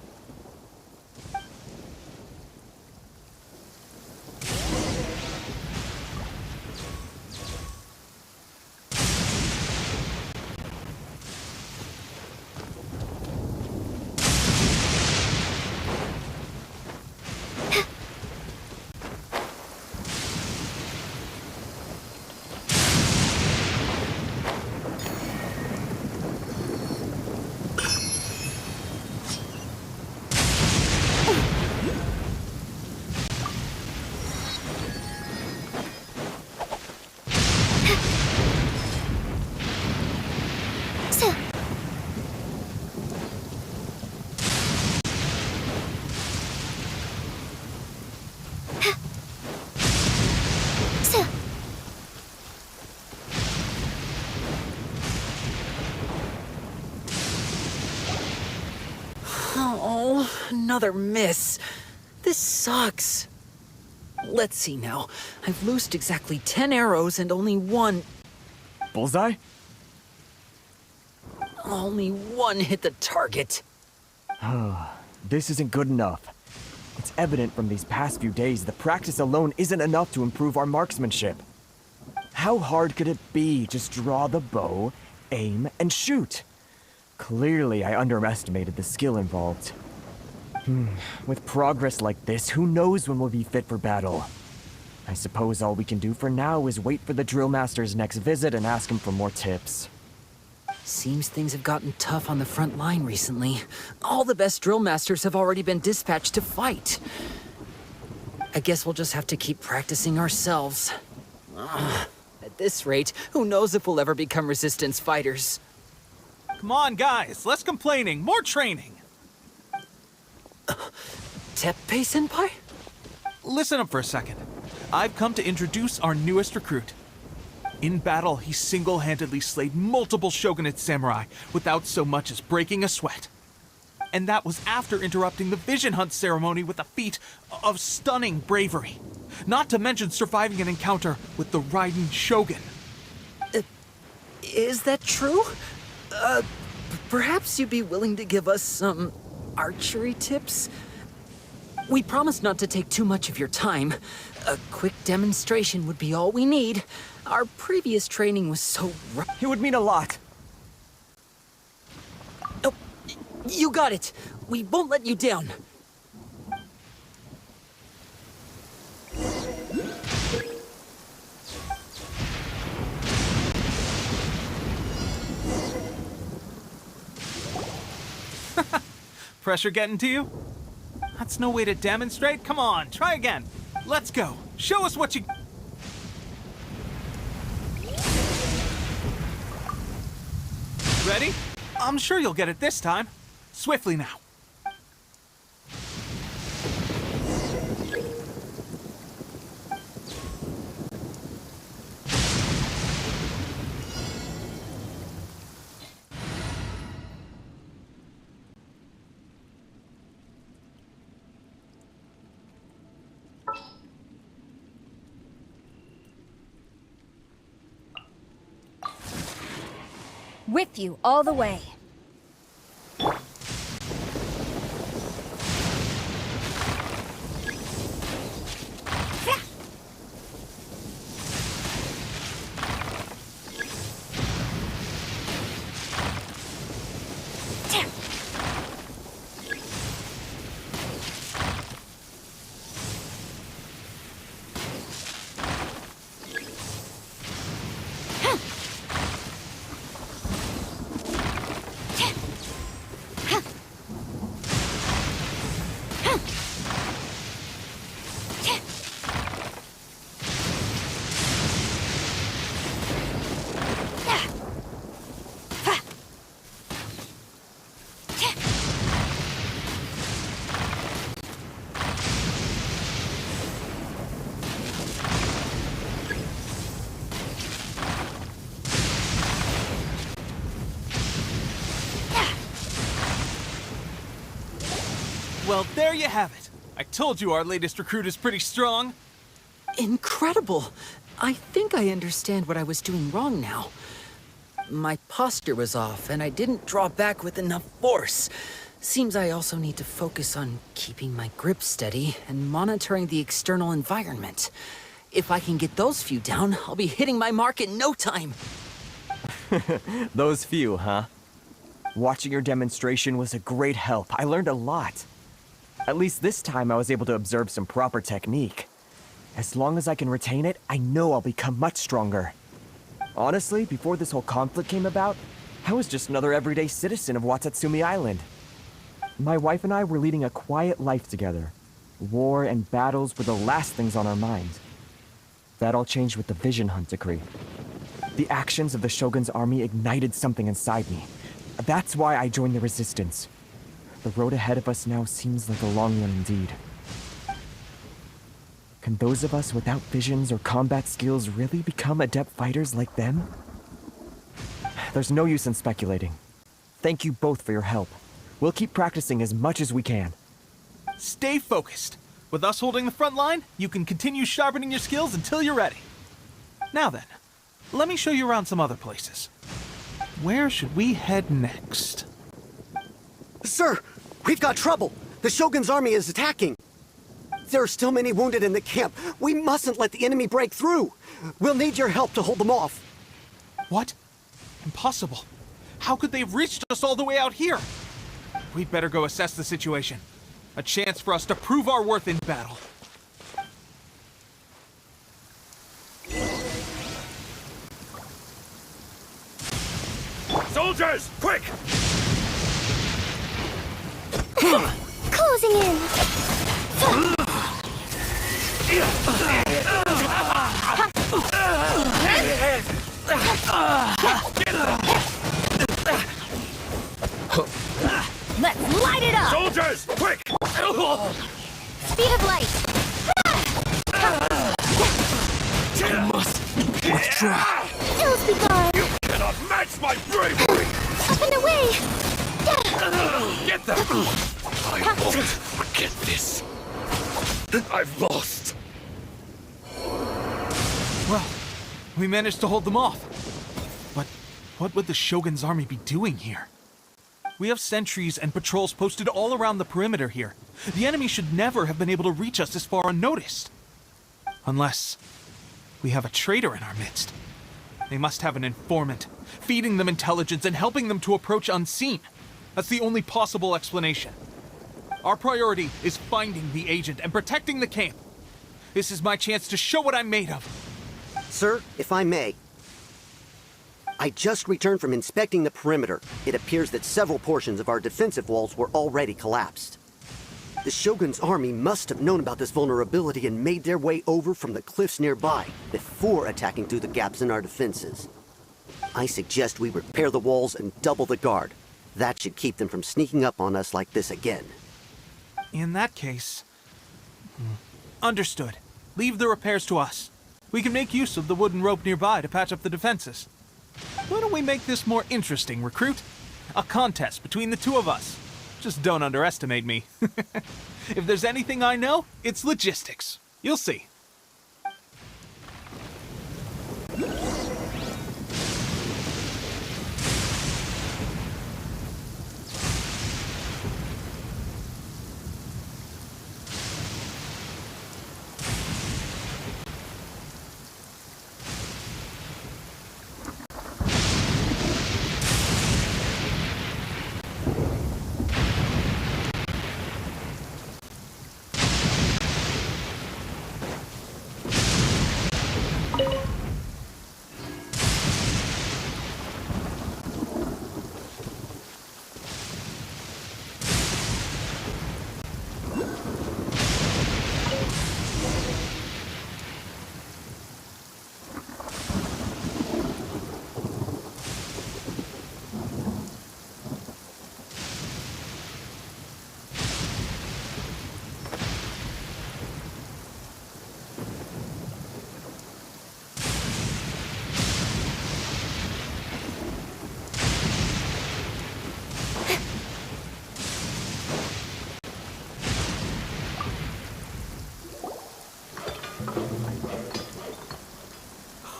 Oh, another miss. This sucks. Let's see now. I've loosed exactly 10 arrows and only one... Bullseye? Only one hit the target. This isn't good enough. It's evident from these past few days that practice alone isn't enough to improve our marksmanship. How hard could it be? Just draw the bow, aim, and shoot. Clearly, I underestimated the skill involved. With progress like this, who knows when we'll be fit for battle? I suppose all we can do for now is wait for the drill master's next visit and ask him for more tips. Seems things have gotten tough on the front line recently. All the best drill masters have already been dispatched to fight. I guess we'll just have to keep practicing ourselves. At this rate, who knows if we'll ever become resistance fighters. Come on, guys, less complaining, more training. Teppei-senpai? Listen up for a second. I've come to introduce our newest recruit. In battle, he single-handedly slayed multiple shogunate samurai without so much as breaking a sweat. And that was after interrupting the vision hunt ceremony with a feat of stunning bravery. Not to mention surviving an encounter with the Raiden Shogun. Is that true? Perhaps you'd be willing to give us some archery tips? We promise not to take too much of your time. A quick demonstration would be all we need. Our previous training was so rough. It would mean a lot. Oh, you got it. We won't let you down. Pressure getting to you? That's no way to demonstrate. Come on, try again. Let's go. Show us what you... Ready? I'm sure you'll get it this time. Swiftly now. With you all the way. Well, there you have it. I told you our latest recruit is pretty strong. Incredible. I think I understand what I was doing wrong now. My posture was off, and I didn't draw back with enough force. Seems I also need to focus on keeping my grip steady and monitoring the external environment. If I can get those few down, I'll be hitting my mark in no time. Those few, huh? Watching your demonstration was a great help. I learned a lot. At least this time I was able to observe some proper technique. As long as I can retain it, I know I'll become much stronger. Honestly, before this whole conflict came about, I was just another everyday citizen of Watatsumi Island. My wife and I were leading a quiet life together. War and battles were the last things on our mind. That all changed with the Vision Hunt decree. The actions of the Shogun's army ignited something inside me. That's why I joined the resistance. The road ahead of us now seems like a long one indeed. Can those of us without visions or combat skills really become adept fighters like them? There's no use in speculating. Thank you both for your help. We'll keep practicing as much as we can. Stay focused. With us holding the front line, you can continue sharpening your skills until you're ready. Now then, let me show you around some other places. Where should we head next? Sir, we've got trouble. The Shogun's army is attacking. There are still many wounded in the camp. We mustn't let the enemy break through. We'll need your help to hold them off. What? Impossible. How could they have reached us all the way out here? We'd better go assess the situation. A chance for us to prove our worth in battle. Soldiers, quick! Closing in. Let's light it up! Soldiers, quick! speed of light. I must withdraw. Ills be gone. You cannot match my bravery! Up and away. Get them! I won't forget this. I've lost. Well, we managed to hold them off. But what would the Shogun's army be doing here? We have sentries and patrols posted all around the perimeter here. The enemy should never have been able to reach us this far unnoticed. Unless we have a traitor in our midst. They must have an informant, feeding them intelligence and helping them to approach unseen. That's the only possible explanation. Our priority is finding the agent and protecting the camp. This is my chance to show what I'm made of. Sir, if I may. I just returned from inspecting the perimeter. It appears that several portions of our defensive walls were already collapsed. The Shogun's army must have known about this vulnerability and made their way over from the cliffs nearby before attacking through the gaps in our defenses. I suggest we repair the walls and double the guard. That should keep them from sneaking up on us like this again. In that case... Understood. Leave the repairs to us. We can make use of the wooden rope nearby to patch up the defenses. Why don't we make this more interesting, recruit? A contest between the two of us. Just don't underestimate me. If there's anything I know, it's logistics. You'll see.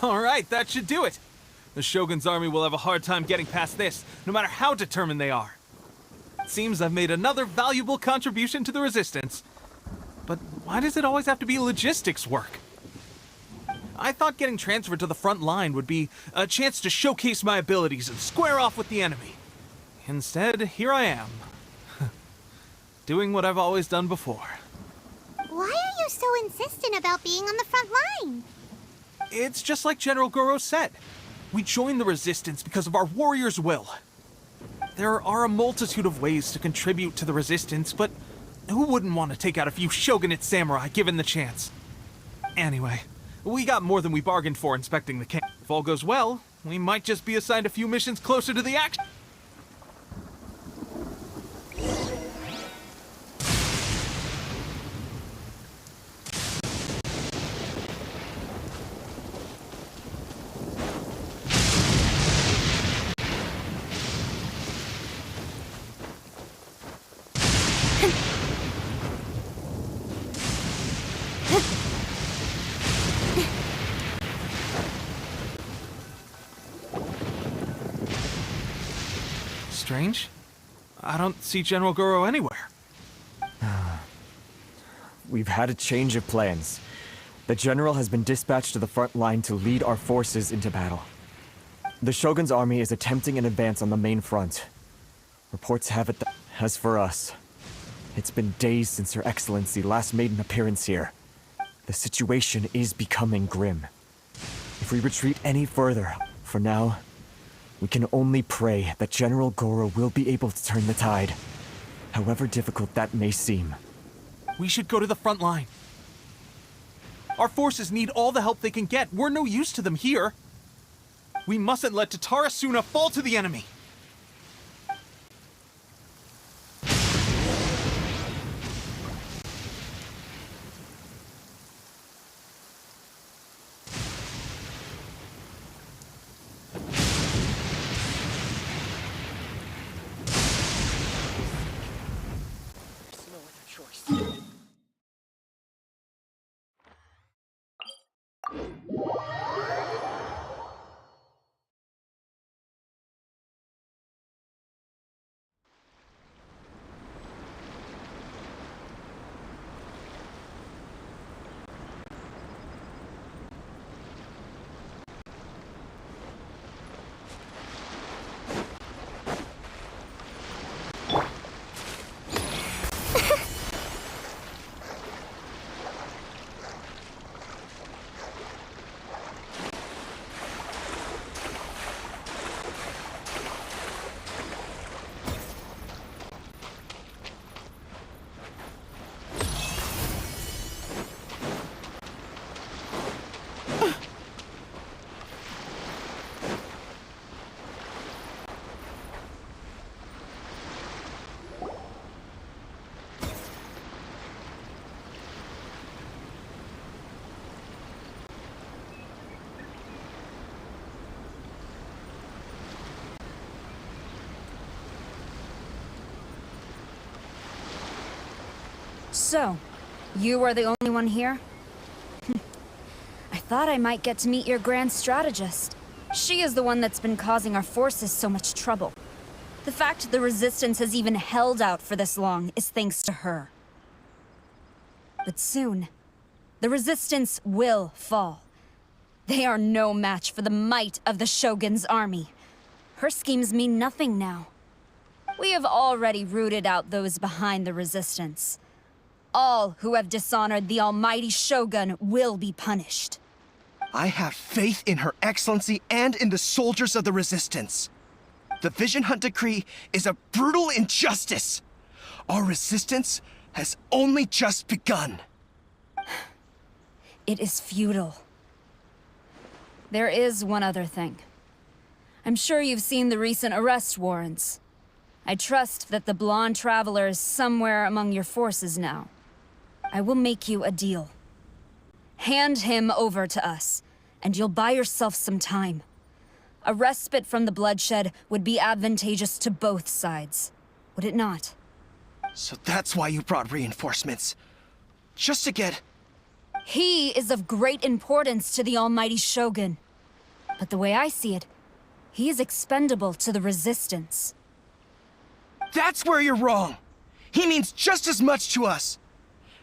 Alright, that should do it. The Shogun's army will have a hard time getting past this, no matter how determined they are. It seems I've made another valuable contribution to the Resistance. But why does it always have to be logistics work? I thought getting transferred to the front line would be a chance to showcase my abilities and square off with the enemy. Instead, here I am. Doing what I've always done before. Why are you so insistent about being on the front line? It's just like General Goro said. We joined the Resistance because of our warriors' will. There are a multitude of ways to contribute to the Resistance, but who wouldn't want to take out a few shogunate samurai given the chance? Anyway, we got more than we bargained for inspecting the camp. If all goes well, we might just be assigned a few missions closer to the action. Strange. I don't see General Goro anywhere. We've had a change of plans. The General has been dispatched to the front line to lead our forces into battle. The Shogun's army is attempting an advance on the main front. Reports have it that, as for us, it's been days since Her Excellency last made an appearance here. The situation is becoming grim. If we retreat any further, for now, we can only pray that General Goro will be able to turn the tide, however difficult that may seem. We should go to the front line. Our forces need all the help they can get. We're no use to them here. We mustn't let Tatarasuna fall to the enemy. So, you are the only one here? I thought I might get to meet your grand strategist. She is the one that's been causing our forces so much trouble. The fact the Resistance has even held out for this long is thanks to her. But soon, the Resistance will fall. They are no match for the might of the Shogun's army. Her schemes mean nothing now. We have already rooted out those behind the Resistance. All who have dishonored the almighty Shogun will be punished. I have faith in Her Excellency and in the soldiers of the Resistance. The Vision Hunt Decree is a brutal injustice. Our resistance has only just begun. It is futile. There is one other thing. I'm sure you've seen the recent arrest warrants. I trust that the blonde traveler is somewhere among your forces now. I will make you a deal. Hand him over to us, and you'll buy yourself some time. A respite from the bloodshed would be advantageous to both sides, would it not? So that's why you brought reinforcements. Just to get... He is of great importance to the almighty Shogun. But the way I see it, he is expendable to the Resistance. That's where you're wrong. He means just as much to us.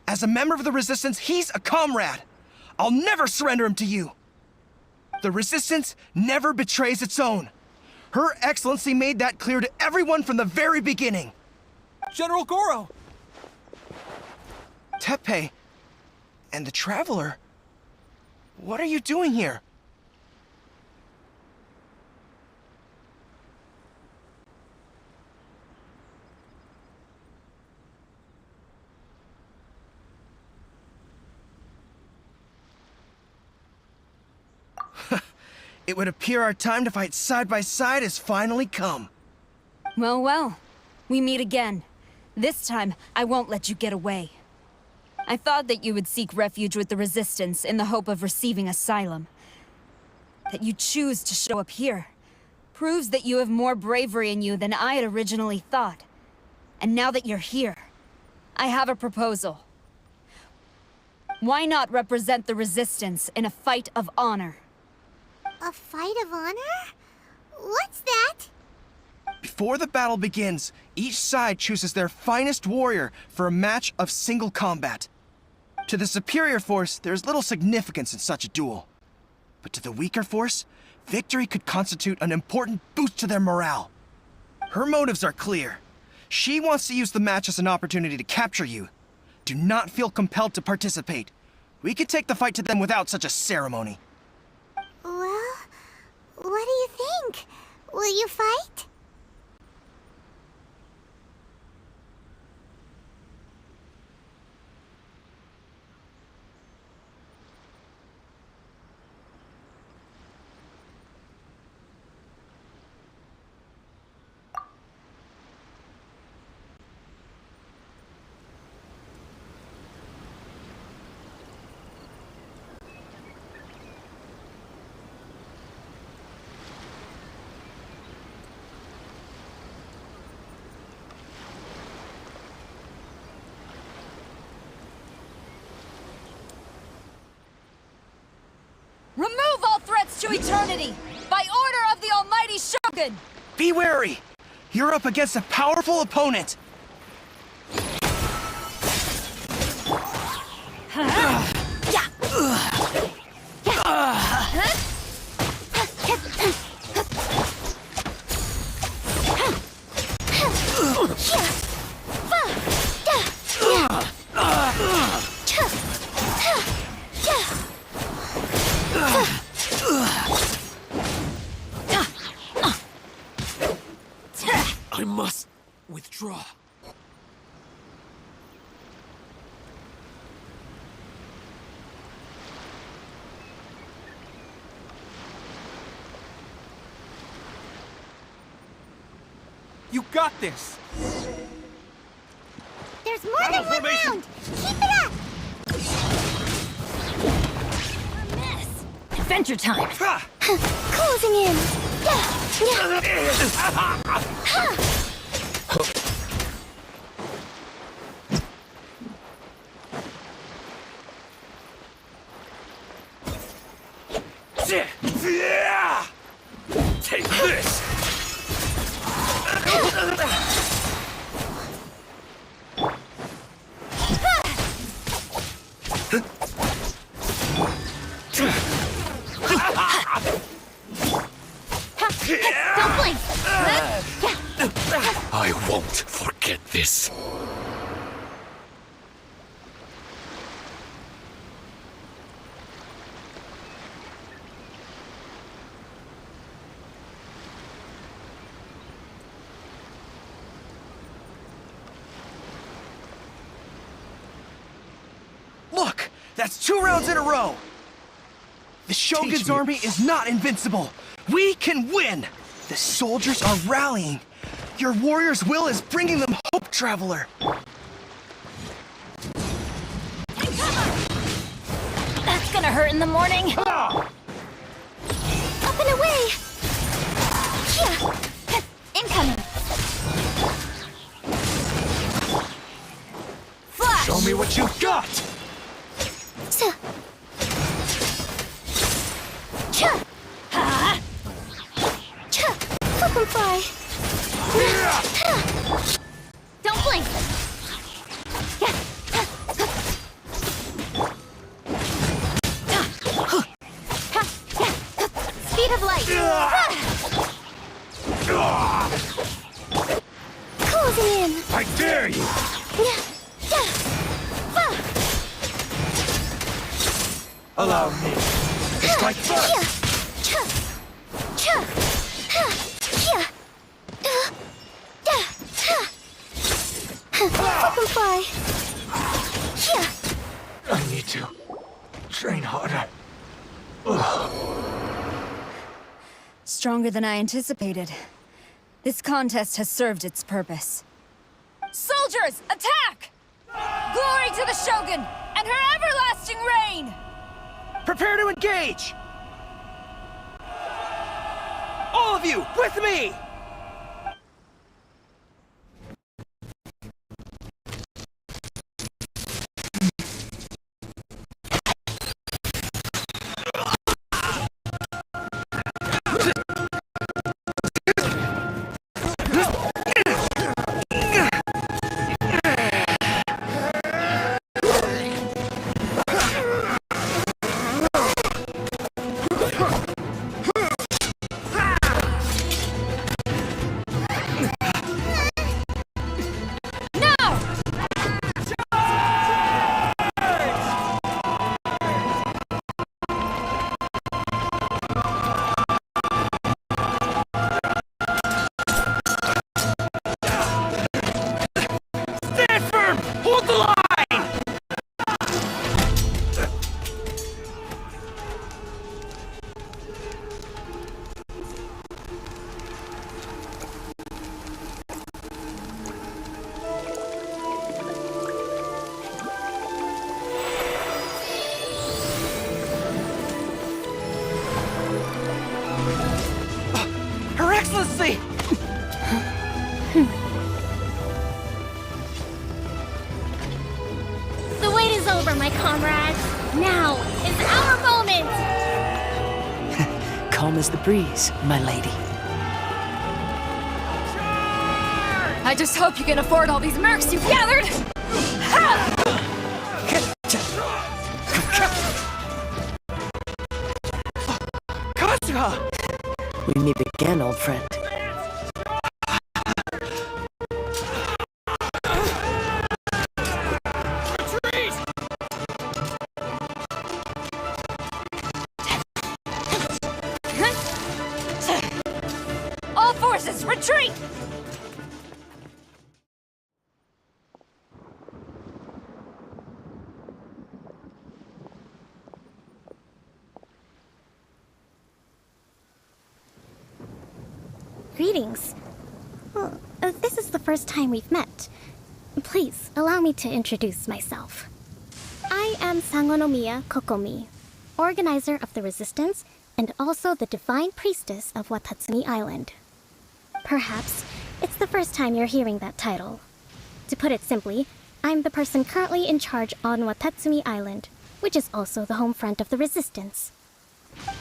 As a member of the Resistance, he's a comrade. I'll never surrender him to you. The Resistance never betrays its own. Her Excellency made that clear to everyone from the very beginning. General Goro! Tepe and the Traveler, what are you doing here? It would appear our time to fight side by side has finally come. Well, well. We meet again. This time, I won't let you get away. I thought that you would seek refuge with the Resistance in the hope of receiving asylum. That you choose to show up here proves that you have more bravery in you than I had originally thought. And now that you're here, I have a proposal. Why not represent the Resistance in a fight of honor? A fight of honor? What's that? Before the battle begins, each side chooses their finest warrior for a match of single combat. To the superior force, there's little significance in such a duel. But to the weaker force, victory could constitute an important boost to their morale. Her motives are clear. She wants to use the match as an opportunity to capture you. Do not feel compelled to participate. We could take the fight to them without such a ceremony. Well, what do you think? Will you fight? Remove all threats to eternity! By order of the almighty Shogun! Be wary! You're up against a powerful opponent! I must withdraw. You got this! There's more than one round! Keep it up! Adventure time! Closing in! this. Look! That's 2 rounds in a row! The Shogun's army is not invincible! We can win! The soldiers are rallying! Your warrior's will is bringing them hope, Traveler! That's gonna hurt in the morning. Up and away! Here! Incoming! Flash! Show me what you got! Flip and fly! Don't blink! Speed of light! Closing in! I dare you! Allow me! Strike first! Flip and fly! I need to train harder. Stronger than I anticipated. This contest has served its purpose. Soldiers, attack! Glory to the Shogun and her everlasting reign! Prepare to engage! All of you, with me! Her Excellency! The wait is over, my comrades. Now is our moment! Calm as the breeze, my lady. I just hope you can afford all these mercs you've gathered! Ha! We meet again, old friend. All forces, retreat! Greetings. Well, this is the first time we've met. Please, allow me to introduce myself. I am Sangonomiya Kokomi, organizer of the Resistance and also the Divine Priestess of Watatsumi Island. Perhaps it's the first time you're hearing that title. To put it simply, I'm the person currently in charge on Watatsumi Island, which is also the home front of the Resistance.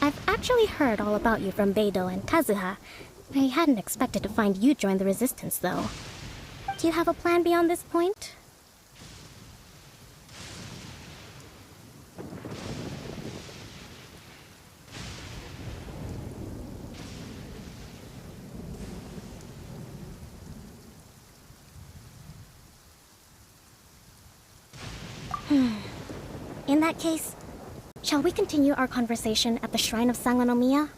I've actually heard all about you from Beidou and Kazuha. I hadn't expected to find you join the Resistance, though. Do you have a plan beyond this point? that case, shall we continue our conversation at the Shrine of Sangonomiya?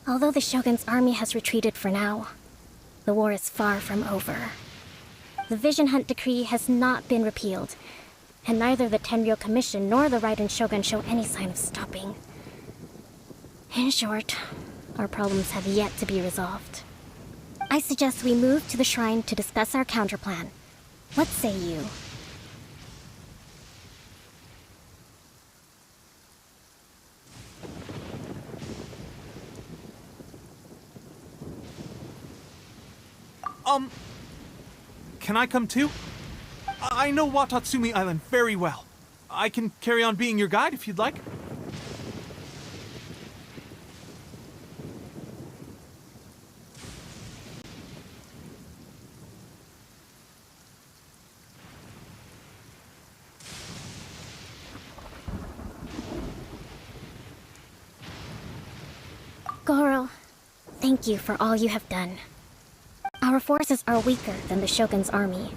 Although the Shogun's army has retreated for now, the war is far from over. The Vision Hunt Decree has not been repealed, and neither the Tenryou Commission nor the Raiden Shogun show any sign of stopping. In short, our problems have yet to be resolved. I suggest we move to the shrine to discuss our counterplan. What say you? Can I come too? I know Watatsumi Island very well. I can carry on being your guide if you'd like. Goro, thank you for all you have done. Our forces are weaker than the Shogun's army,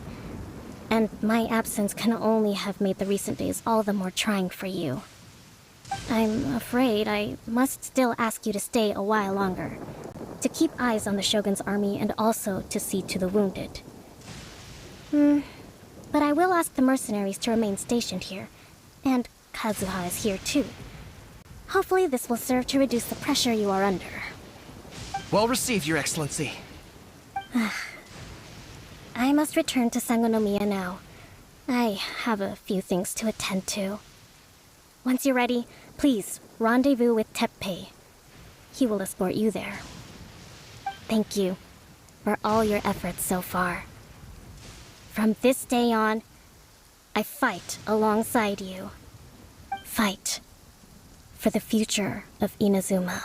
and my absence can only have made the recent days all the more trying for you. I'm afraid I must still ask you to stay a while longer, to keep eyes on the Shogun's army and also to see to the wounded. But I will ask the mercenaries to remain stationed here, and Kazuha is here too. Hopefully this will serve to reduce the pressure you are under. Well received, Your Excellency. I must return to Sangonomiya now. I have a few things to attend to. Once you're ready, please rendezvous with Teppei. He will escort you there. Thank you for all your efforts so far. From this day on, I fight alongside you. Fight for the future of Inazuma.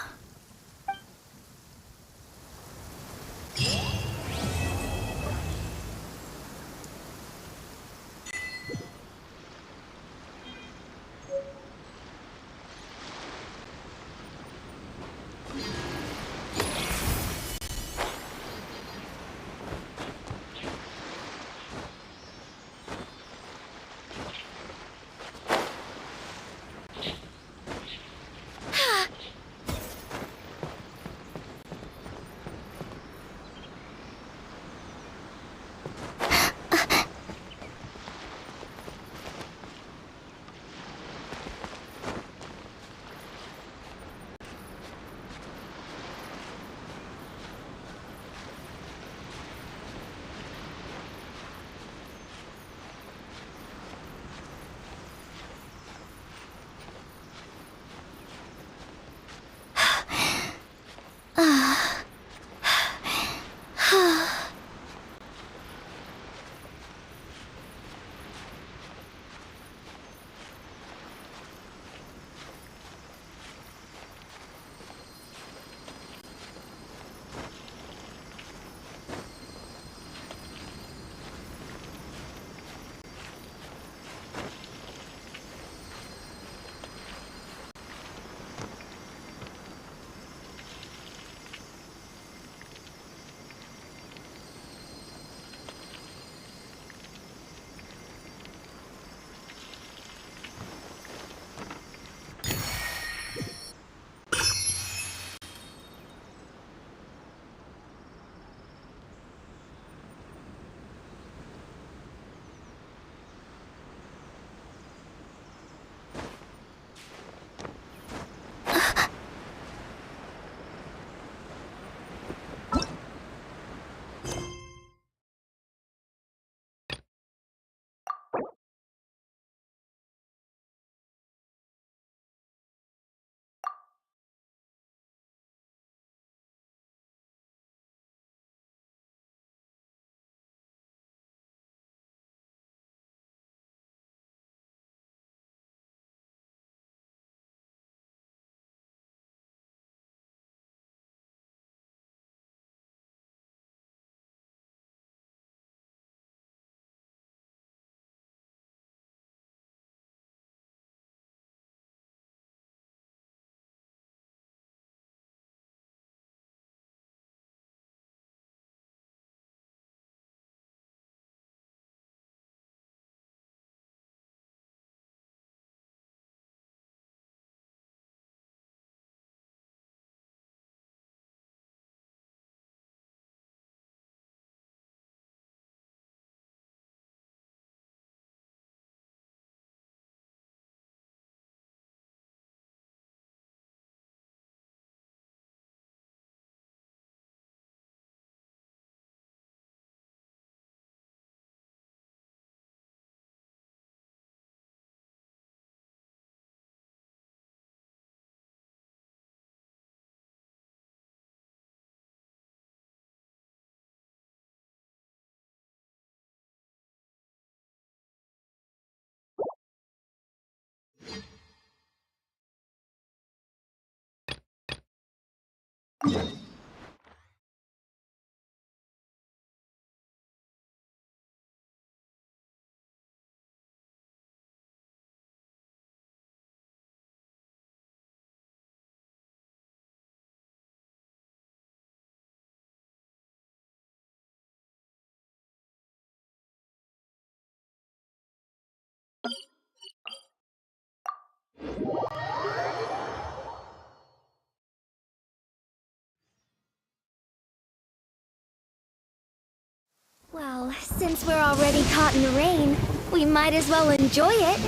Well, since we're already caught in the rain, we might as well enjoy it.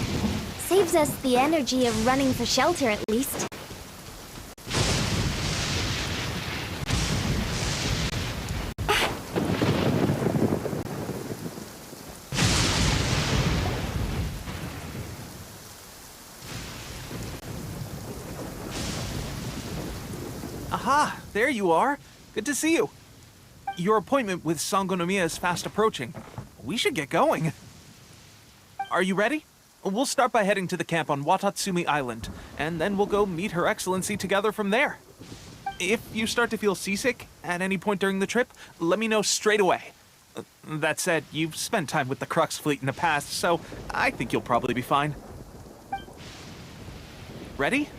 Saves us the energy of running for shelter at least. Aha! There you are! Good to see you. Your appointment with Sangonomiya is fast approaching. We should get going. Are you ready? We'll start by heading to the camp on Watatsumi Island, and then we'll go meet Her Excellency together from there. If you start to feel seasick at any point during the trip, let me know straight away. That said, you've spent time with the Crux fleet in the past, so I think you'll probably be fine. Ready?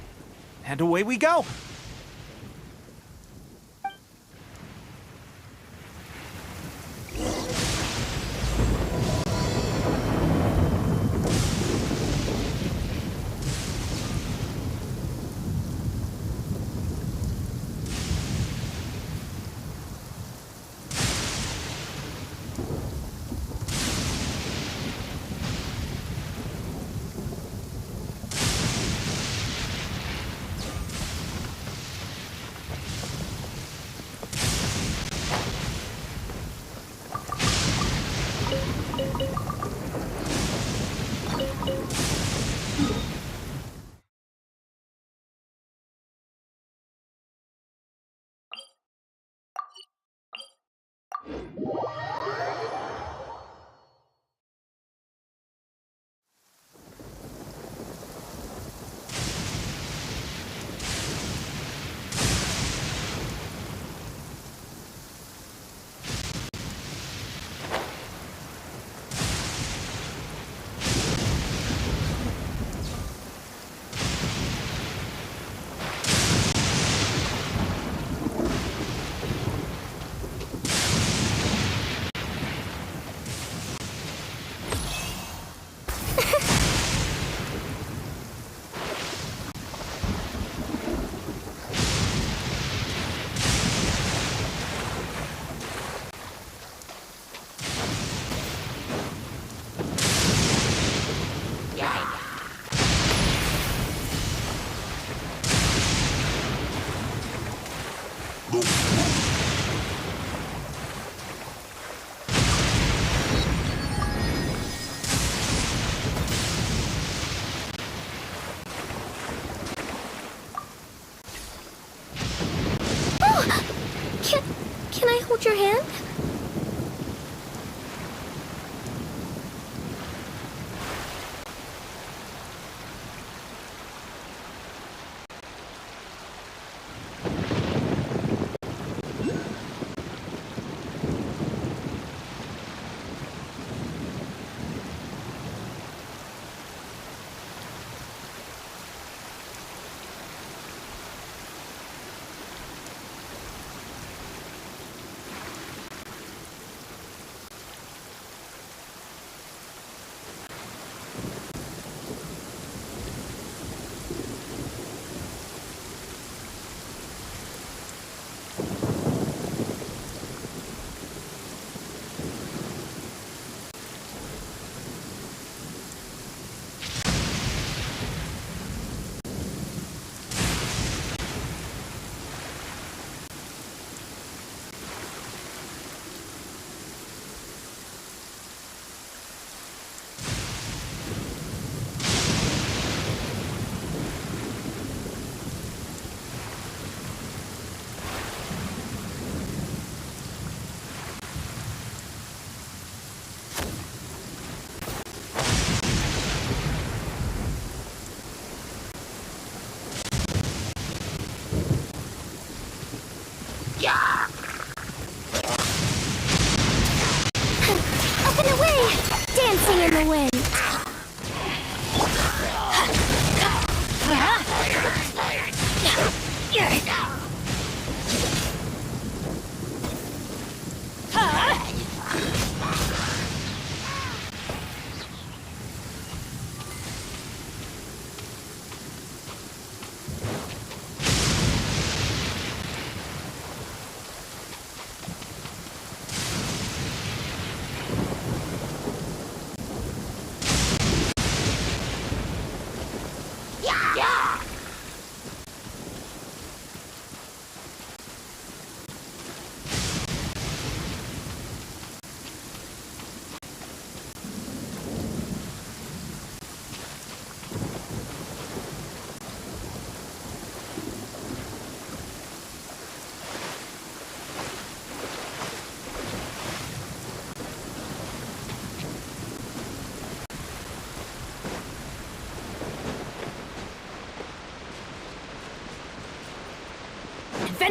And away we go!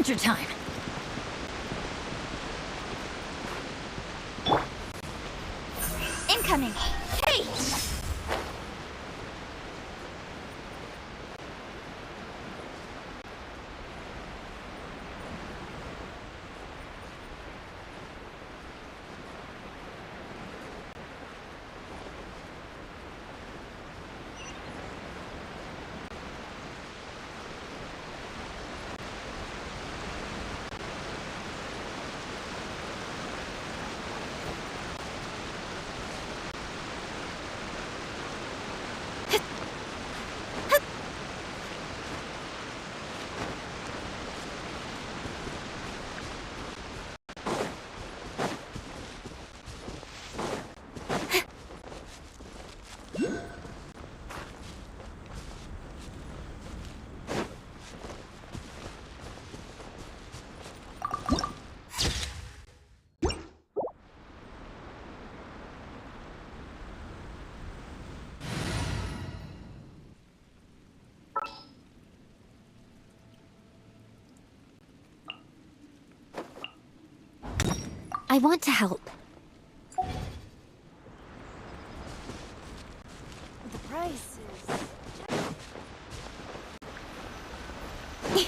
adventure time! Incoming! Hey! I want to help. The price is...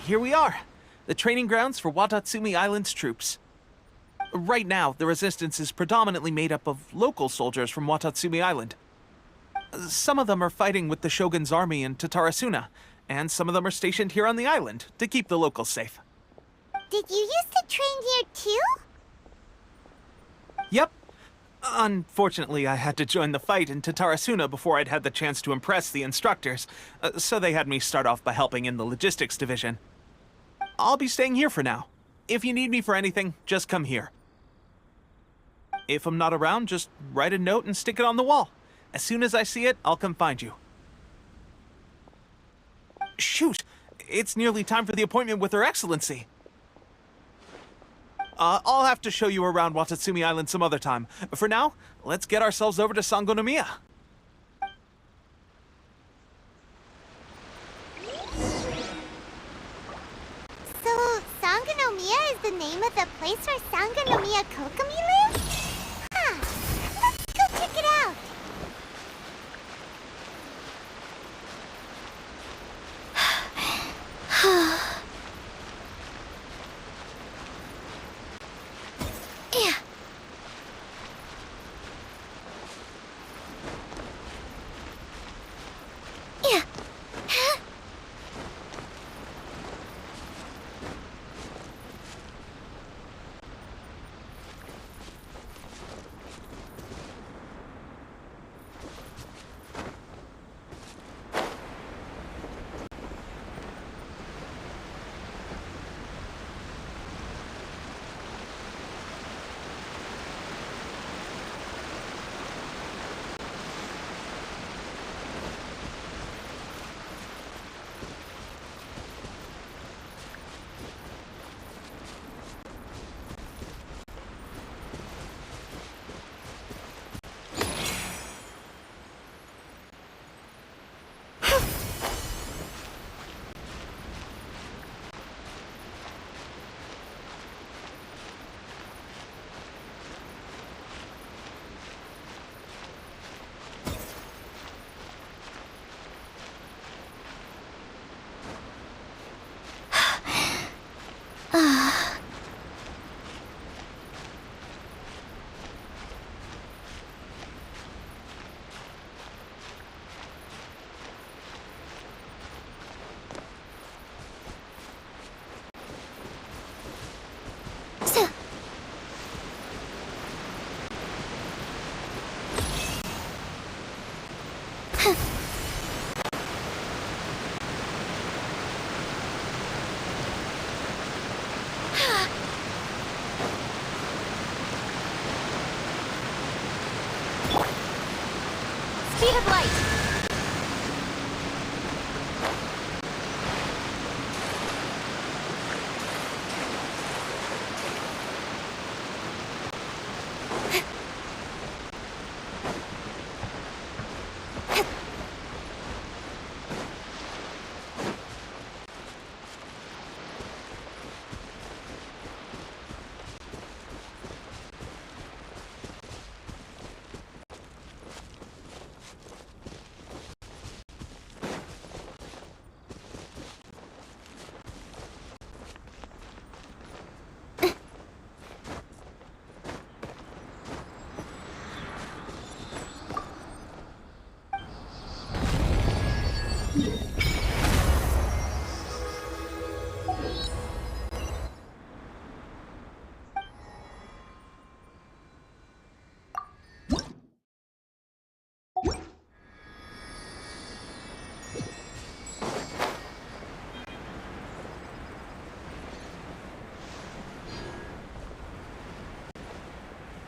Here we are, the training grounds for Watatsumi Island's troops. Right now, the resistance is predominantly made up of local soldiers from Watatsumi Island. Some of them are fighting with the Shogun's army in Tatarasuna, and some of them are stationed here on the island to keep the locals safe. Did you used to train here too? Yep. Unfortunately, I had to join the fight in Tatarasuna before I'd had the chance to impress the instructors, so they had me start off by helping in the logistics division. I'll be staying here for now. If you need me for anything, just come here. If I'm not around, just write a note and stick it on the wall. As soon as I see it, I'll come find you. Shoot! It's nearly time for the appointment with Her Excellency. I'll have to show you around Watatsumi Island some other time. For now, let's get ourselves over to Sangonomiya. So, Sangonomiya is the name of the place where Sangonomiya Kokomi lives? Huh. Let's go check it out. Yeah. Yeah. Huh? Speed of light!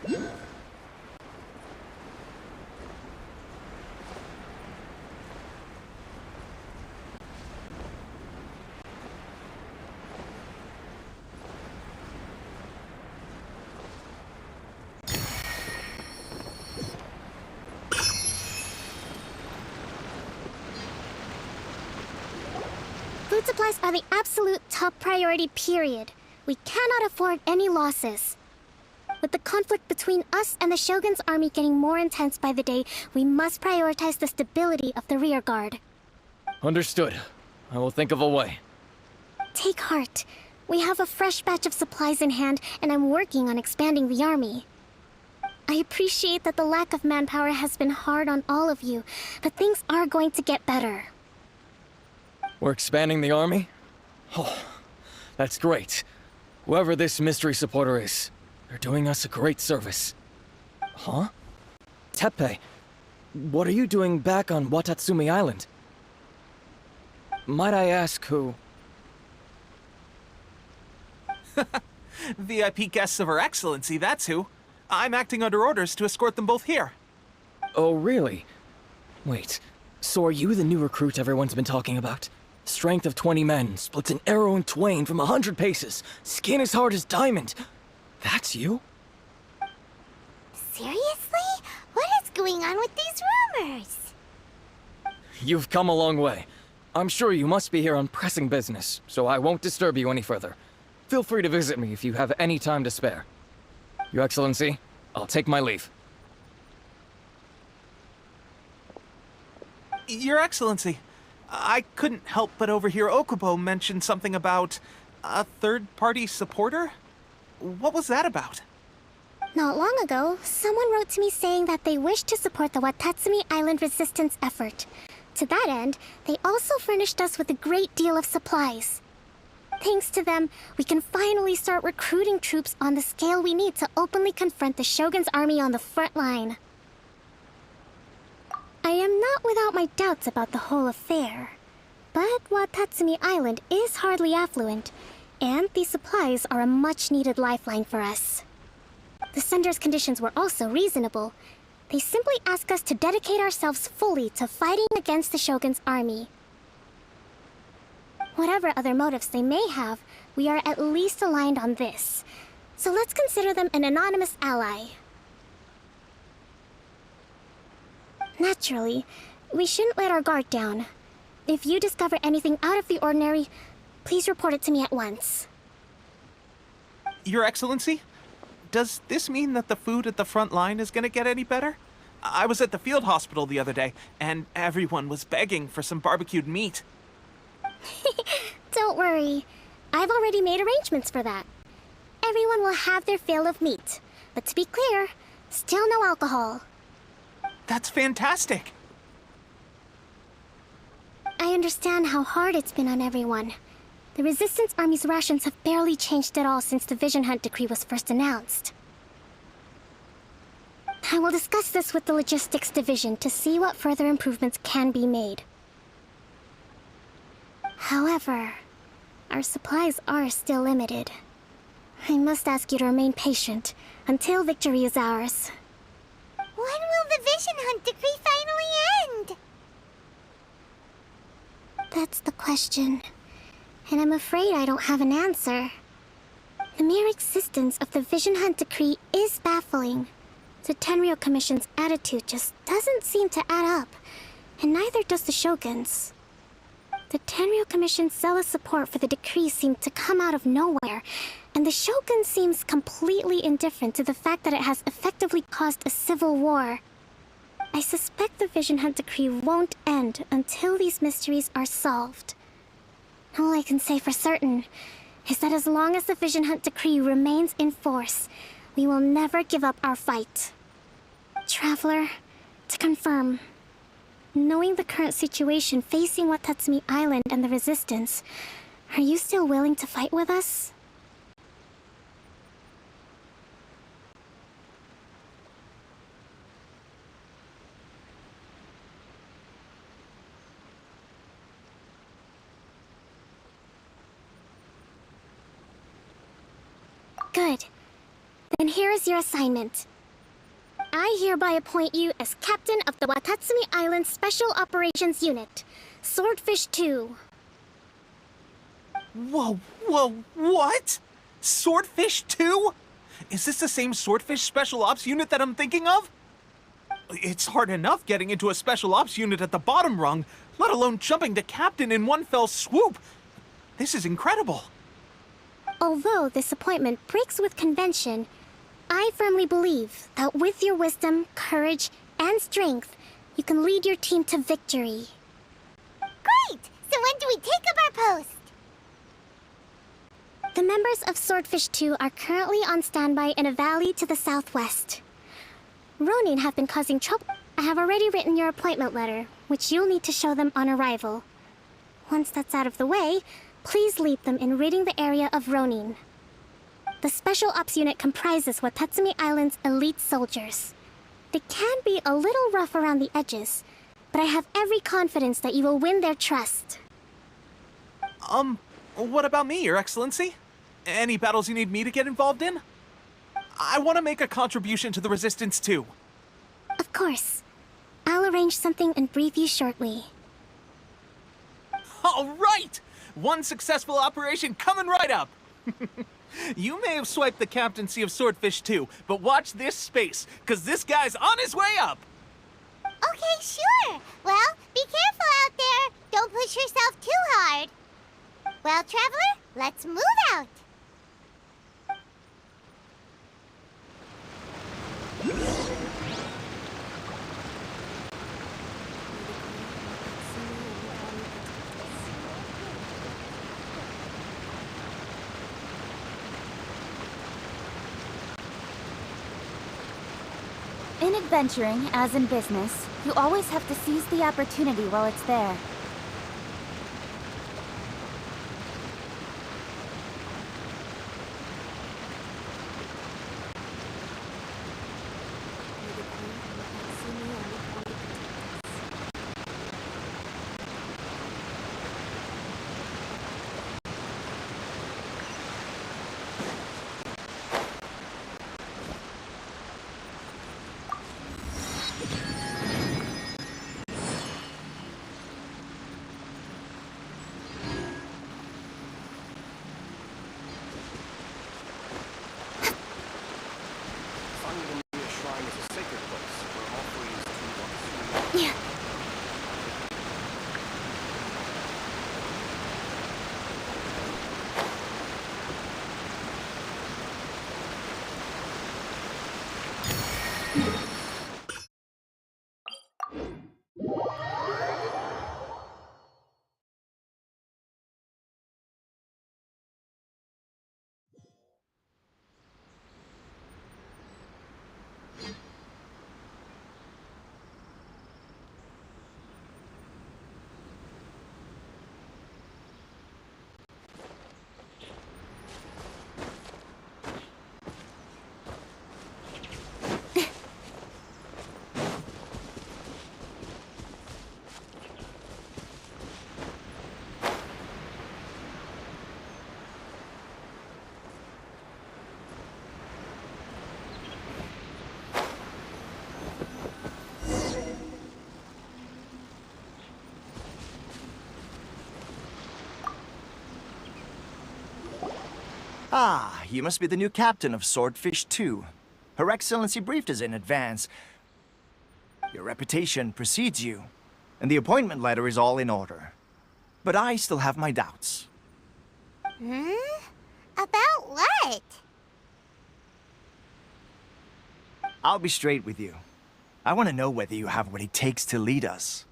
Food supplies are the absolute top priority, period. We cannot afford any losses. With the conflict between us and the Shogun's army getting more intense by the day, we must prioritize the stability of the rear guard. Understood. I will think of a way. Take heart. We have a fresh batch of supplies in hand, and I'm working on expanding the army. I appreciate that the lack of manpower has been hard on all of you, but things are going to get better. We're expanding the army? Oh, that's great. Whoever this mystery supporter is, they're doing us a great service. Huh? Teppei, what are you doing back on Watatsumi Island? Might I ask who? VIP guests of Her Excellency, that's who. I'm acting under orders to escort them both here. Oh, really? Wait, so are you the new recruit everyone's been talking about? Strength of 20 men, splits an arrow in twain from 100 paces, skin as hard as diamond. That's you? Seriously? What is going on with these rumors? You've come a long way. I'm sure you must be here on pressing business, so I won't disturb you any further. Feel free to visit me if you have any time to spare. Your Excellency, I'll take my leave. Your Excellency, I couldn't help but overhear Okubo mention something about a third-party supporter? What was that about? Not long ago, someone wrote to me saying that they wish to support the Watatsumi Island resistance effort. To that end, they also furnished us with a great deal of supplies. Thanks to them, we can finally start recruiting troops on the scale we need to openly confront the Shogun's army on the front line. I am not without my doubts about the whole affair, but Watatsumi Island is hardly affluent, and these supplies are a much-needed lifeline for us. The sender's conditions were also reasonable. They simply ask us to dedicate ourselves fully to fighting against the Shogun's army. Whatever other motives they may have, we are at least aligned on this. So let's consider them an anonymous ally. Naturally, we shouldn't let our guard down. If you discover anything out of the ordinary, please report it to me at once. Your Excellency, does this mean that the food at the front line is gonna get any better? I was at the field hospital the other day, and everyone was begging for some barbecued meat. Don't worry. I've already made arrangements for that. Everyone will have their fill of meat. But to be clear, still no alcohol. That's fantastic! I understand how hard it's been on everyone. The Resistance Army's rations have barely changed at all since the Vision Hunt decree was first announced. I will discuss this with the Logistics Division to see what further improvements can be made. However, our supplies are still limited. I must ask you to remain patient until victory is ours. When will the Vision Hunt decree finally end? That's the question. And I'm afraid I don't have an answer. The mere existence of the Vision Hunt decree is baffling. The Tenryou Commission's attitude just doesn't seem to add up, and neither does the Shogun's. The Tenryou Commission's zealous support for the decree seemed to come out of nowhere, and the Shogun seems completely indifferent to the fact that it has effectively caused a civil war. I suspect the Vision Hunt decree won't end until these mysteries are solved. All I can say for certain is that as long as the Vision Hunt decree remains in force, we will never give up our fight. Traveler, to confirm, knowing the current situation facing Watatsumi Island and the Resistance, are you still willing to fight with us? Good. Then here is your assignment. I hereby appoint you as captain of the Watatsumi Island Special Operations Unit, Swordfish 2. Whoa, what? Swordfish 2? Is this the same Swordfish Special Ops unit that I'm thinking of? It's hard enough getting into a Special Ops unit at the bottom rung, let alone jumping to captain in one fell swoop. This is incredible. Although this appointment breaks with convention, I firmly believe that with your wisdom, courage, and strength, you can lead your team to victory. Great! So when do we take up our post? The members of Swordfish 2 are currently on standby in a valley to the southwest. Ronin have been causing trouble. I have already written your appointment letter, which you'll need to show them on arrival. Once that's out of the way, please lead them in ridding the area of Ronin. The Special Ops Unit comprises Watatsumi Island's elite soldiers. They can be a little rough around the edges, but I have every confidence that you will win their trust. What about me, Your Excellency? Any battles you need me to get involved in? I want to make a contribution to the Resistance too. Of course. I'll arrange something and brief you shortly. All right! One successful operation coming right up! You may have swiped the captaincy of Swordfish 2, but watch this space, because this guy's on his way up! Okay, sure. Well, be careful out there. Don't push yourself too hard. Well, Traveler, let's move out. In adventuring, as in business, you always have to seize the opportunity while it's there. Ah, you must be the new captain of Swordfish 2. Her Excellency briefed us in advance. Your reputation precedes you, and the appointment letter is all in order. But I still have my doubts. About what? I'll be straight with you. I want to know whether you have what it takes to lead us.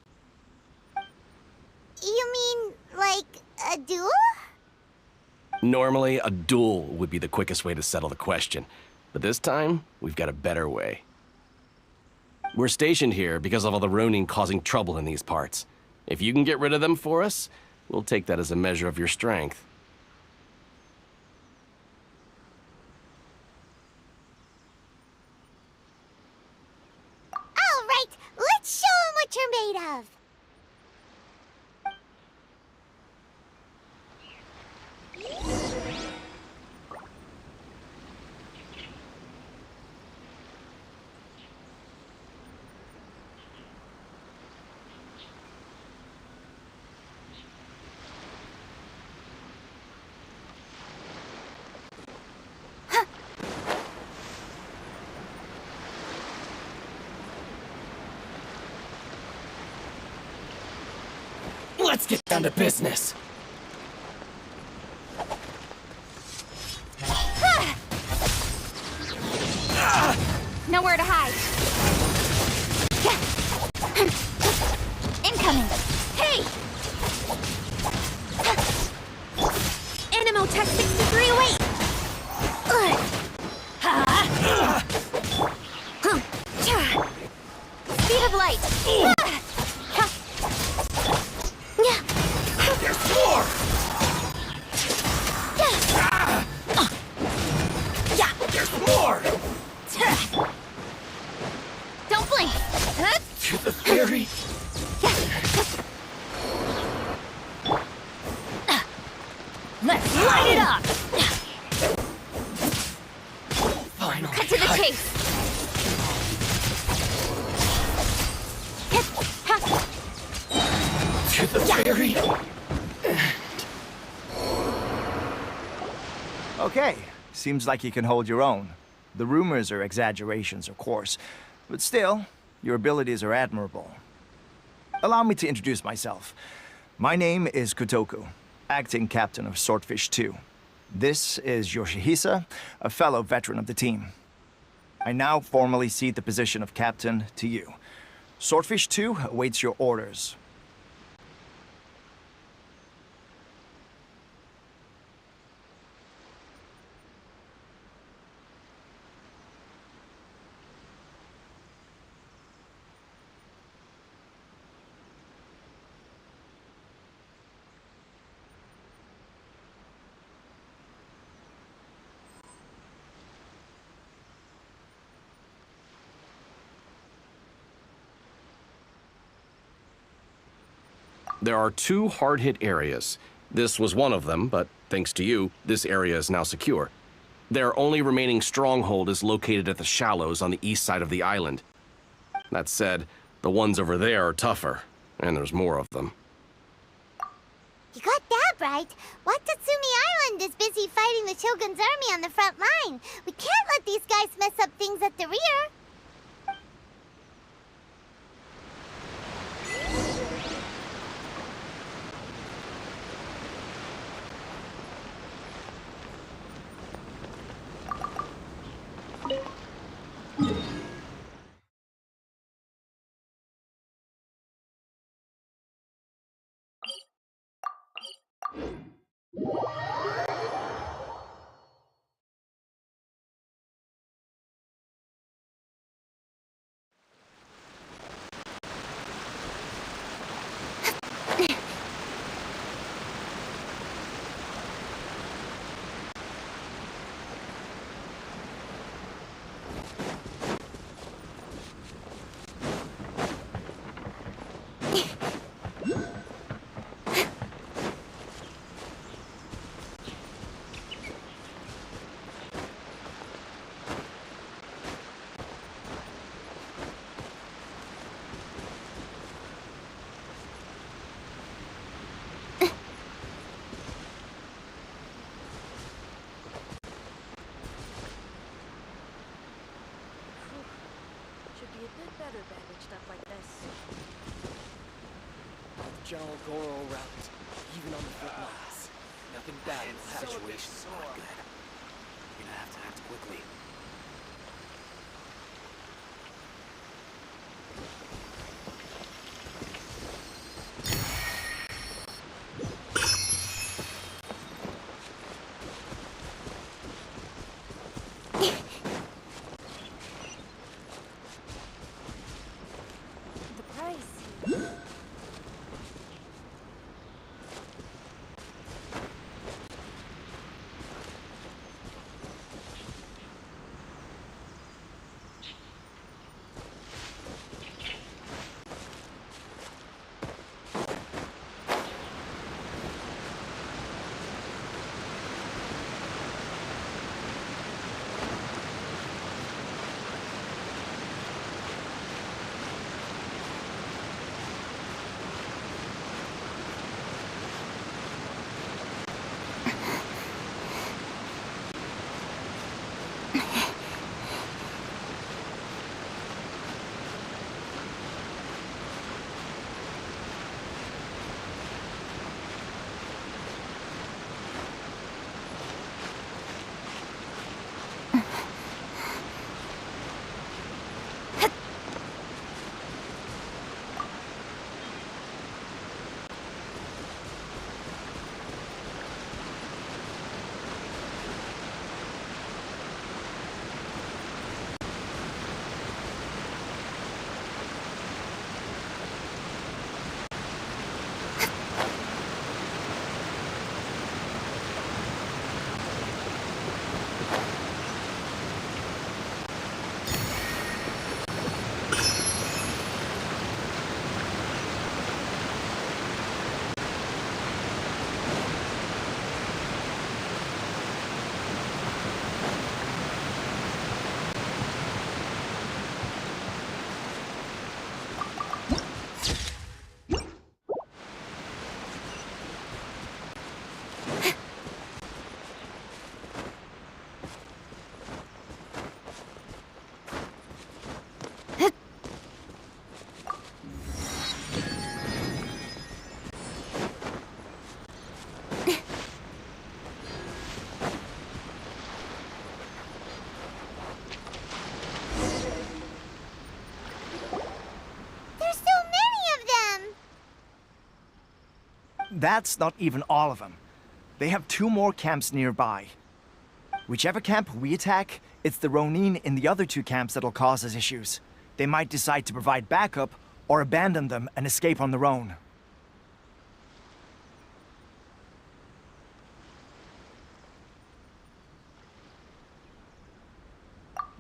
You mean, like, a duel? Normally, a duel would be the quickest way to settle the question. But this time, we've got a better way. We're stationed here because of all the Ronin causing trouble in these parts. If you can get rid of them for us, we'll take that as a measure of your strength. All right, let's show 'em what you're made of. Down to business. Nowhere to hide. Incoming. Hey! Animo Tech 63 away. Speed of light. There's more! There's more! Don't blink. To the fairy! Let's light it up. Final Cut to the chase. To the fairy! Okay, seems like you can hold your own. The rumors are exaggerations, of course, but still, your abilities are admirable. Allow me to introduce myself. My name is Kotoku, acting captain of Swordfish 2. This is Yoshihisa, a fellow veteran of the team. I now formally cede the position of captain to you. Swordfish 2 awaits your orders. There are 2 hard-hit areas. This was one of them, but thanks to you, this area is now secure. Their only remaining stronghold is located at the shallows on the east side of the island. That said, the ones over there are tougher, and there's more of them. You got that right. Watatsumi Island is busy fighting the Shogun's army on the front line. We can't let these guys mess up things at the rear. General Goro route, even on the front lines. Nothing bad will happen. Situation's not good. You're gonna have to act quickly. That's not even all of them. They have 2 more camps nearby. Whichever camp we attack, it's the Ronin in the other 2 camps that'll cause us issues. They might decide to provide backup or abandon them and escape on their own.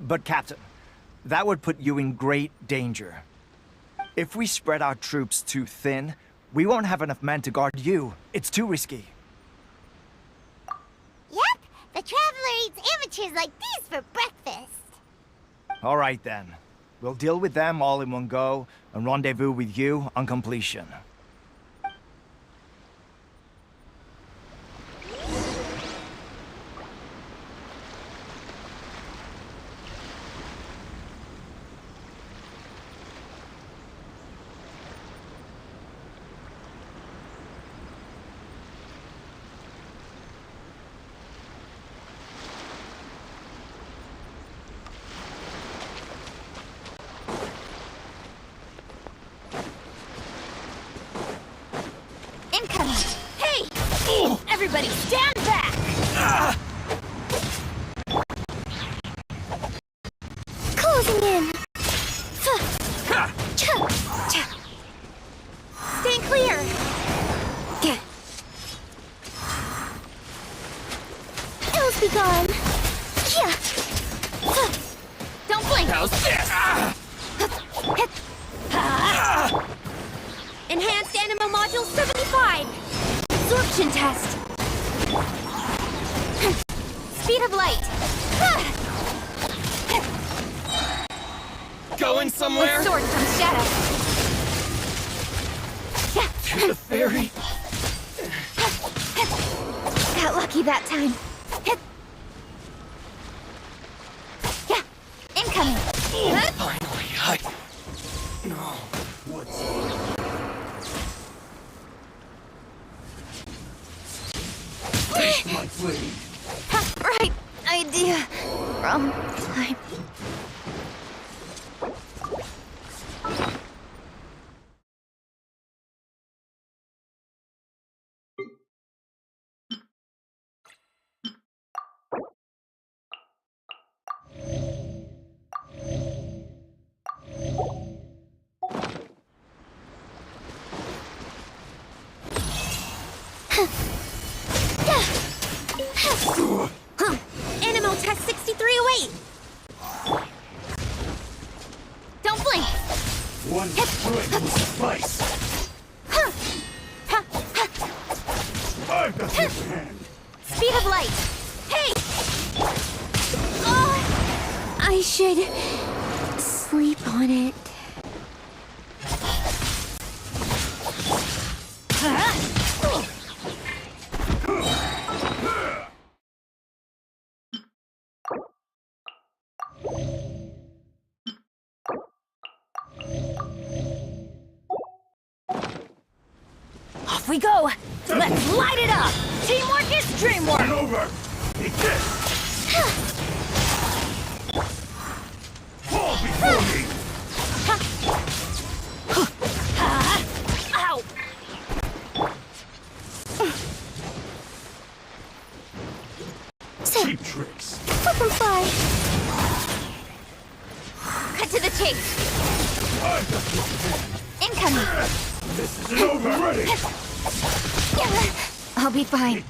But Captain, that would put you in great danger. If we spread our troops too thin, we won't have enough men to guard you. It's too risky. Yep, the Traveler eats amateurs like these for breakfast. All right then. We'll deal with them all in one go and rendezvous with you on completion. Incoming! Hey! Everybody stand back! Closing in! Stay clear! Ills be gone! Yeah! Don't blink! How's this? Enhanced Anima Module 75! Absorption test! Speed of light! Going somewhere? With sword from shadow! To the ferry? Got lucky that time. Incoming! Finally, No. What's... My blade. Right idea. Wrong time. Animo test 6308! Don't blink! One strike will suffice. I've got your hand. Speed of light! Hey! Oh, I should sleep on it. Off we go! Let's light it up! Teamwork is dreamwork! Over! Take this! Fall before me! Ow! Cheap tricks! Let them fly! Cut to the chase! I've got your hand. Incoming! This isn't over already! I'll be fine.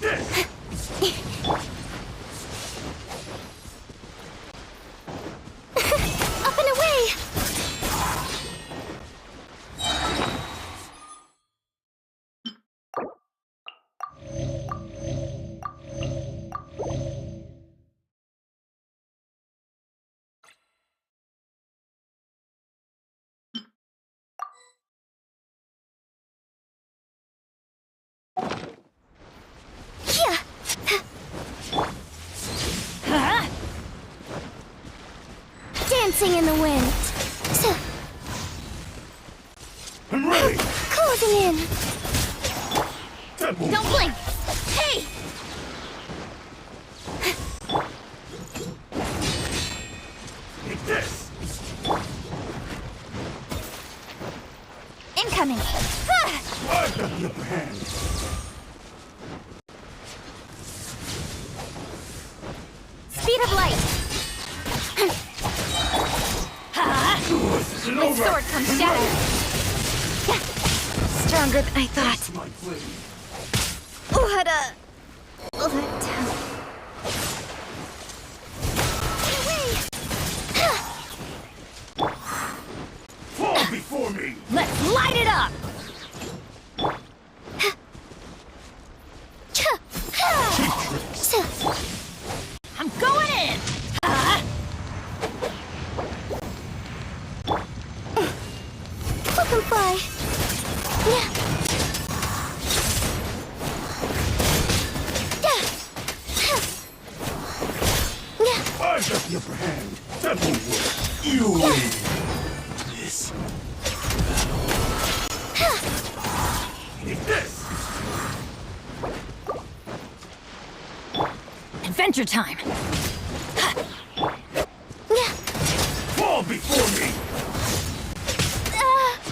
Up and away! Dancing in the wind. I'm ready! Closing in. Don't blink! Hey! Take this! Incoming! I've got the upper hand. Speed of light! My sword comes shattered. Stronger than I thought. What a... letdown. Fall before me! Let's light it up! I'm going in! Butterfly! I've got the upper hand. That won't work. You win. This. Take this. Adventure time! Fall before me!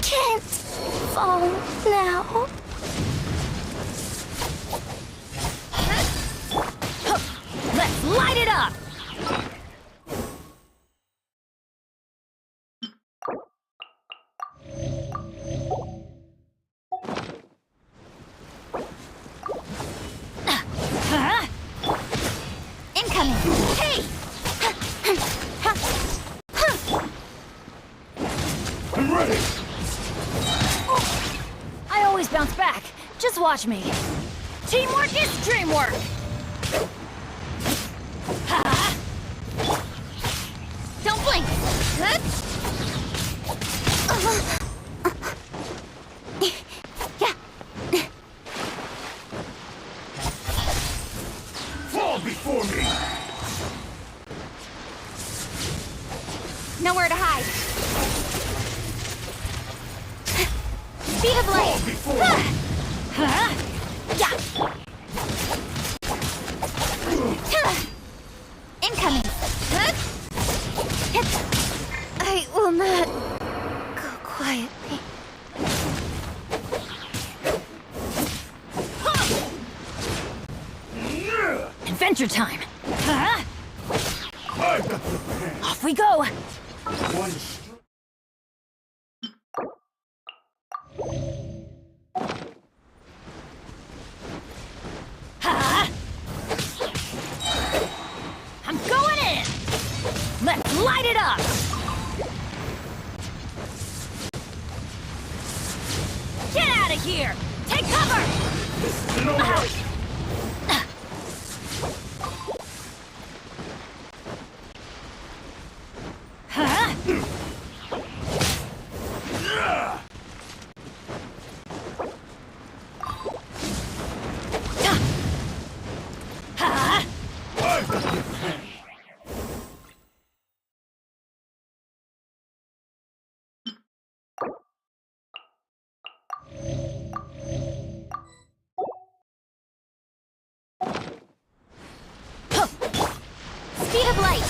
Can't fall now. Let's light it up! Incoming! Hey! I'm ready! I always bounce back. Just watch me. Teamwork is dreamwork! Don't blink! Fall before me! Nowhere to hide. Speed of light! Fall before me! Incoming! I will not go quietly. Adventure time! I've got the upper hand. Off we go! One I'm going in! Let's light it up! Get out of here! Take cover! This isn't over! I've got the upper hand. Speed of light!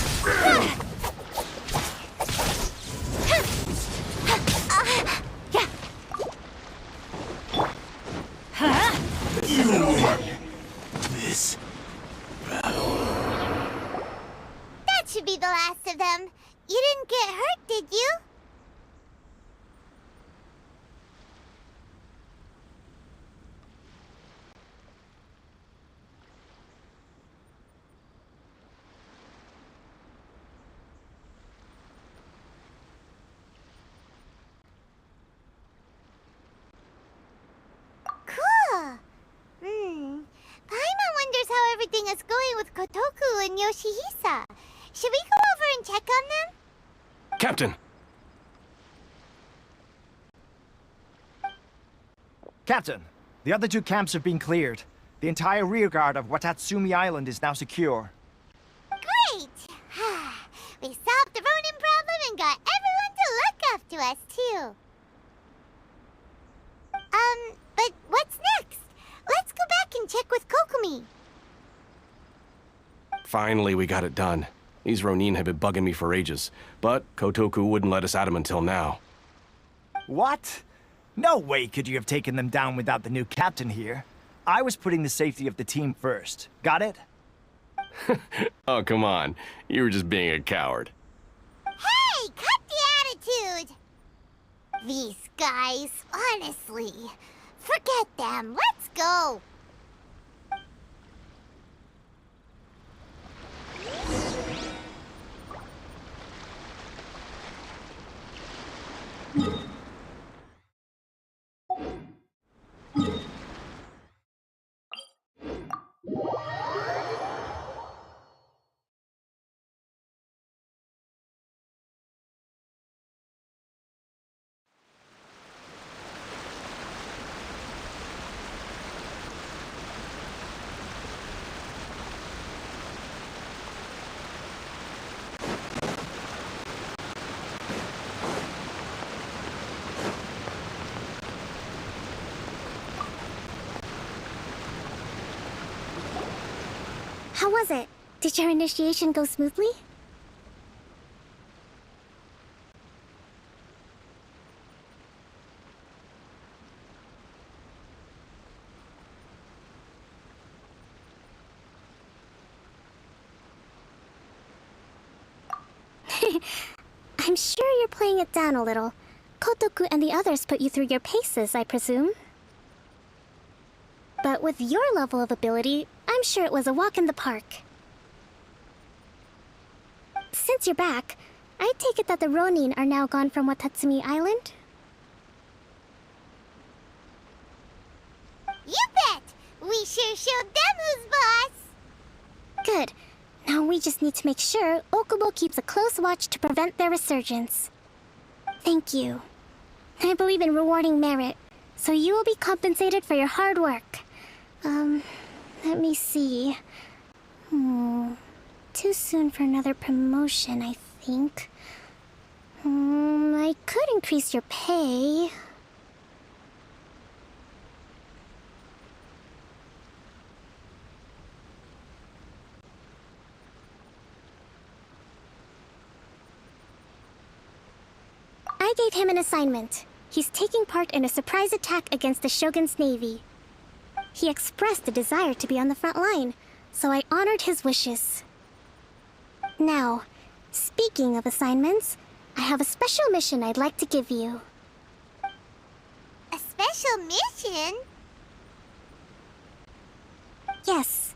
You win. This. That should be the last of them. You didn't get hurt, did you? Cool. Paimon wonders how everything is going with Kotoku and Yoshihisa. Should we go over and check on them? Captain! Captain, the other two camps have been cleared. The entire rearguard of Watatsumi Island is now secure. Great! We solved the Ronin problem and got everyone to look after us, too. But what's next? Let's go back and check with Kokumi. Finally, we got it done. These Ronin have been bugging me for ages, but Kotoku wouldn't let us at him until now. What? No way could you have taken them down without the new captain here. I was putting the safety of the team first. Got it? Oh, come on. You were just being a coward. Hey, cut the attitude! These guys, honestly. Forget them. Let's go. How was it? Did your initiation go smoothly? I'm sure you're playing it down a little. Kotoku and the others put you through your paces, I presume. But with your level of ability, I'm sure it was a walk in the park. Since you're back, I take it that the Ronin are now gone from Watatsumi Island? You bet! We sure showed them who's boss! Good. Now we just need to make sure Okubo keeps a close watch to prevent their resurgence. Thank you. I believe in rewarding merit, so you will be compensated for your hard work. Let me see. Too soon for another promotion, I think. I could increase your pay. I gave him an assignment. He's taking part in a surprise attack against the Shogun's navy. He expressed a desire to be on the front line, so I honored his wishes. Now, speaking of assignments, I have a special mission I'd like to give you. A special mission? Yes.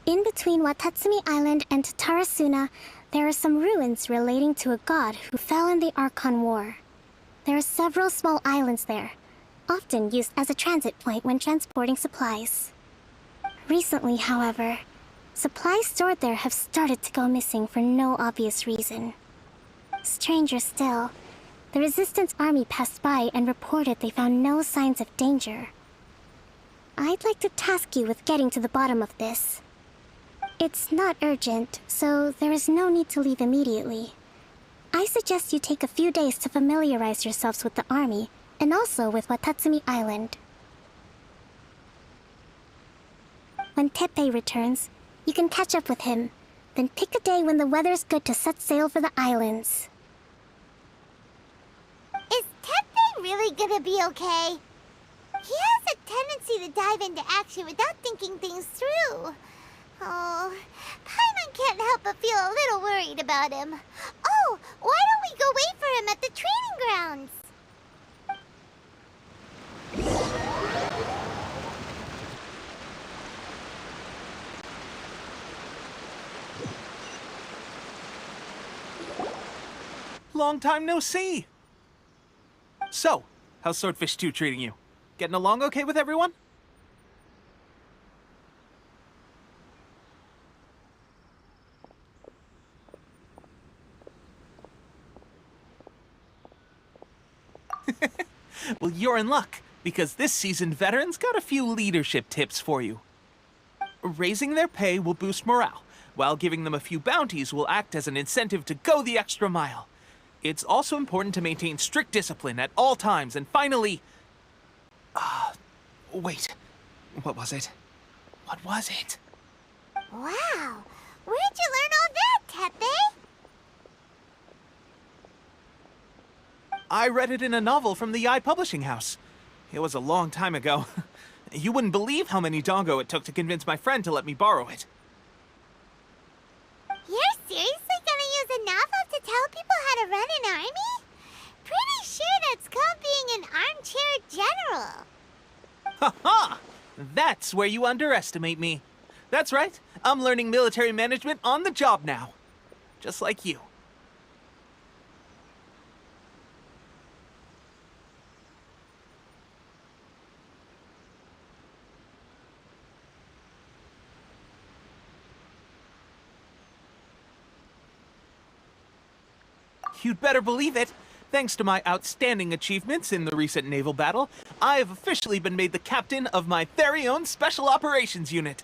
In between Watatsumi Island and Tatarasuna, there are some ruins relating to a god who fell in the Archon War. There are several small islands there, often used as a transit point when transporting supplies. Recently, however, supplies stored there have started to go missing for no obvious reason. Stranger still, the Resistance army passed by and reported they found no signs of danger. I'd like to task you with getting to the bottom of this. It's not urgent, so there is no need to leave immediately. I suggest you take a few days to familiarize yourselves with the army, and also with Watatsumi Island. When Teppei returns, you can catch up with him, then pick a day when the weather's good to set sail for the islands. Is Teppei really gonna be okay? He has a tendency to dive into action without thinking things through. Oh, Paimon can't help but feel a little worried about him. Oh, why don't we go wait for him at the training grounds? Long time no see! So, how's Swordfish 2 treating you? Getting along okay with everyone? Well, you're in luck, because this seasoned veteran's got a few leadership tips for you. Raising their pay will boost morale, while giving them a few bounties will act as an incentive to go the extra mile. It's also important to maintain strict discipline at all times, and finally... wait. What was it? What was it? Wow, where'd you learn all that, Teppei? I read it in a novel from the Eye Publishing House. It was a long time ago. You wouldn't believe how many dongo it took to convince my friend to let me borrow it. That's where you underestimate me. That's right, I'm learning military management on the job now. Just like you. You'd better believe it. Thanks to my outstanding achievements in the recent naval battle, I have officially been made the captain of my very own Special Operations Unit.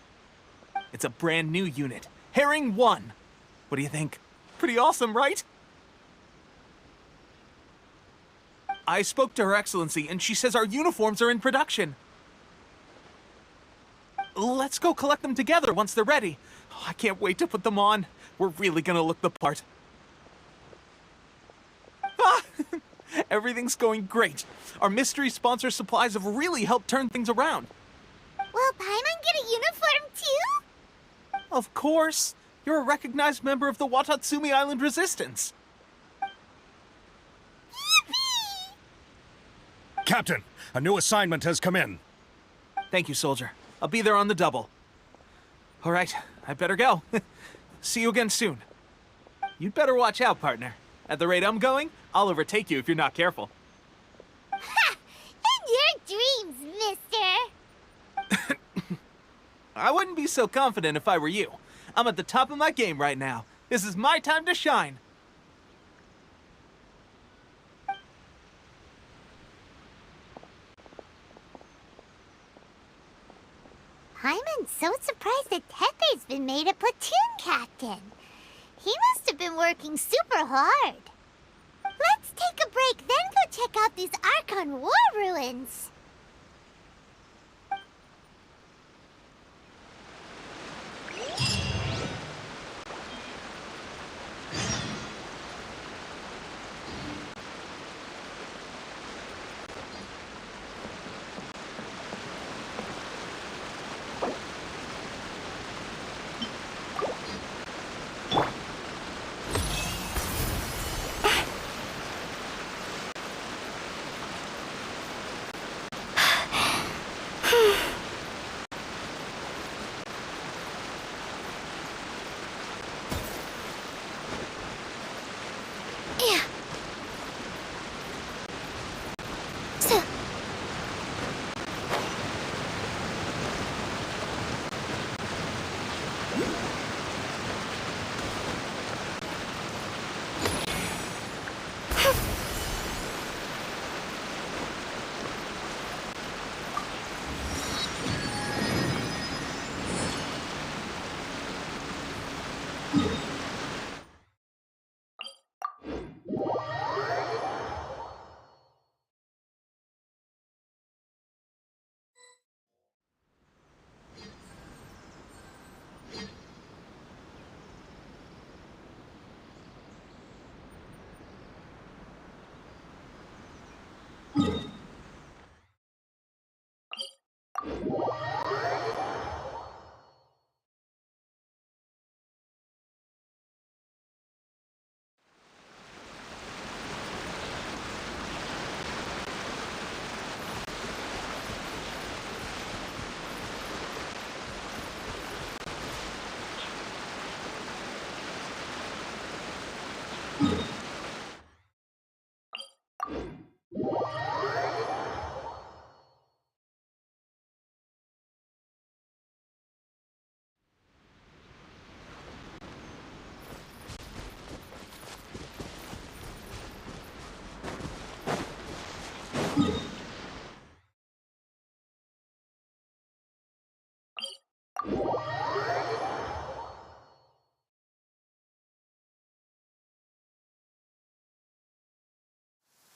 It's a brand new unit, Herring 1. What do you think? Pretty awesome, right? I spoke to Her Excellency, and she says our uniforms are in production. Let's go collect them together once they're ready. Oh, I can't wait to put them on. We're really gonna look the part. Everything's going great. Our mystery sponsor supplies have really helped turn things around. Will Paimon get a uniform too? Of course. You're a recognized member of the Watatsumi Island Resistance. Captain, a new assignment has come in. Thank you, soldier. I'll be there on the double. All right, I better go. See you again soon. You'd better watch out, partner. At the rate I'm going, I'll overtake you if you're not careful. Ha! In your dreams, mister! I wouldn't be so confident if I were you. I'm at the top of my game right now. This is my time to shine. Paimon's so surprised that Tepe's been made a platoon captain. He must have been working super hard. Let's take a break, then go check out these Archon war ruins.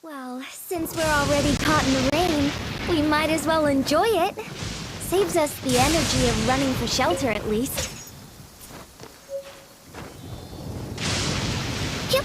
Well, since we're already caught in the rain, we might as well enjoy it. Saves us the energy of running for shelter, at least. Yep.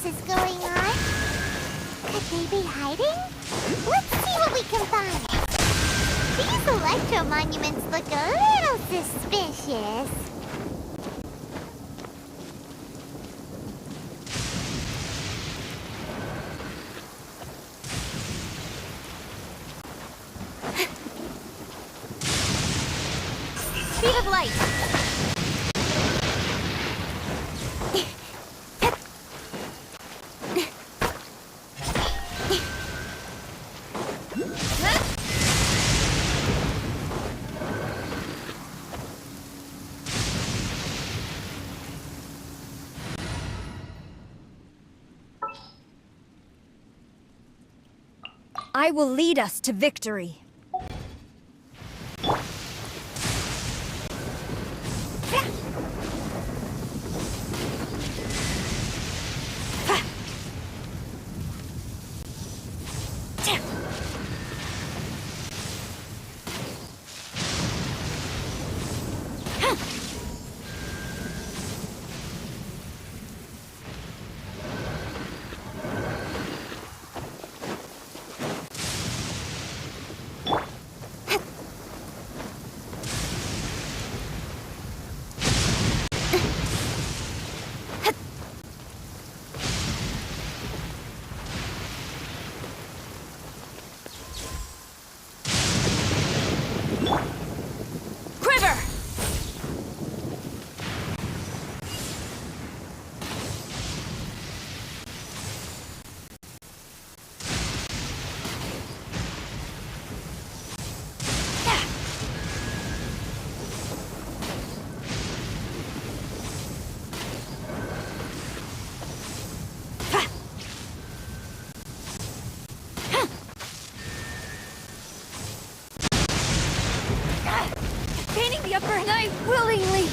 else is going on? Could they be hiding? Let's see what we can find. These electro monuments look a little suspicious. Speed of light! I will lead us to victory. Gaining the upper hand, I willingly.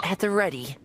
At the ready.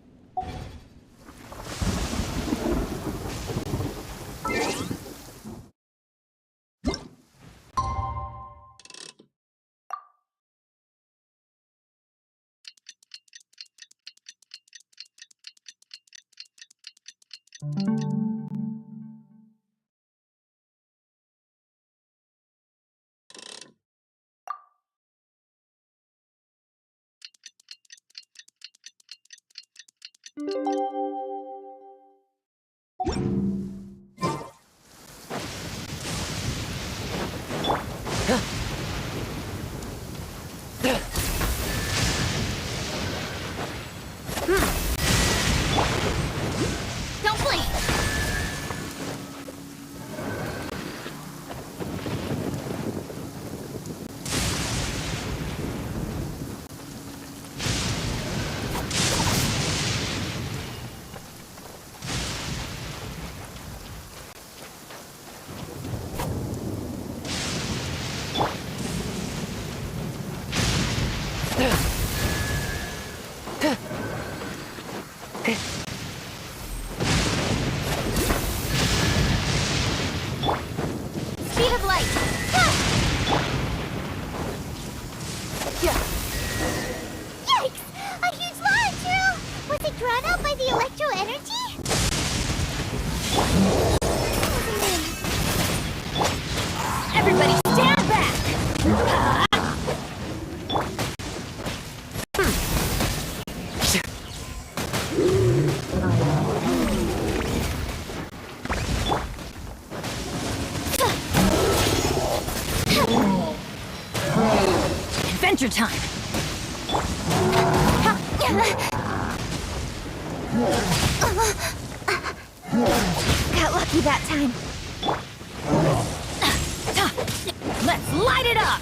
Don't blink! Speed of light! Yikes! A huge launch! Was it drawn out by the electro energy? Everybody stand back! Adventure time! Got lucky that time. Let's light it up!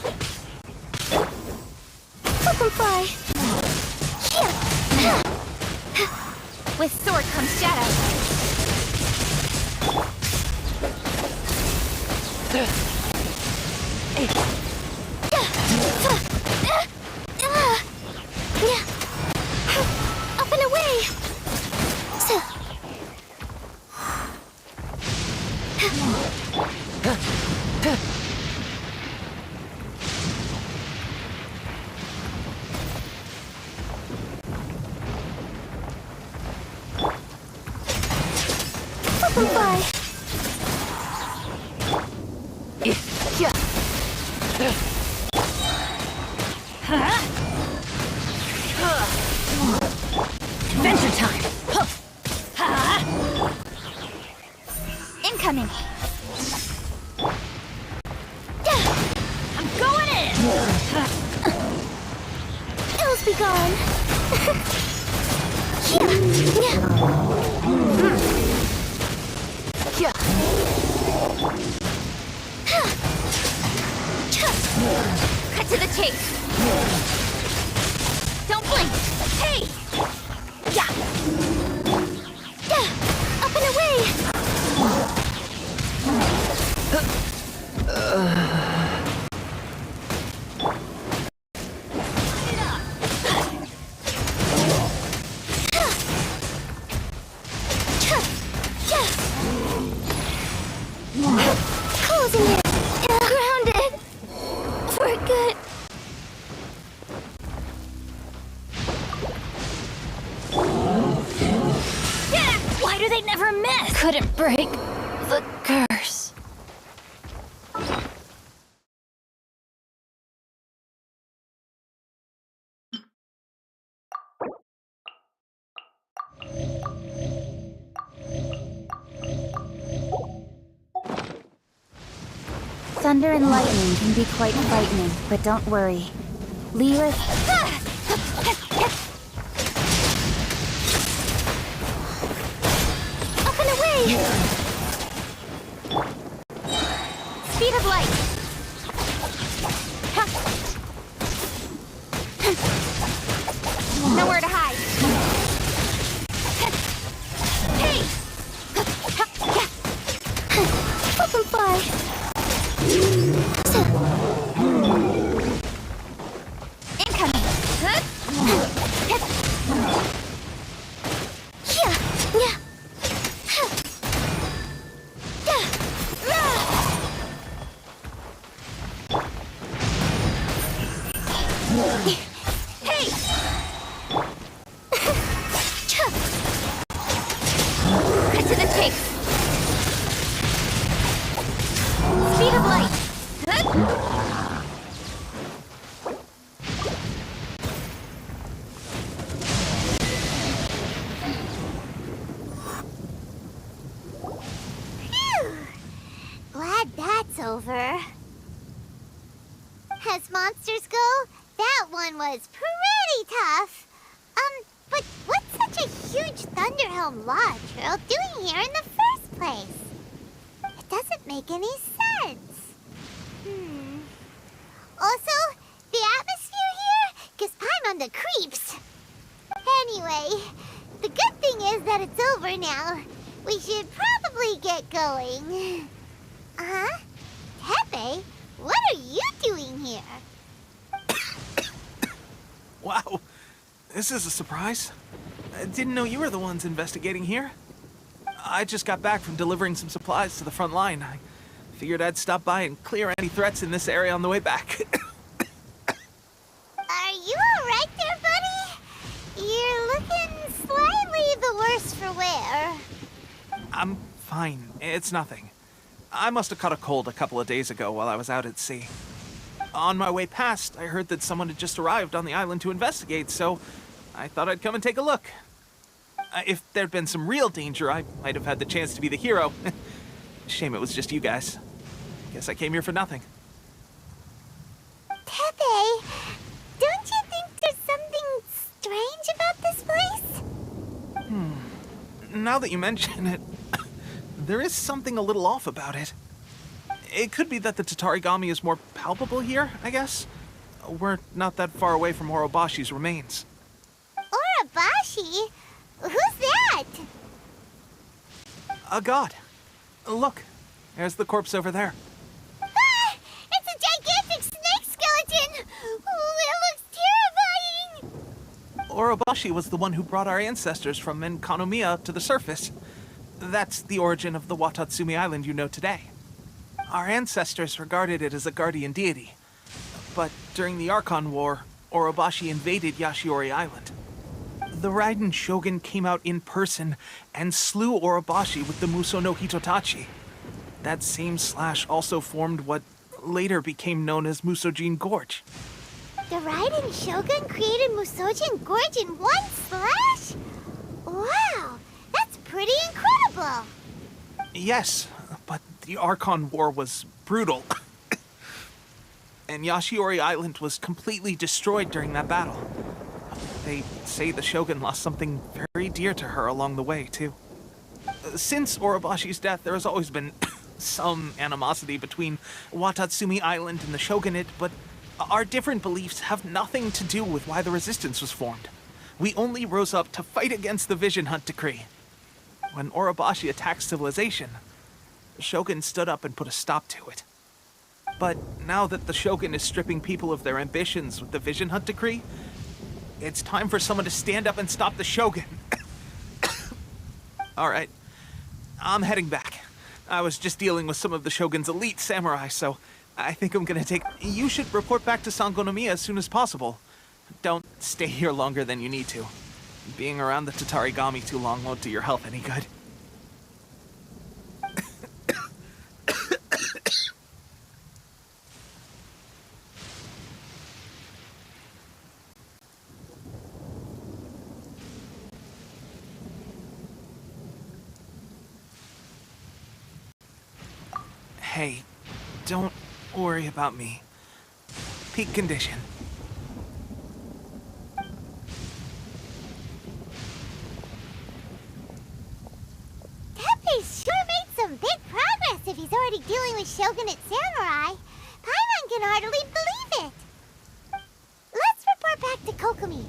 Fly. With sword comes shadow. Up and away. Bye. Adventure time! Incoming. I'm going in! Ills be gone. Cut to the chase! Don't blink! Hey! Yeah! Up and away! Closing it! Grounded! We're good! Why do they never miss? Couldn't break the curse. Thunder and lightning can be quite frightening, but don't worry. Lyra... Up and away! Speed of light! Nowhere to hide! Hey! Up and fly! Incoming! Hey! Cut to the chase! Speed of light! that's over. As monsters go, that one was pretty tough. But what's such a huge Thunderhelm Lodge Earl doing here in the first place? It doesn't make any sense. Also, the atmosphere here gives Paimon the creeps. Anyway, the good thing is that it's over now. We should probably get going. Tepe, what are you doing here? Wow, this is a surprise. I didn't know you were the ones investigating here. I just got back from delivering some supplies to the front line. I figured I'd stop by and clear any threats in this area on the way back. Are you alright there, buddy? You're looking slightly the worse for wear. I'm fine. It's nothing. I must have caught a cold a couple of days ago while I was out at sea. On my way past, I heard that someone had just arrived on the island to investigate, so I thought I'd come and take a look. If there'd been some real danger, I might have had the chance to be the hero. Shame it was just you guys. Guess I came here for nothing. Tepe, don't you think there's something strange about this place? Now that you mention it, there is something a little off about it. It could be that the Tatarigami is more palpable here, I guess. We're not that far away from Orobashi's remains. Orobashi? Who's that? A god. Look, there's the corpse over there. Ah! It's a gigantic snake skeleton! Oh, it looks terrifying! Orobashi was the one who brought our ancestors from Menkanomiya to the surface. That's the origin of the Watatsumi Island you know today. Our ancestors regarded it as a guardian deity. But during the Archon War, Orobashi invaded Yashiori Island. The Raiden Shogun came out in person and slew Orobashi with the Muso no Hitotachi. That same slash also formed what later became known as Musojin Gorge. The Raiden Shogun created Musojin Gorge in one slash? Wow, that's pretty incredible! Yes, but the Archon War was brutal. And Yashiori Island was completely destroyed during that battle. They say the Shogun lost something very dear to her along the way, too. Since Orobashi's death, there has always been some animosity between Watatsumi Island and the Shogunate, but our different beliefs have nothing to do with why the resistance was formed. We only rose up to fight against the Vision Hunt Decree. When Orobashi attacked civilization, the Shogun stood up and put a stop to it. But now that the Shogun is stripping people of their ambitions with the Vision Hunt Decree, it's time for someone to stand up and stop the Shogun. Alright, I'm heading back. I was just dealing with some of the Shogun's elite samurai, so I think I'm gonna take... You should report back to Sangonomiya as soon as possible. Don't stay here longer than you need to. Being around the Tatarigami too long won't do your health any good. Hey, don't worry about me. Peak condition. Tepe's sure made some big progress if he's already dealing with Shogunate samurai. Paimon can hardly believe it. Let's report back to Kokomi.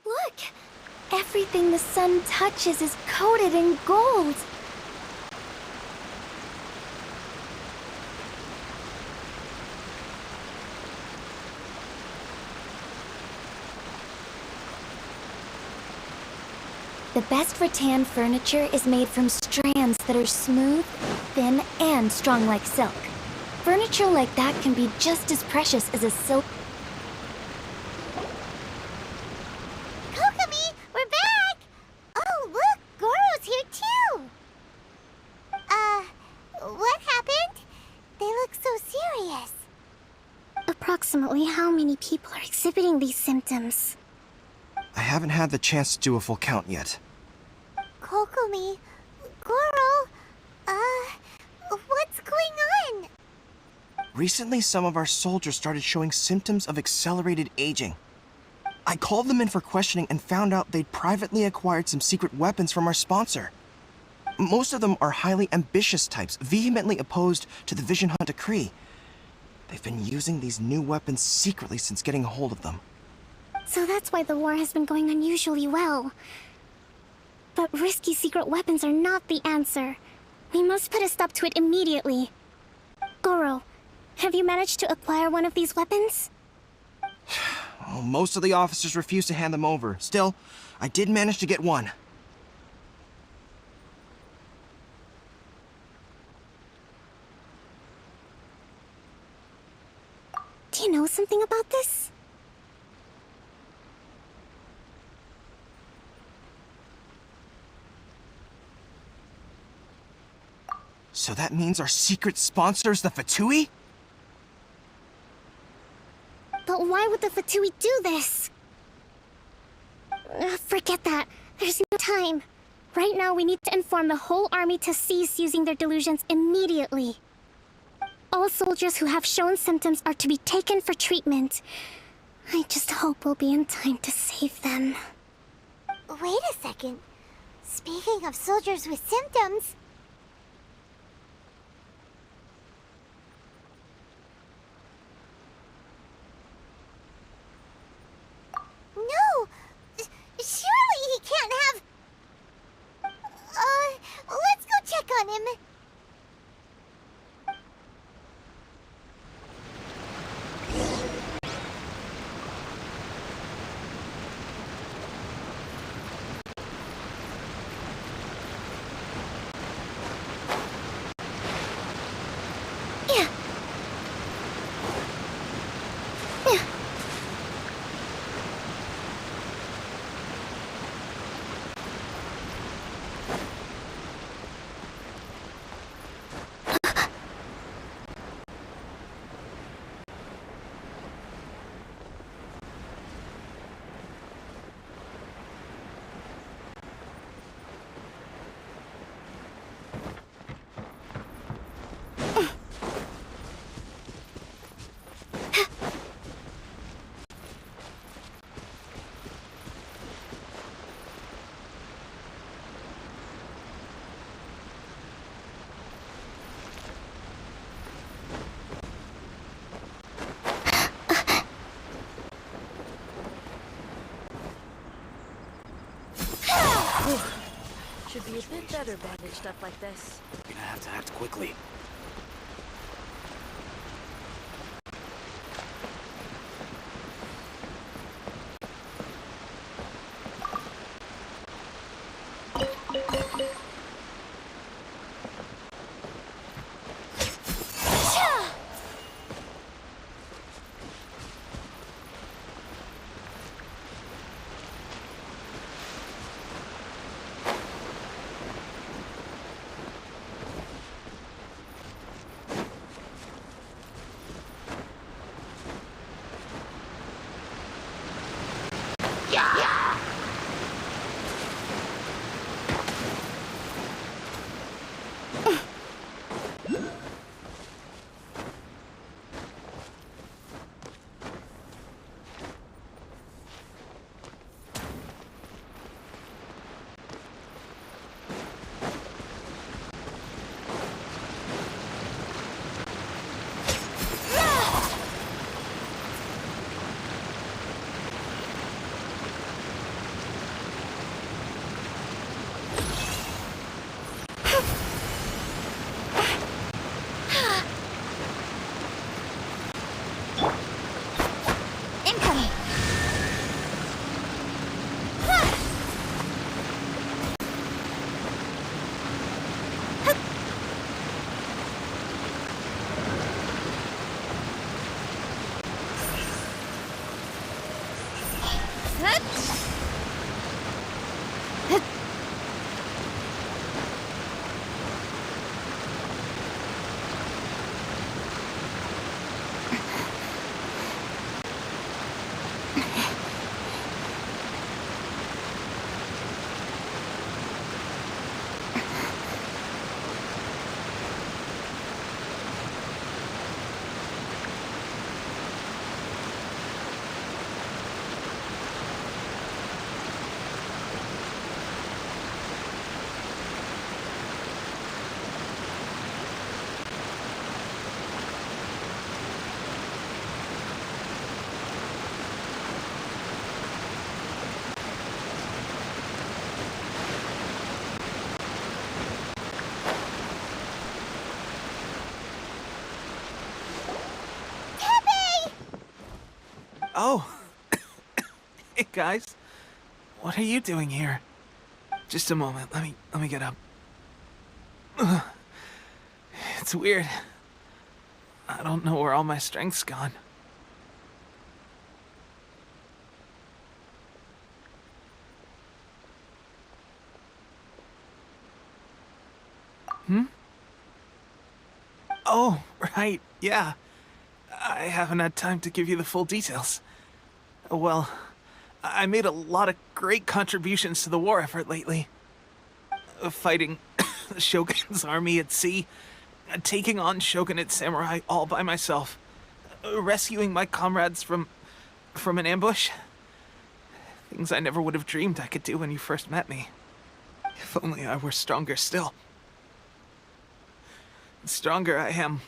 Look! Everything the sun touches is coated in gold! The best rattan furniture is made from strands that are smooth, thin, and strong like silk. Furniture like that can be just as precious as a silk. Kokomi, we're back! Oh, look, Goro's here too! What happened? They look so serious. Approximately how many people are exhibiting these symptoms? I haven't had the chance to do a full count yet. Kokomi, Goro, what's going on? Recently, some of our soldiers started showing symptoms of accelerated aging. I called them in for questioning and found out they'd privately acquired some secret weapons from our sponsor. Most of them are highly ambitious types, vehemently opposed to the Vision Hunt decree. They've been using these new weapons secretly since getting a hold of them. So that's why the war has been going unusually well. But risky secret weapons are not the answer. We must put a stop to it immediately. Goro, have you managed to acquire one of these weapons? Well, most of the officers refuse to hand them over. Still, I did manage to get one. Do you know something about this? So that means our secret sponsor is the Fatui? But why would the Fatui do this? Forget that. There's no time. Right now, we need to inform the whole army to cease using their delusions immediately. All soldiers who have shown symptoms are to be taken for treatment. I just hope we'll be in time to save them. Wait a second. Speaking of soldiers with symptoms... No! Surely he can't have... let's go check on him. Should be a bit better bandaged up like this. We're gonna have to act quickly. Oh. Hey, guys. What are you doing here? Just a moment. Let me get up. Ugh. It's weird. I don't know where all my strength's gone. Oh, right. Yeah. I haven't had time to give you the full details. Well, I made a lot of great contributions to the war effort lately. Fighting the Shogun's army at sea, taking on Shogunate samurai all by myself, rescuing my comrades from an ambush. Things I never would have dreamed I could do when you first met me. If only I were stronger still. The stronger I am,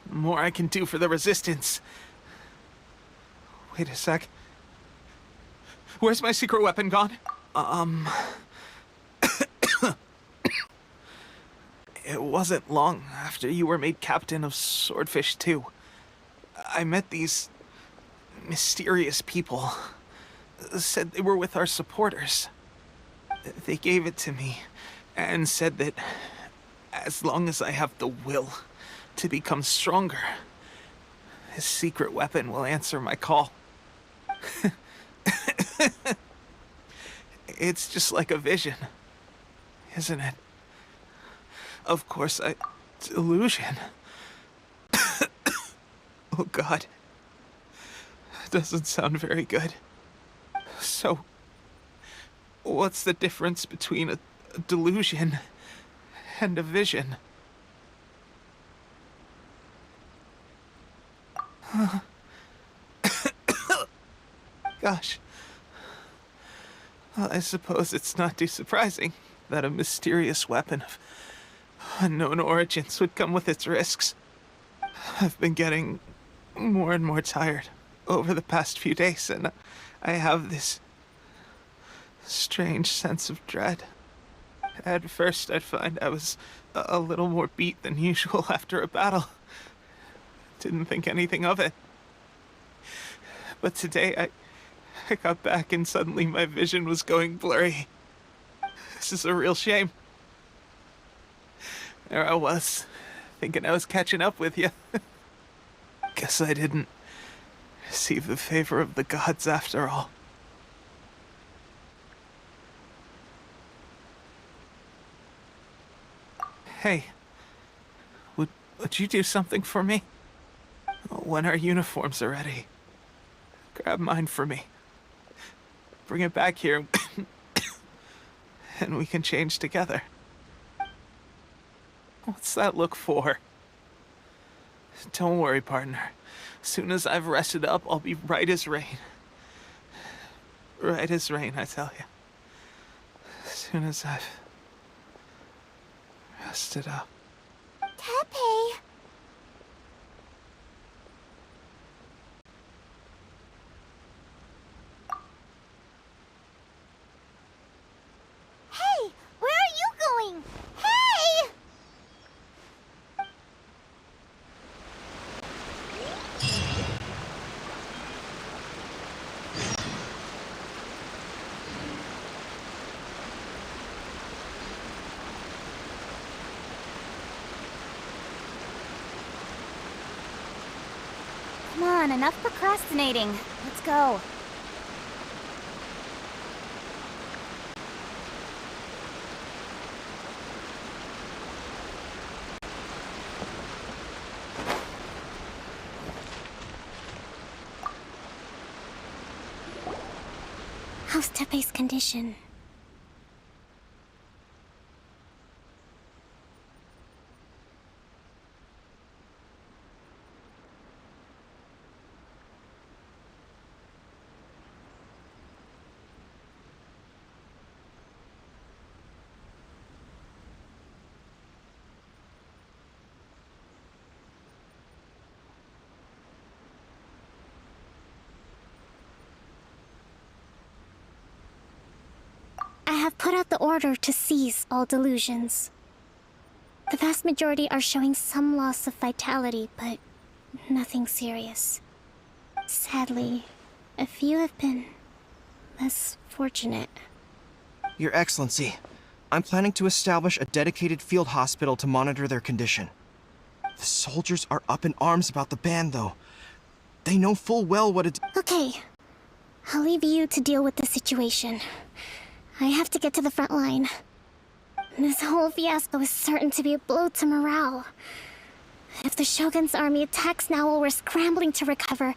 the more I can do for the Resistance. Wait a sec. Where's my secret weapon gone? It wasn't long after you were made captain of Swordfish 2. I met these mysterious people. Said they were with our supporters. They gave it to me and said that as long as I have the will to become stronger, his secret weapon will answer my call. It's just like a vision, isn't it? Of course, delusion. Oh God. Doesn't sound very good. So, what's the difference between a delusion and a vision? Gosh. Well, I suppose it's not too surprising that a mysterious weapon of unknown origins would come with its risks. I've been getting more and more tired over the past few days, and I have this strange sense of dread. At first, I'd find I was a little more beat than usual after a battle. Didn't think anything of it. But today, I got back and suddenly my vision was going blurry. This is a real shame. There I was, thinking I was catching up with you. Guess I didn't receive the favor of the gods after all. Hey, would you do something for me? When our uniforms are ready, grab mine for me. Bring it back here, and we can change together. What's that look for? Don't worry, partner. As soon as I've rested up, I'll be right as rain. Right as rain, I tell you. As soon as I've rested up. Tepe! Hey! Where are you going? Hey! Come on, enough procrastinating. Let's go. How's Tepe's condition? I have put out the order to seize all delusions. The vast majority are showing some loss of vitality, but nothing serious. Sadly, a few have been less fortunate. Your Excellency, I'm planning to establish a dedicated field hospital to monitor their condition. The soldiers are up in arms about the ban, though. They know full well what it... Okay, I'll leave you to deal with the situation. I have to get to the front line. This whole fiasco is certain to be a blow to morale. If the Shogun's army attacks now while we're scrambling to recover,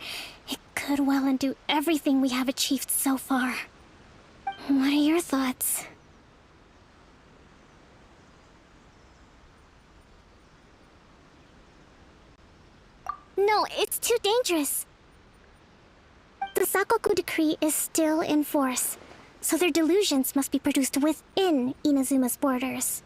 it could well undo everything we have achieved so far. What are your thoughts? No, it's too dangerous. The Sakoku decree is still in force, so their delusions must be produced within Inazuma's borders.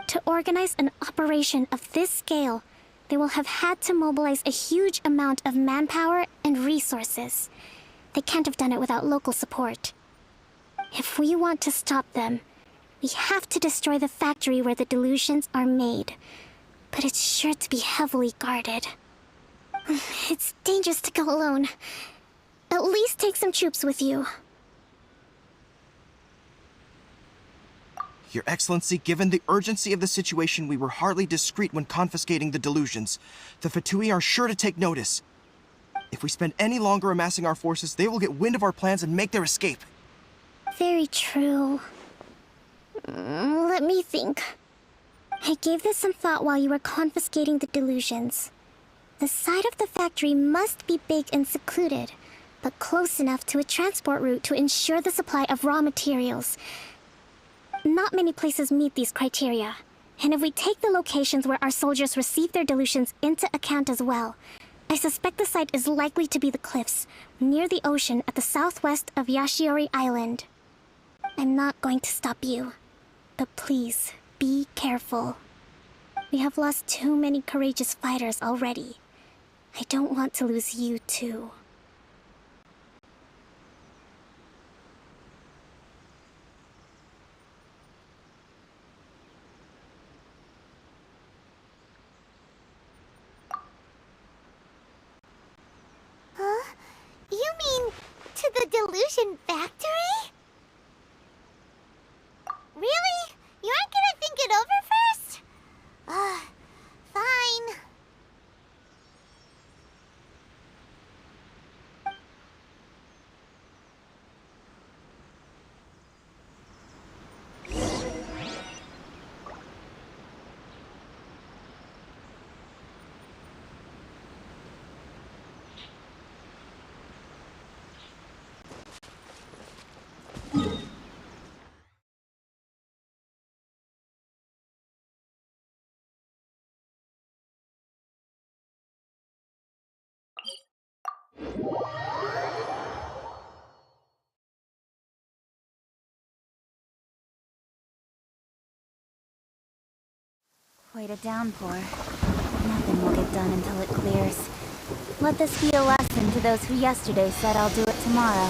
To organize an operation of this scale, they will have had to mobilize a huge amount of manpower and resources. They can't have done it without local support. If we want to stop them, we have to destroy the factory where the delusions are made. But it's sure to be heavily guarded. It's dangerous to go alone. At least take some troops with you. Your Excellency, given the urgency of the situation, we were hardly discreet when confiscating the delusions. The Fatui are sure to take notice. If we spend any longer amassing our forces, they will get wind of our plans and make their escape. Very true. Let me think. I gave this some thought while you were confiscating the delusions. The side of the factory must be big and secluded, but close enough to a transport route to ensure the supply of raw materials. Not many places meet these criteria, and if we take the locations where our soldiers receive their delusions into account as well, I suspect the site is likely to be the cliffs, near the ocean at the southwest of Yashiori Island. I'm not going to stop you, but please, be careful. We have lost too many courageous fighters already. I don't want to lose you too. You mean to the delusion factory? Really? You aren't gonna think it over first? Fine. Quite a downpour. Nothing will get done until it clears. Let this be a lesson to those who yesterday said I'll do it tomorrow.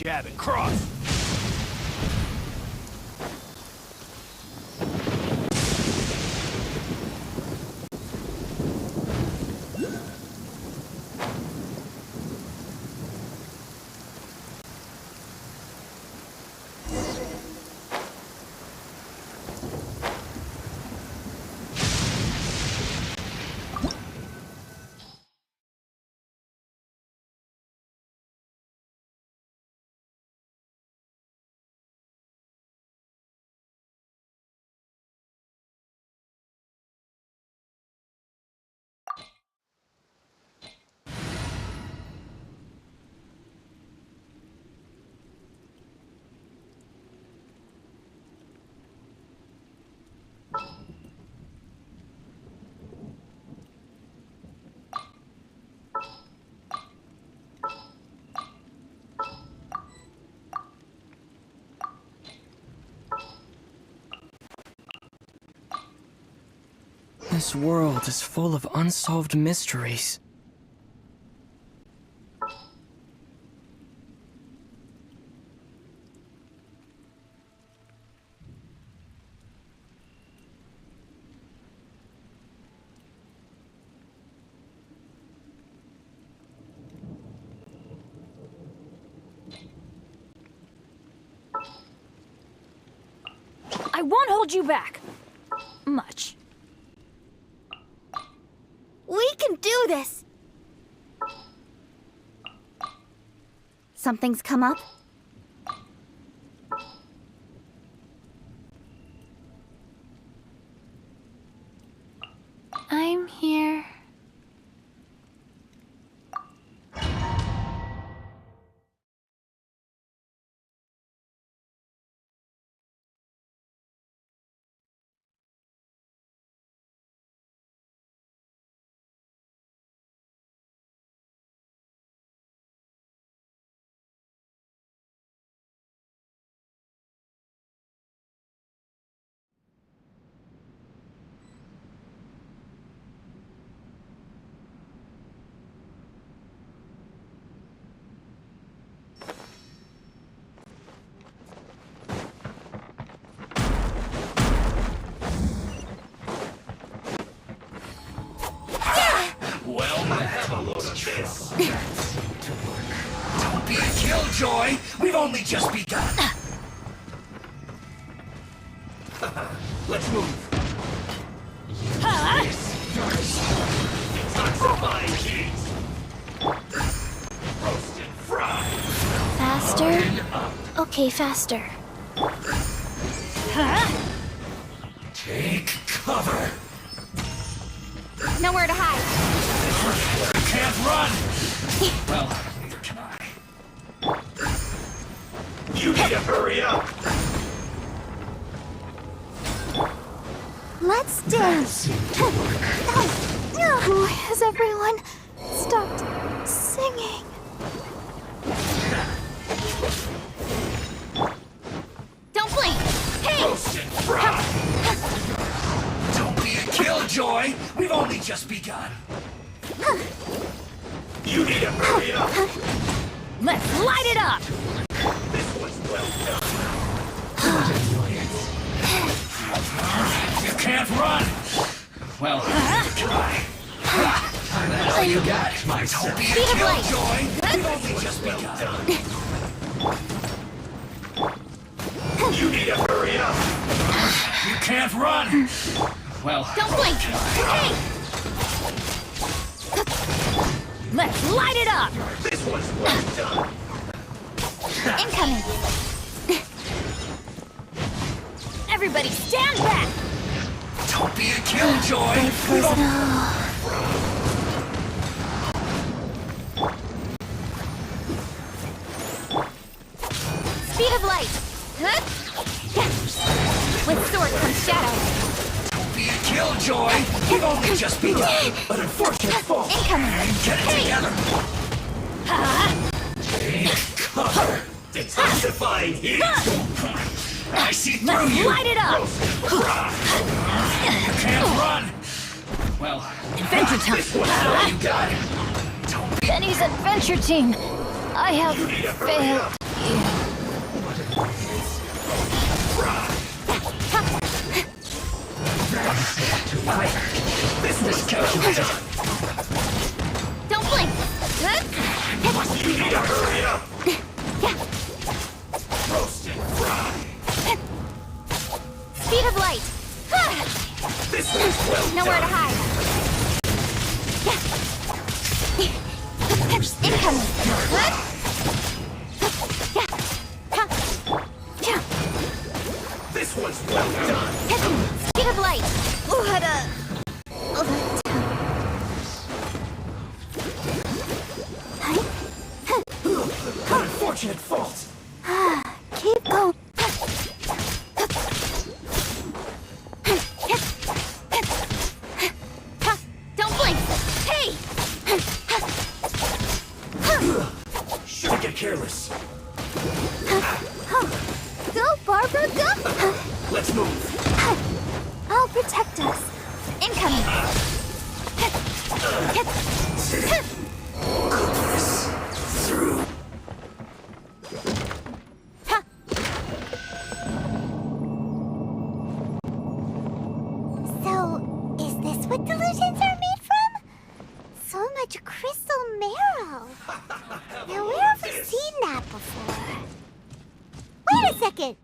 Gabut, cross! This world is full of unsolved mysteries. I won't hold you back. Much. We can do this! Something's come up? I'm here. Well, I have a load of this. Don't be a killjoy! We've only just begun! Let's move. Toxifying heat! Roast and fry! Faster? Okay, faster. Take cover! Nowhere to hide. You can't run! Well, neither can I. You need to hurry up! Let's dance. Why has everyone stopped singing? Don't blink! Hey! Roast and fry! Don't be a killjoy! We've only just begun. You need to hurry up! Let's light it up! This was well done. You can't run! Well, try. All you got, my don't be a killjoy! We've only just begun. You need to hurry up! You can't run! Well, don't blink! Hey! Let's light it up! This was well done. Incoming! Everybody stand back! Don't be a killjoy! Speed of light! Huh? With sword comes shadow. Don't be a killjoy! We've only just begun! An unfortunate fall! Incoming! Get it together! Take cover! Detoxifying heat! I see through Let's you! light it up! You can't run! Well, Adventure time! this was all you got! Benny's adventure team! I have failed you. This was calculated. Don't blink! You need to hurry up! Roast and fry. Speed of light! This was well Nowhere to done. hide. Incoming! This one's well done. Speed of light! Unfortunate fault. Keep going. Don't blink! Hey! Shouldn't get careless. Go, Barbara, go! Let's move. I'll protect us. Incoming! This through. So, is this what delusions are made from? So much crystal marrow. Now, where have we seen that before? Wait a second!